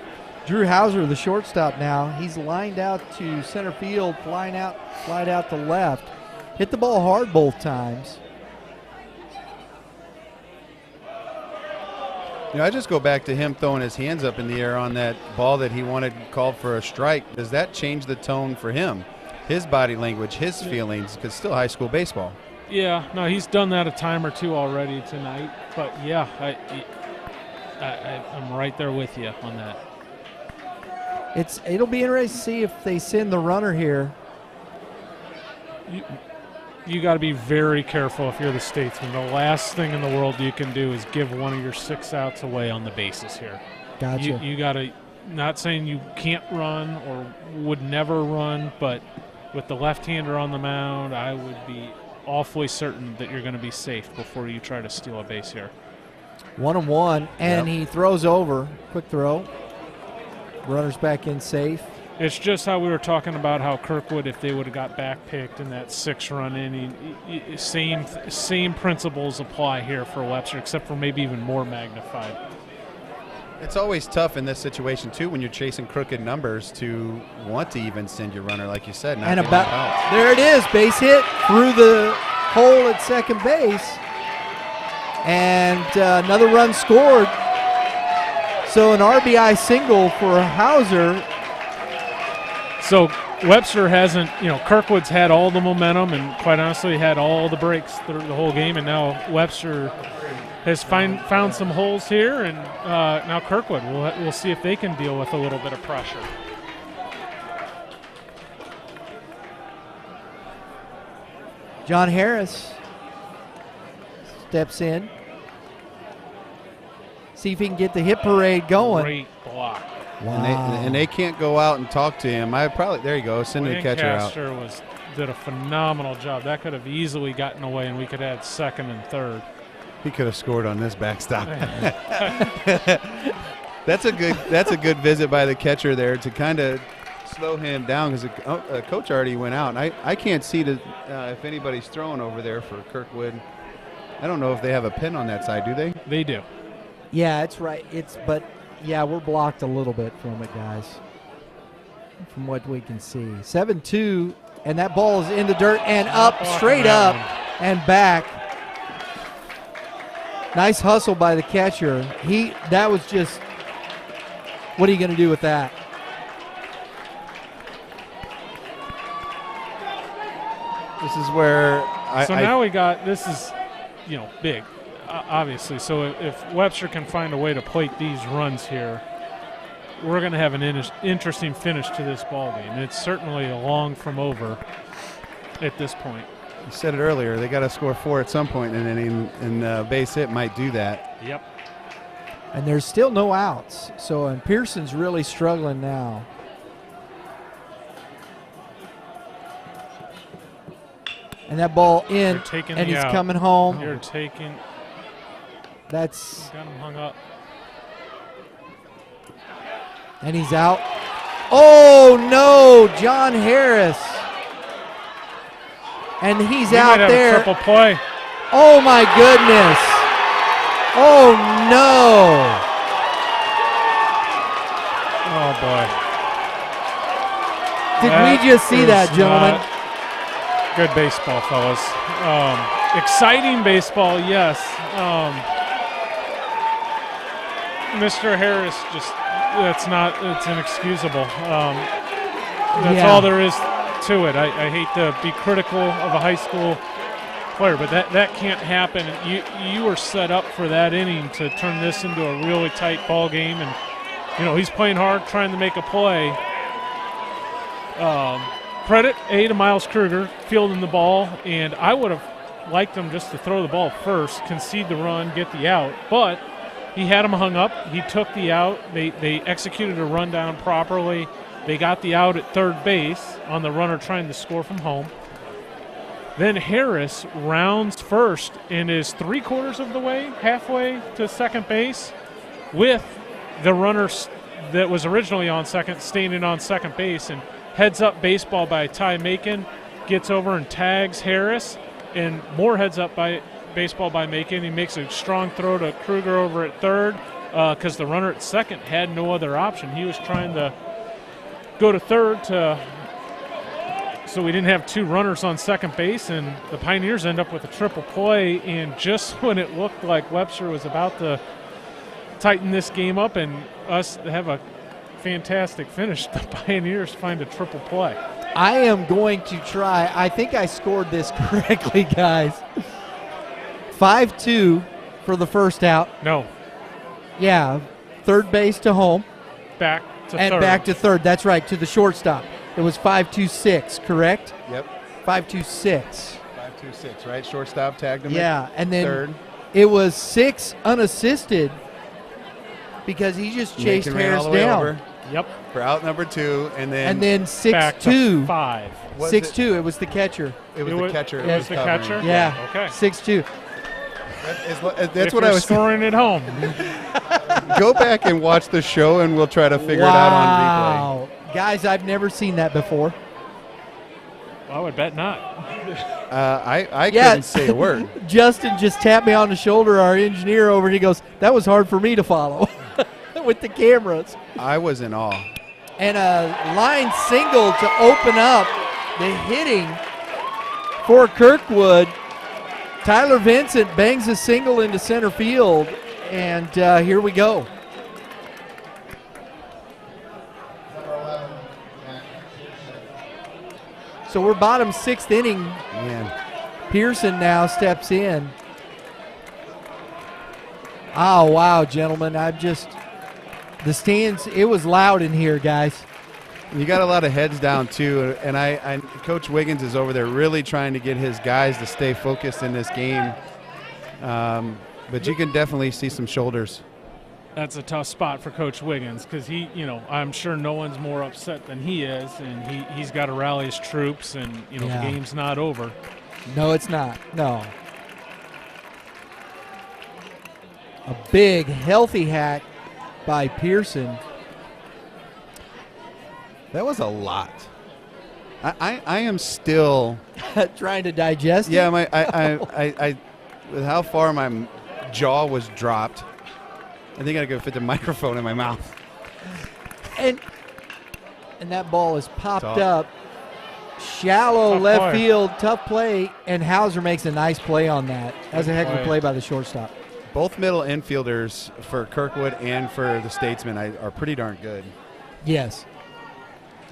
Drew Hauser, the shortstop now, he's lined out to center field, flying out to left. Hit the ball hard both times. I just go back to him throwing his hands up in the air on that ball that he wanted called for a strike. Does that change the tone for him? His body language, his feelings, because still high school baseball. Yeah, no, he's done that a time or two already tonight. But, yeah, I'm right there with you on that. It'll be interesting to see if they send the runner here. You got to be very careful if you're the Statesman. The last thing in the world you can do is give one of your 6 outs away on the bases here. Gotcha. You got to, not saying you can't run or would never run, but with the left-hander on the mound, I would be awfully certain that you're going to be safe before you try to steal a base here. 1-1, and He throws over. Quick throw. Runner's back in safe. It's just how we were talking about how Kirkwood, if they would have got back picked in that 6-run inning, same principles apply here for Webster, except for maybe even more magnified. It's always tough in this situation, too, when you're chasing crooked numbers to want to even send your runner, like you said. And there it is, base hit through the hole at second base. And another run scored. So an RBI single for Hauser. So Webster hasn't, Kirkwood's had all the momentum and quite honestly had all the breaks through the whole game, and now Webster has found some holes here, and now Kirkwood, we'll see if they can deal with a little bit of pressure. John Harris steps in. See if he can get the hit parade going. Great block. Wow. And they can't go out and talk to him. There you go, send the catcher out. Did a phenomenal job. That could have easily gotten away, and we could have had second and third. He could have scored on this backstop. That's a good visit by the catcher there to kind of slow him down, because the coach already went out. And I can't see if anybody's throwing over there for Kirkwood. I don't know if they have a pin on that side, do they? They do. Yeah, it's right. We're blocked a little bit from it, guys, from what we can see. 7-2, and that ball is in the dirt and up, straight up and back. Nice hustle by the catcher. That was just, what are you going to do with that? This is where So now we got, this is, big, obviously. So if Webster can find a way to plate these runs here, we're going to have an interesting finish to this ball game. It's certainly a long from over at this point. You said it earlier. They got to score 4 at some point in an inning, and base hit might do that. Yep. And there's still no outs. And Pearson's really struggling now. And that ball in, and he's coming home. You're taking. That's. Got him hung up. And he's out. Oh, no, John Harris. And he's out there. Triple play. Oh, my goodness. Oh, no. Oh, boy. Did we just see that, gentlemen? Good baseball, fellas. Exciting baseball, yes. Mr. Harris it's inexcusable. That's all there is to it. I hate to be critical of a high school player, but that can't happen. You were set up for that inning to turn this into a really tight ball game, and he's playing hard, trying to make a play. Credit to Miles Kruger fielding the ball, and I would have liked him just to throw the ball first, concede the run, get the out, but he had him hung up. He took the out. They executed a rundown properly. They got the out at third base on the runner trying to score from home. Then Harris rounds first and is 3/4 of the way, halfway to second base, with the runner that was originally on second standing on second base, and heads up baseball by Ty Macon, gets over and tags Harris, and more heads up by baseball by Macon. He makes a strong throw to Kruger over at third because the runner at second had no other option. He was trying to go to third so we didn't have 2 runners on second base, and the Pioneers end up with a triple play. And just when it looked like Webster was about to tighten this game up and us have a fantastic finish, the Pioneers find a triple play. I am going to try. I think I scored this correctly, guys. 5-2 for the first out. No. Yeah, third base to home. Back to and third. Back to third. That's right, to the shortstop. It was 5-2-6, correct? Yep. 5-2-6. 5-2-6, right? Shortstop tagged him. Yeah, and then third. It was 6 unassisted because he just chased Harris down. Over. Yep. For out number 2, and then 6-2. 5. 6-2. It was the catcher. It was the catcher. It was the catcher? Yeah. Okay. 6-2. That's what I was scoring at home. Go back and watch the show, and we'll try to figure it out on replay. Guys, I've never seen that before. I would bet not. I couldn't say a word. Justin just tapped me on the shoulder, our engineer over, and he goes, that was hard for me to follow with the cameras. I was in awe. And a line single to open up the hitting for Kirkwood. Tyler Vincent bangs a single into center field, and here we go. So we're bottom 6th inning. Man. Pearson now steps in. Oh, wow, gentlemen. The stands, it was loud in here, guys. You got a lot of heads down, too. And I Coach Wiggins is over there really trying to get his guys to stay focused in this game. But you can definitely see some shoulders. That's a tough spot for Coach Wiggins because I'm sure no one's more upset than he is, and he's got to rally his troops, and the game's not over. No, it's not. No. A big, healthy hack by Pearson. That was a lot. I am still trying to digest. Yeah, I with how far my jaw was dropped. I think I could fit the microphone in my mouth. And that ball is popped up. Shallow tough left play. Field, tough play, and Hauser makes a nice play on that. That was a heck of a play by the shortstop. Both middle infielders for Kirkwood and for the Statesmen are pretty darn good. Yes.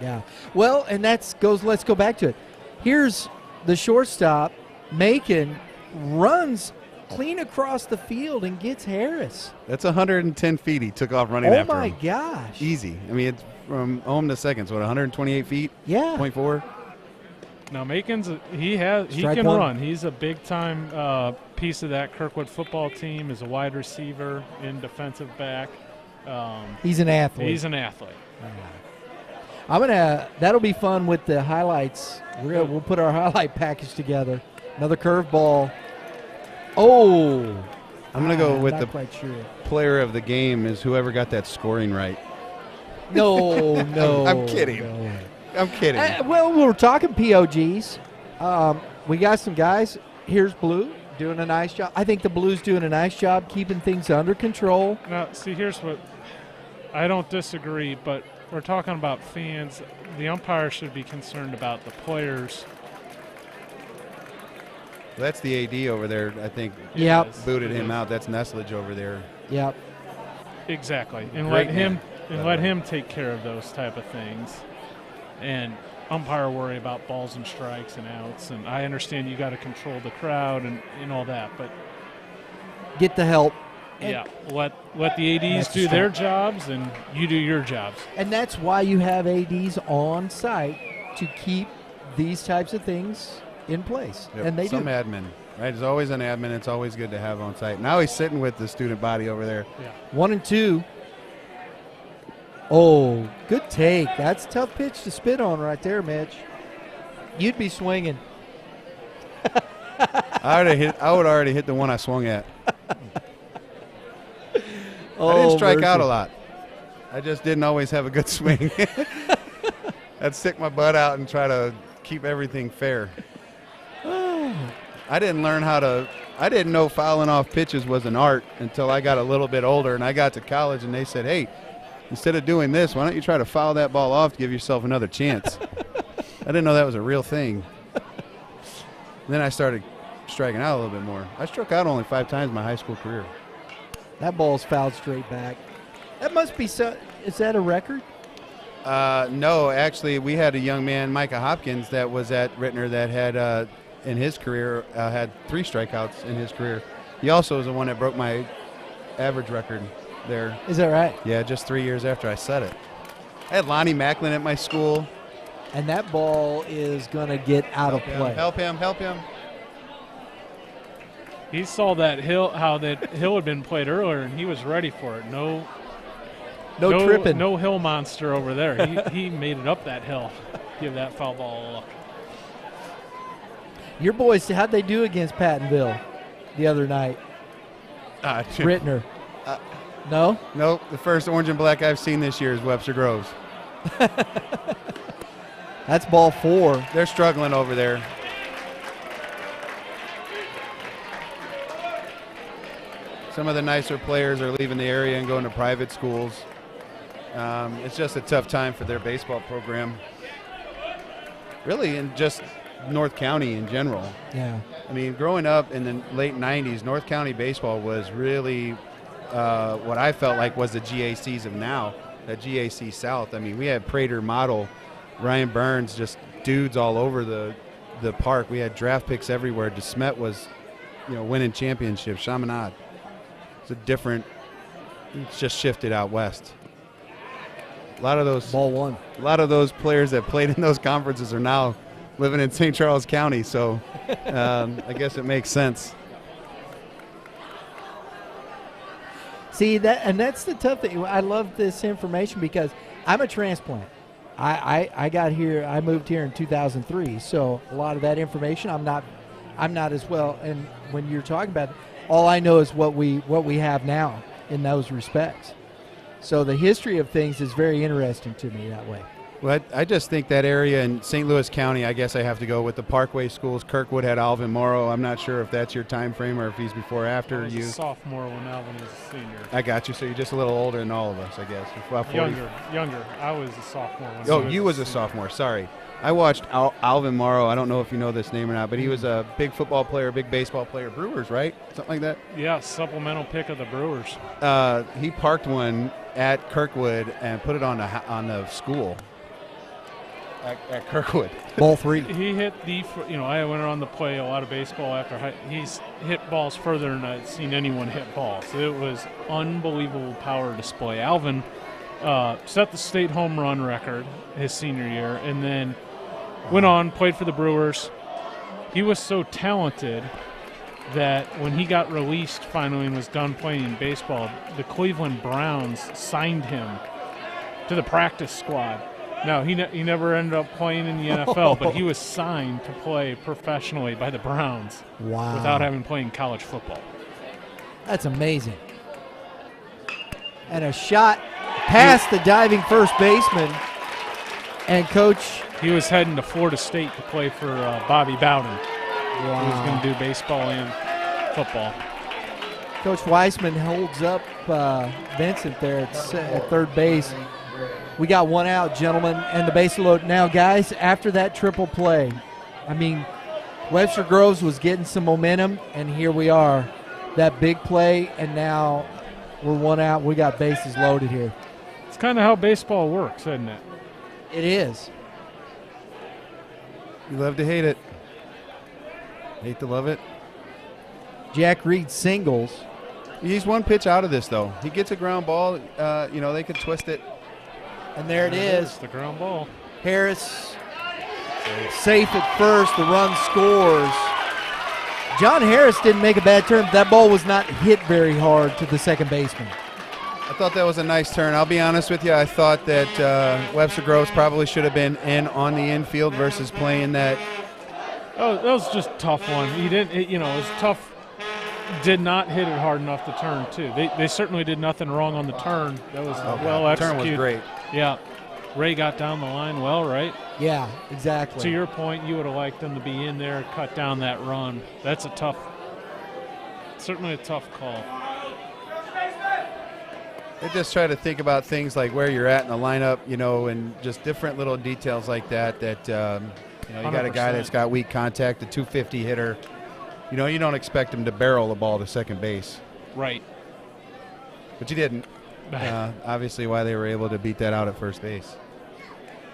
Yeah. Well, and let's go back to it. Here's the shortstop Macon runs clean across the field and gets Harris. That's 110 feet he took off running after him. Oh, my gosh. Easy. I mean, it's from home to second, so 128 feet? Yeah. 0.4? Now Macon's he can run. He's a big time piece of that Kirkwood football team. Is a wide receiver in defensive back. He's an athlete. He's an athlete. That'll be fun with the highlights. We'll put our highlight package together. Another curveball. Oh. I'm going to go with not the quite sure. player of the game is whoever got that scoring right. No. I'm kidding. No. I'm kidding. Well, we're talking POGs. We got some guys. Here's Blue doing a nice job. I think the Blues doing a nice job keeping things under control. Now, see, here's what I don't disagree, but we're talking about fans. The umpire should be concerned about the players. That's the AD over there, I think. Yep. Booted him out. That's Nestlage over there. Yep. Exactly. And Great let him take care of those type of things. And umpire worry about balls and strikes and outs. And I understand you got to control the crowd and all that, but get the help. Yeah, let the ADs do their jobs and you do your jobs. And that's why you have ADs on site to keep these types of things in place. Yep. And they Some do. admin, right? There's always an admin. It's always good to have on site. Now he's sitting with the student body over there. Yeah. 1-2. Oh, good take. That's a tough pitch to spit on right there, Mitch. You'd be swinging. I would already hit the one I swung at. Oh, I didn't strike mercy. out a lot. I just didn't always have a good swing. I'd stick my butt out and try to keep everything fair. I didn't know fouling off pitches was an art until I got a little bit older and I got to college and they said, hey, instead of doing this, why don't you try to foul that ball off to give yourself another chance? I didn't know that was a real thing. Then I started striking out a little bit more. I struck out only 5 times in my high school career. That ball's fouled straight back. That must be so. Is that a record? No, actually, we had a young man, Micah Hopkins, that was at Rittner that had, in his career, had 3 strikeouts in his career. He also was the one that broke my average record there. Is that right? Yeah, just 3 years after I set it. I had Lonnie Macklin at my school. And that ball is going to get out of play. Help him. He saw how that hill had been played earlier, and he was ready for it. No tripping. No hill monster over there. He made it up that hill. Give that foul ball a look. Your boys, how'd they do against Pattonville the other night? Rittner. No? Nope. The first orange and black I've seen this year is Webster Groves. That's ball 4. They're struggling over there. Some of the nicer players are leaving the area and going to private schools. It's just a tough time for their baseball program. Really, in just North County in general. Yeah. I mean, growing up in the late 90s, North County baseball was really what I felt like was the GACs of now, the GAC South. I mean, we had Prater, Model, Ryan Burns, just dudes all over the park. We had draft picks everywhere. DeSmet was, winning championships. Chaminade. It's just shifted out west. A lot of those ball 1. A lot of those players that played in those conferences are now living in St. Charles County, so I guess it makes sense. See, that's the tough thing. I love this information because I'm a transplant. I got here. I moved here in 2003, so a lot of that information I'm not as well. And when you're talking about it, all I know is what we have now in those respects. So the history of things is very interesting to me that way. Well, I just think that area in St. Louis County, I guess I have to go with the Parkway schools. Kirkwood had Alvin Morrow. I'm not sure if that's your time frame or if he's before or after I was you. a sophomore when Alvin was a senior. I got you. So you're just a little older than all of us, I guess. Younger. I was a sophomore. You was a sophomore. Sorry. I watched Alvin Morrow. I don't know if you know this name or not, but he was a big football player, big baseball player. Brewers, right? Something like that? Yeah, supplemental pick of the Brewers. He parked one at Kirkwood and put it on the school. at Kirkwood. Ball 3. He hit I went around to play a lot of baseball after he's hit balls further than I've seen anyone hit balls. It was unbelievable power display. Alvin set the state home run record his senior year, and then went on, played for the Brewers. He was so talented that when he got released finally and was done playing baseball, the Cleveland Browns signed him to the practice squad. No, he never ended up playing in the NFL, but he was signed to play professionally by the Browns. Wow. Without having played college football. That's amazing. And a shot past the diving first baseman. And Coach, he was heading to Florida State to play for Bobby Bowden. wow. He was going to do baseball and football. Coach Weissman holds up Vincent there at third base. We got one out, gentlemen, and the base load. Now, guys, after that triple play, I mean, Webster Groves was getting some momentum, and here we are. That big play, and now we're one out. We got bases loaded here. It's kind of how baseball works, isn't it? It is. You love to hate it. Hate to love it. Jack Reed singles. He's one pitch out of this, though. He gets a ground ball. They could twist it. And there it is. The ground ball. Harris safe at first. The run scores. John Harris didn't make a bad turn. That ball was not hit very hard to the second baseman. I thought that was a nice turn. I'll be honest with you. I thought that Webster Groves probably should have been in on the infield versus playing that. Oh, that was just a tough one. He didn't. It was tough. Did not hit it hard enough to turn too. They certainly did nothing wrong on the turn. That was well executed. The turn was great. Yeah, Ray got down the line well, right? Yeah, exactly. To your point, you would have liked them to be in there, cut down that run. That's certainly a tough call. They just try to think about things like where you're at in the lineup, and just different little details like that. You got a guy that's got weak contact, a 250 hitter. You don't expect him to barrel the ball to second base. Right. But you didn't. Obviously why they were able to beat that out at first base.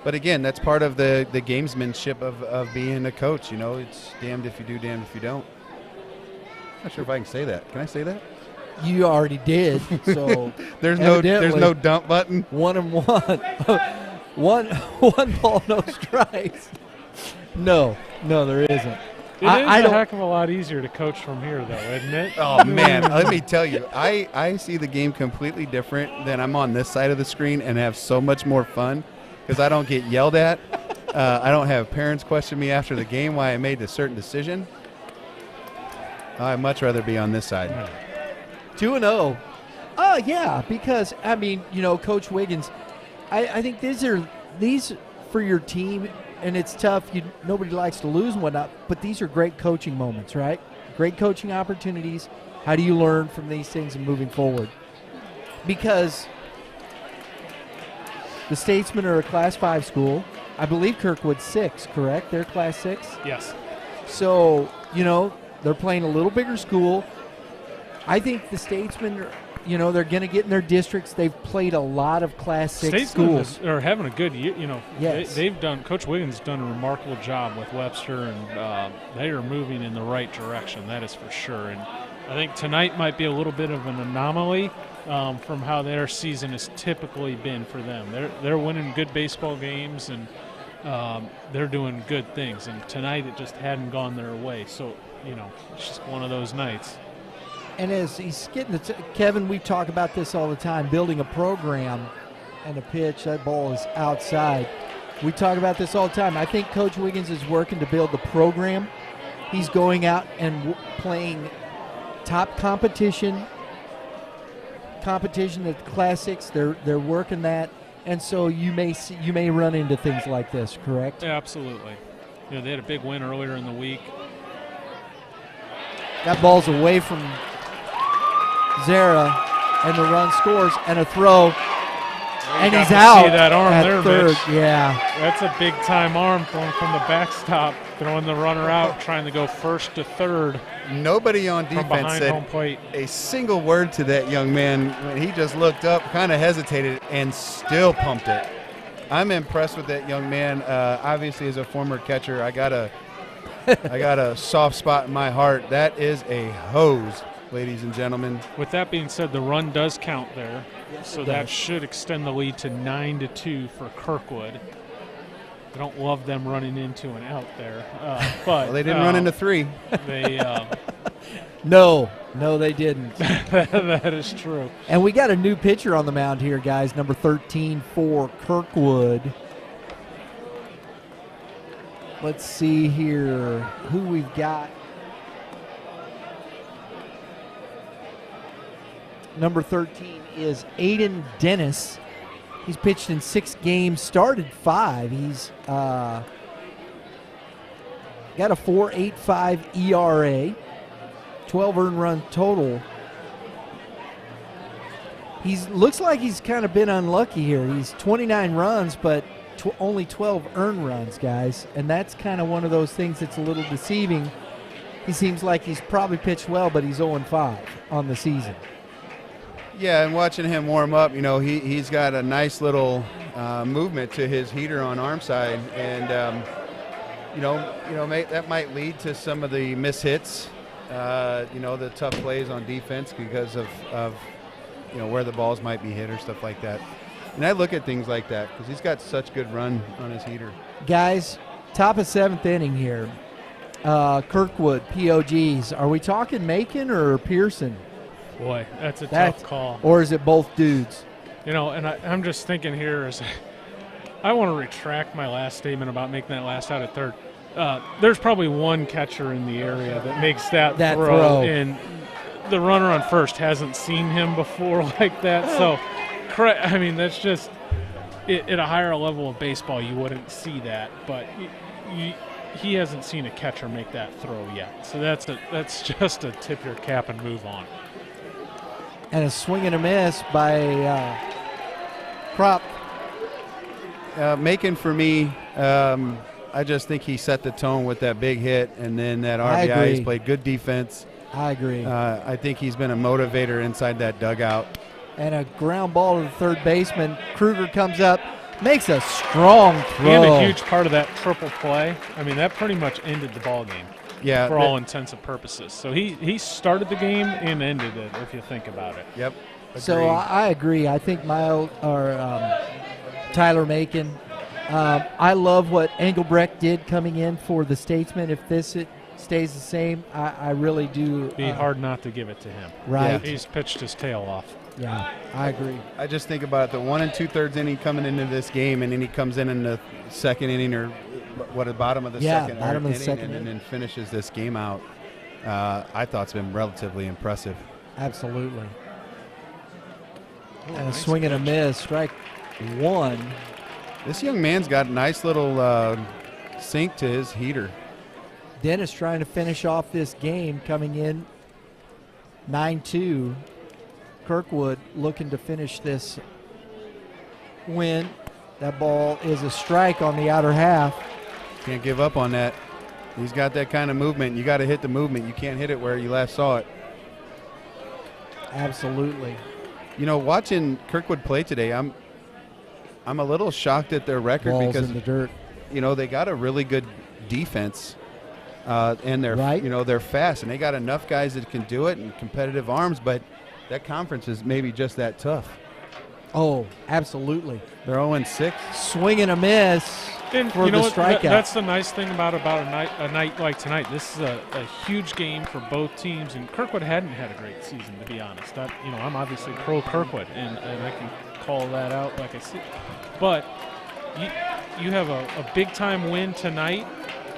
But again, that's part of the gamesmanship of being a coach. It's damned if you do, damned if you don't. Not sure if I can say that. Can I say that? You already did. So there's no dump button. 1-1. one ball, no strikes. No, there isn't. It is a heck of a lot easier to coach from here, though, isn't it? Oh, man. Let me tell you, I see the game completely different than I'm on this side of the screen and have so much more fun because I don't get yelled at. I don't have parents question me after the game why I made a certain decision. I'd much rather be on this side. 2-0. Yeah, because, Coach Wiggins, I think these for your team, and it's tough. Nobody likes to lose and whatnot, but these are great coaching moments, right? Great coaching opportunities. How do you learn from these things and moving forward? Because the Statesmen are a Class 5 school. I believe Kirkwood's 6, correct? They're Class 6? Yes. So, they're playing a little bigger school. I think the Statesmen they're going to get in their districts. They've played a lot of Class 6 schools. Are having a good year. Yes. Coach Wiggins has done a remarkable job with Webster, and they are moving in the right direction. That is for sure. And I think tonight might be a little bit of an anomaly from how their season has typically been for them. They're winning good baseball games, and they're doing good things. And tonight it just hadn't gone their way. So, it's just one of those nights. And as he's getting Kevin, we talk about this all the time, building a program and a pitch, that ball is outside. We talk about this all the time. I think Coach Wiggins is working to build the program. He's going out and playing top competition at Class 6. They're working that. And so you may run into things like this, correct? Yeah, absolutely. They had a big win earlier in the week. That ball's away from Zara, and the run scores, and a throw, and he's out. See that arm at there, third. Mitch. Yeah. That's a big-time arm from the backstop, throwing the runner out, trying to go first to third. Nobody on defense said home plate. A single word to that young man when he just looked up, kind of hesitated, and still pumped it. I'm impressed with that young man. Obviously, as a former catcher, I got a soft spot in my heart. That is a hose, ladies and gentlemen. With that being said, the run does count there, Yes, so it that does. should extend the lead to 9-2 for Kirkwood. I don't love them running into and out there, but Well, they didn't run into 3. They No, they didn't. that is true. And we got a new pitcher on the mound here, guys. Number 13 for Kirkwood. Let's see here who we've got. Number 13 is Aiden Dennis. He's pitched in 6 games, started 5. He's got a 4.85 ERA, 12 earned run total. Looks like he's kind of been unlucky here. He's 29 runs, but only 12 earned runs, guys. And that's kind of one of those things that's a little deceiving. He seems like he's probably pitched well, but he's 0-5 on the season. Yeah, and watching him warm up, he's got a nice little movement to his heater on arm side, and that might lead to some of the mishits, the tough plays on defense because of where the balls might be hit or stuff like that. And I look at things like that because he's got such good run on his heater. Guys, top of 7th inning here. Kirkwood, POGs. Are we talking Macon or Pearson? Boy, that's a tough call. Or is it both dudes? And I'm just thinking here I want to retract my last statement about making that last out at third. There's probably one catcher in the area that makes that throw, and the runner on first hasn't seen him before like that. So, that's just at a higher level of baseball, you wouldn't see that, but he hasn't seen a catcher make that throw yet. So that's just a tip your cap and move on. And a swing and a miss by Kropp. Macon, for me, I just think he set the tone with that big hit, and then that RBI. He's played good defense. I agree. I think he's been a motivator inside that dugout. And a ground ball to the third baseman. Kruger comes up, makes a strong throw. And a huge part of that triple play. That pretty much ended the ball game. Yeah, for all intents and purposes. So he started the game and ended it, if you think about it. Yep. Agreed. So I agree. I think Tyler Macon. I love what Engelbrecht did coming in for the Statesmen. If it stays the same, I really do. Be hard not to give it to him. Right. Yeah. He's pitched his tail off. Yeah, I agree. I just think about the 1 2/3 inning coming into this game, and then he comes in the second inning or bottom of the second inning, and then finishes this game out. I thought it's been relatively impressive. Absolutely. Oh, and a swing and a miss, strike 1. This young man's got a nice little sink to his heater. Dennis trying to finish off this game, coming in 9-2. Kirkwood looking to finish this win. That ball is a strike on the outer half. Can't give up on that. He's got that kind of movement. You got to hit the movement. You can't hit it where you last saw it. Absolutely. Watching Kirkwood play today, I'm a little shocked at their record. Balls because in the dirt. They got a really good defense, and they're they're fast, and they got enough guys that can do it and competitive arms. But that conference is maybe just that tough. Oh, absolutely. They're 0-6. Swing and a miss for the strikeout. That's the nice thing about a night like tonight. This is a huge game for both teams, and Kirkwood hadn't had a great season, to be honest. I'm obviously pro Kirkwood, and I can call that out like I see. But you have a big-time win tonight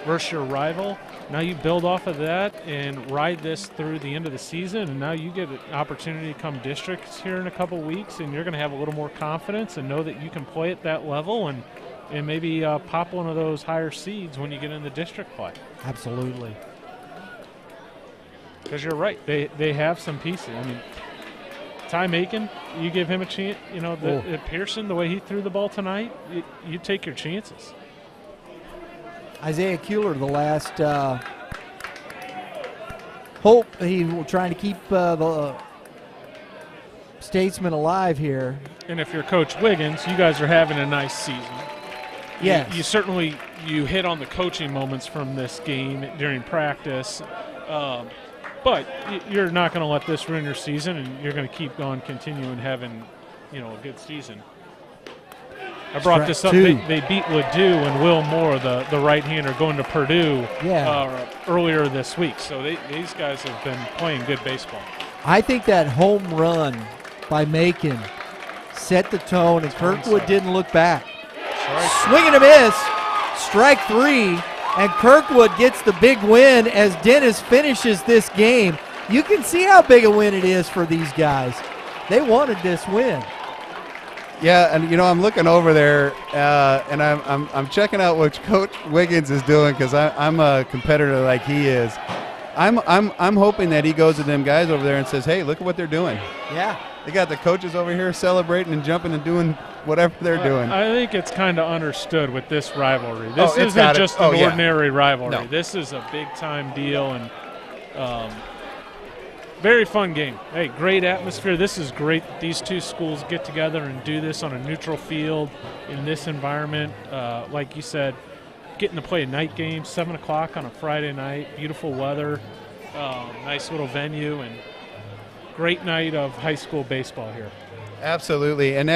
versus your rival. Now you build off of that and ride this through the end of the season, and now you get an opportunity to come districts here in a couple weeks, and you're going to have a little more confidence and know that you can play at that level and maybe pop one of those higher seeds when you get in the district play. Absolutely. Because you're right, they have some pieces. Ty Macon, you give him a chance. Pearson, the way he threw the ball tonight, you take your chances. Isaiah Kuehler, the last hope. He was trying to keep the Statesmen alive here. And if you're Coach Wiggins, you guys are having a nice season. Yes. You certainly hit on the coaching moments from this game during practice, but you're not going to let this ruin your season, and you're going to keep on continuing having, a good season. I brought this up. They beat Ladue and Will Moore, the right-hander, going to Purdue earlier this week. So these guys have been playing good baseball. I think that home run by Macon set the tone, and Kirkwood didn't look back. Swing and a miss, strike 3, and Kirkwood gets the big win as Dennis finishes this game. You can see how big a win it is for these guys. They wanted this win. Yeah, and I'm looking over there, and I'm checking out what Coach Wiggins is doing because I'm a competitor like he is. I'm hoping that he goes to them guys over there and says, "Hey, look at what they're doing." Yeah, they got the coaches over here celebrating and jumping and doing whatever they're doing. I think it's kind of understood with this rivalry. This isn't just an ordinary rivalry. No. This is a big-time deal, and very fun game. Hey, great atmosphere. This is great that these two schools get together and do this on a neutral field in this environment. Like you said, getting to play a night game, 7 o'clock on a Friday night, beautiful weather, nice little venue, and great night of high school baseball here. Absolutely, and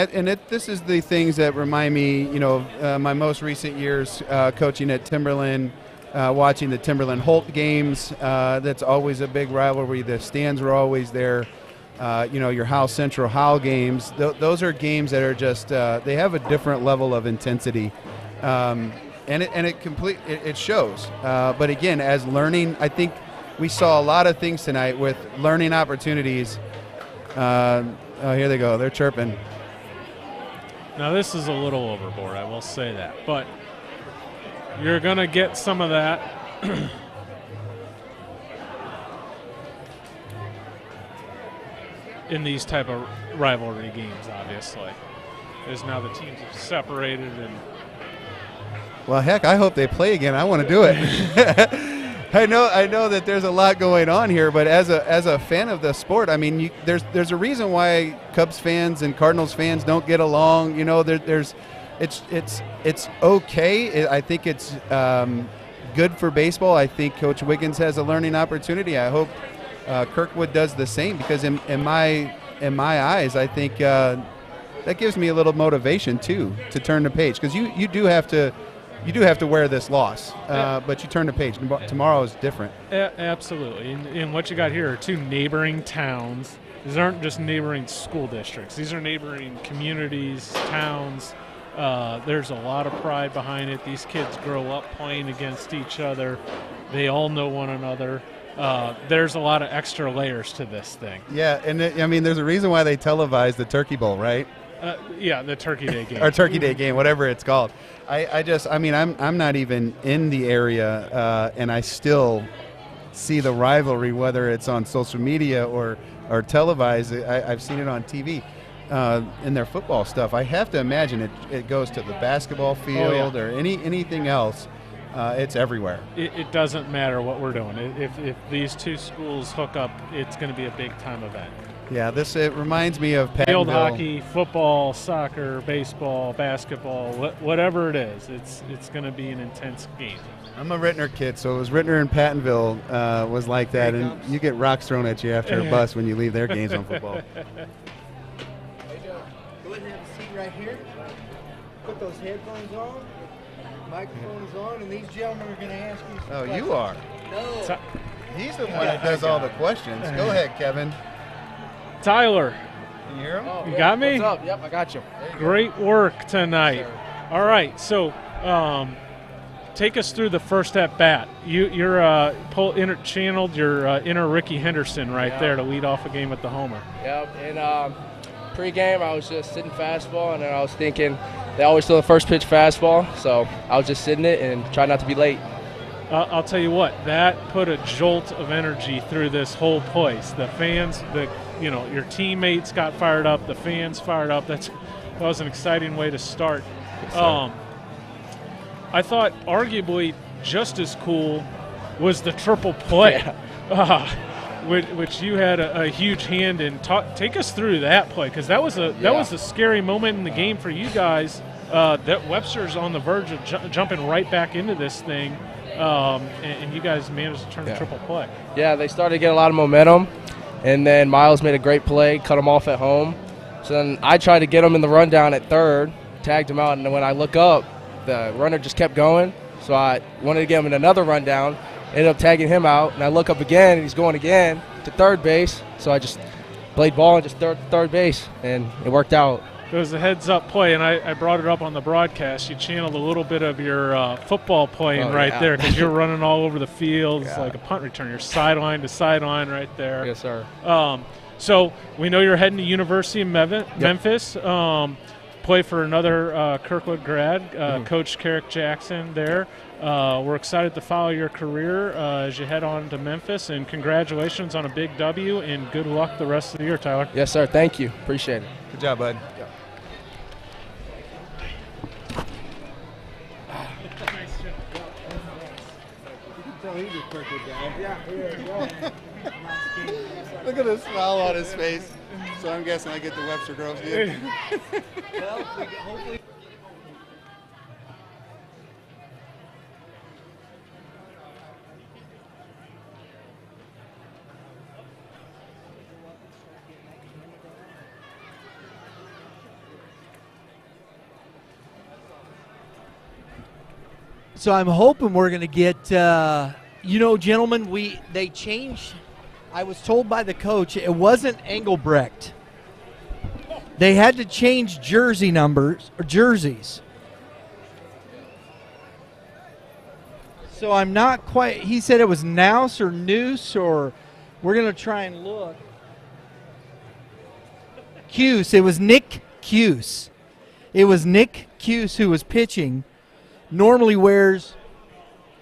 this is the things that remind me, my most recent years coaching at Timberland, watching the Timberland-Holt games. That's always a big rivalry. The stands were always there. Your Howell Central Howell games. Those are games that are just they have a different level of intensity, and it shows. But again, as learning, I think we saw a lot of things tonight with learning opportunities. Oh, here they go. They're chirping. Now, this is a little overboard, I will say that. But you're going to get some of that. In these type of rivalry games, obviously. As now the teams have separated. Well, heck, I hope they play again. I want to do it. I know that there's a lot going on here, but as a fan of the sport, I mean, there's a reason why Cubs fans and Cardinals fans don't get along. It's okay. I think it's good for baseball. I think Coach Wiggins has a learning opportunity. I hope Kirkwood does the same because in my eyes, I think that gives me a little motivation too to turn the page because you do have to. You do have to wear this loss, but you turn the page. Tomorrow is different. Absolutely. And what you got here are two neighboring towns. These aren't just neighboring school districts. These are neighboring communities, towns. There's a lot of pride behind it. These kids grow up playing against each other. They all know one another. There's a lot of extra layers to this thing. Yeah, and there's a reason why they televise the Turkey Bowl, right? The Turkey Day game. Or Turkey Day game, whatever it's called. I'm not even in the area, and I still see the rivalry, whether it's on social media or televised. I've seen it on TV in their football stuff. I have to imagine it goes to the basketball field or anything else. It's everywhere. It doesn't matter what we're doing. If these two schools hook up, it's going to be a big-time event. Yeah, it reminds me of Pattonville. Field hockey, football, soccer, baseball, basketball, whatever it is, it's going to be an intense game. I'm a Rittner kid, so it was Rittner and Pattonville was like that, and you get rocks thrown at you after a bus when you leave their games on football. Hey, Joe, go ahead and have a seat right here. Put those headphones on. Microphone is on, and these gentlemen are going to ask you some questions. You are? No. He's the one that does all the questions. Go ahead, Kevin. Tyler. Can you hear him? Oh, You got me? What's up? Yep, I got you. Great work tonight. All right, so take us through the first at bat. You're channeled your inner Ricky Henderson right there to lead off a game with the homer. Yep, and pre-game I was just sitting fastball, and then I was thinking they always throw the first pitch fastball, so I was just sitting it and trying not to be late. I'll tell you what, that put a jolt of energy through this whole place. The fans, your teammates got fired up, the fans fired up. That was an exciting way to start. I thought arguably just as cool was the triple play. which you had a huge hand in. Take us through that play, because that was a scary moment in the game for you guys. That Webster's on the verge of jumping right back into this thing, and you guys managed to turn a triple play. Yeah, they started to get a lot of momentum, and then Miles made a great play, cut him off at home. So then I tried to get him in the rundown at third, tagged him out, and then when I look up, the runner just kept going. So I wanted to get him in another rundown, ended up tagging him out, and I look up again, and he's going again to third base. So I just played ball and just third base, and it worked out. It was a heads-up play, and I brought it up on the broadcast. You channeled a little bit of your football playing there, because you're running all over the field. It's like a punt return. You're sideline to sideline right there. Yes, sir. So we know you're heading to University of Memphis. Play for another Kirkwood grad, Coach Carrick Jackson there. We're excited to follow your career as you head on to Memphis, and congratulations on a big W, and good luck the rest of the year, Tyler. Yes, sir. Thank you. Appreciate it. Good job, bud. Yeah. Look at the smile on his face. So I'm guessing I get the Webster girls gig. Well, hopefully. So I'm hoping we're going to get, gentlemen, they changed. I was told by the coach it wasn't Engelbrecht. They had to change jersey numbers or jerseys. So I'm not quite. He said it was Nouse or Noose, or we're going to try and look. Cuse. It was Nick Cuse. It was Nick Cuse who was pitching. Normally wears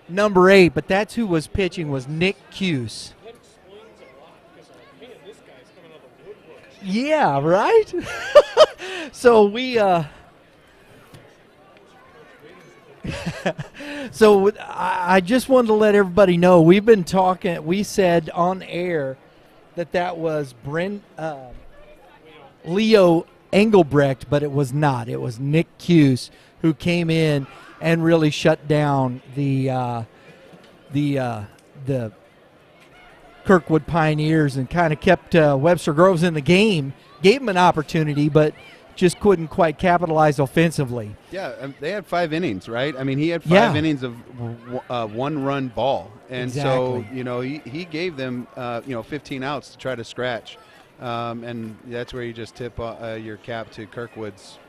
number 8, but that's who was pitching, was Nick Cuse. Yeah, right? So we so I just wanted to let everybody know we've been talking. We said on air that was Leo Engelbrecht, but it was not. It was Nick Cuse who came in and really shut down the Kirkwood Pioneers and kind of kept Webster Groves in the game, gave him an opportunity, but just couldn't quite capitalize offensively. Yeah, they had 5 innings, right? I mean, he had 5 innings of one-run ball. And exactly. So, he gave them, 15 outs to try to scratch. And that's where you just tip your cap to Kirkwood's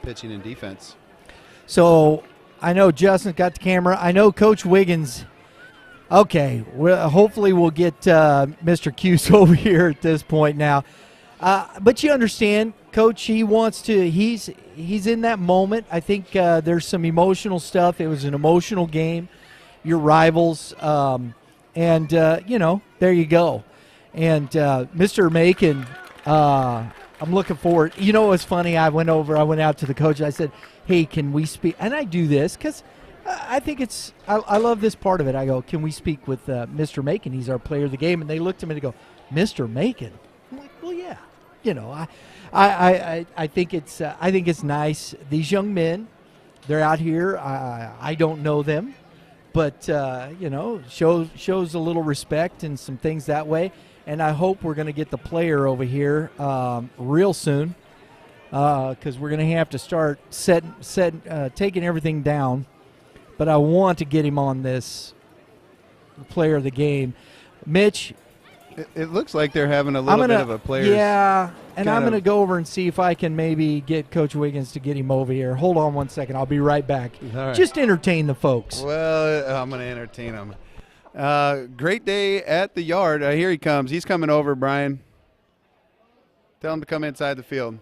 pitching and defense. So I know Justin's got the camera. I know Coach Wiggins. Okay, hopefully we'll get Mr. Cuse over here at this point now. But you understand, Coach, he wants to. He's in that moment. I think there's some emotional stuff. It was an emotional game. Your rivals, and there you go. And Mr. Macon, I'm looking forward. You know, it was funny. I went out to the coach. I said, "Hey, can we speak?" And I do this because I think I love this part of it. I go, "Can we speak with Mr. Macon? He's our player of the game." And they looked at me and go, "Mr. Macon?" I'm like, "Well, yeah." I think it's nice. These young men, they're out here. I don't know them, but shows a little respect and some things that way. And I hope we're going to get the player over here real soon, because we're going to have to start taking everything down. But I want to get him on this player of the game, Mitch. It looks like they're having a little bit of a player's. Yeah, and I'm going to go over and see if I can maybe get Coach Wiggins to get him over here. Hold on one second. I'll be right back. All right. Just entertain the folks. Well, I'm going to entertain them. Great day at the yard. Here he comes. He's coming over, Brian. Tell him to come inside the field.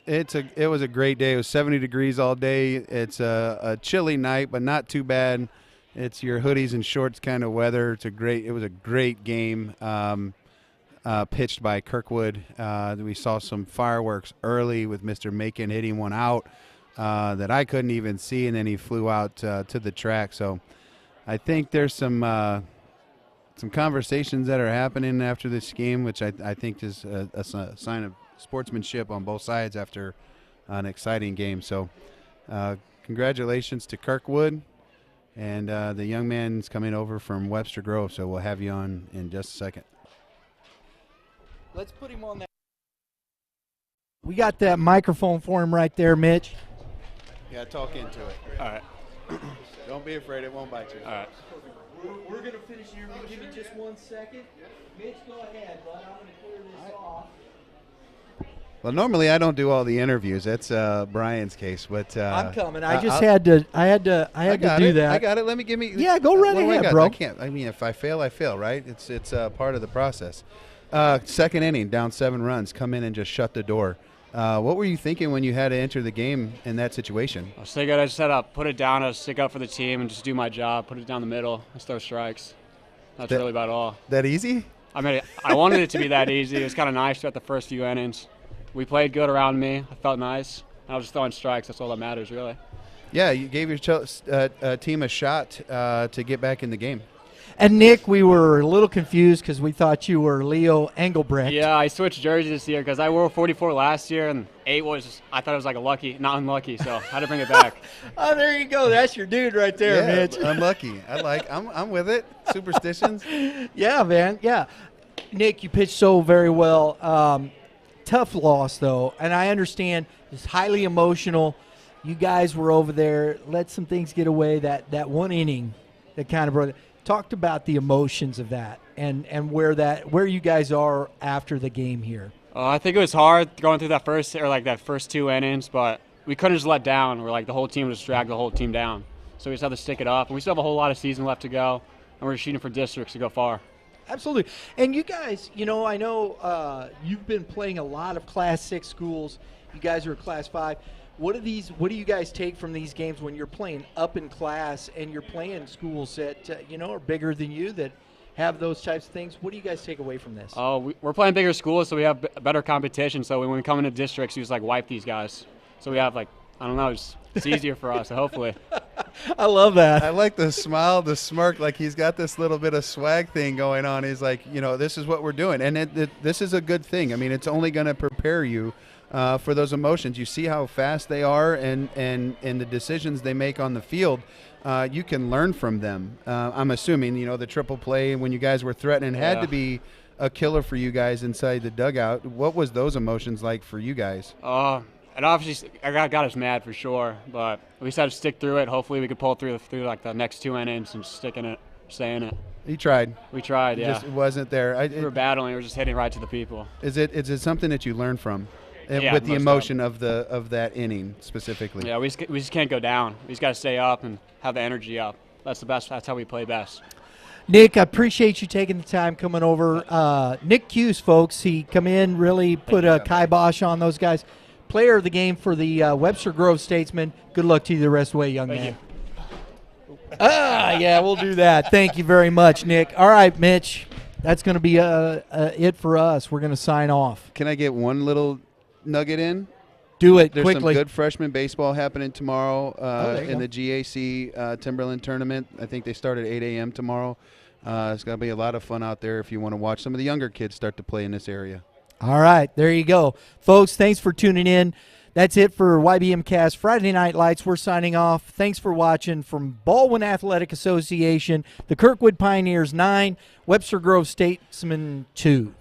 It was a great day. It was 70 degrees all day. It's a chilly night, but not too bad. It's your hoodies and shorts kind of weather. It was a great game pitched by Kirkwood. We saw some fireworks early with Mr. Macon hitting one out that I couldn't even see, and then he flew out to the track. So I think there's some some conversations that are happening after this game, which I think is a sign of sportsmanship on both sides after an exciting game. So congratulations to Kirkwood, and the young man's coming over from Webster Grove, so we'll have you on in just a second. Let's put him on that. We got that microphone for him right there, Mitch. Yeah, talk into it. All right. Don't be afraid, it won't bite you. All right. We're going to finish here. Give me just 1 second. Mitch, go ahead, bud. I'm going to clear this off. Well, normally I don't do all the interviews. That's Brian's case, but I'm coming. I just had to do that. I got it. Let me give me. Yeah, go right ahead, bro. I can't. I mean, if I fail, I fail, right? It's part of the process. Second inning, down 7 runs, come in and just shut the door. What were you thinking when you had to enter the game in that situation? I was thinking I just had to put it down, I stick up for the team and just do my job, put it down the middle, and throw strikes. That's really about all. That easy? I mean, I wanted it to be that easy. It was kind of nice throughout the first few innings. We played good around me. I felt nice. I was just throwing strikes. That's all that matters, really. Yeah, you gave your team a shot to get back in the game. And, Nick, we were a little confused because we thought you were Leo Engelbrecht. Yeah, I switched jerseys this year because I wore 44 last year, and 8 was, I thought it was like not unlucky, so I had to bring it back. Oh, there you go. That's your dude right there, yeah, Mitch. Unlucky. I'm with it. Superstitions. Yeah, man. Yeah. Nick, you pitched so very well. Tough loss, though, and I understand it's highly emotional. You guys were over there, let some things get away. That 1 inning that kind of brought it. Talked about the emotions of that and where you guys are after the game here. I think it was hard going through that first 2 innings, but we couldn't just let down. We're like the whole team just dragged the whole team down. So we just have to stick it up. And we still have a whole lot of season left to go, and we're shooting for districts to go far. Absolutely. And you guys, I know you've been playing a lot of Class 6 schools. You guys are Class 5. What do you guys take from these games when you're playing up in class and you're playing schools that are bigger than you that have those types of things? What do you guys take away from this? We're playing bigger schools, so we have better competition. So when we come into districts, we just wipe these guys. So we have it's easier for us. Hopefully. I love that. I like the smile, the smirk, like he's got this little bit of swag thing going on. He's like, this is what we're doing, and this is a good thing. I mean, it's only going to prepare you for those emotions. You see how fast they are and the decisions they make on the field. You can learn from them. I'm assuming, the triple play when you guys were threatening had to be a killer for you guys inside the dugout. What was those emotions like for you guys? It obviously got us mad for sure, but we just had to stick through it. Hopefully we could pull through the next 2 innings and stick in it, stay in it. You tried. We tried, yeah. Just wasn't there. We were battling. We were just hitting right to the people. Is it something that you learned from? Yeah, with the emotion of that inning specifically. Yeah, we just can't go down. We just got to stay up and have the energy up. That's the best. That's how we play best. Nick, I appreciate you taking the time coming over. Nick Hughes, folks, he come in, really put a kibosh on those guys. Player of the game for the Webster Grove Statesmen. Good luck to you the rest of the way, young man. Yeah, we'll do that. Thank you very much, Nick. All right, Mitch, that's going to be it for us. We're going to sign off. Can I get one little nugget in? Do it There's quickly. Some good freshman baseball happening tomorrow in go. the GAC Timberland tournament. I think they start at 8 a.m. tomorrow. It's going to be a lot of fun out there if you want to watch some of the younger kids start to play in this area. All right, there you go. Folks, thanks for tuning in. That's it for YBMcast Friday Night Lights. We're signing off. Thanks for watching from Ballwin Athletic Association, the Kirkwood Pioneers 9, Webster Grove Statesmen 2.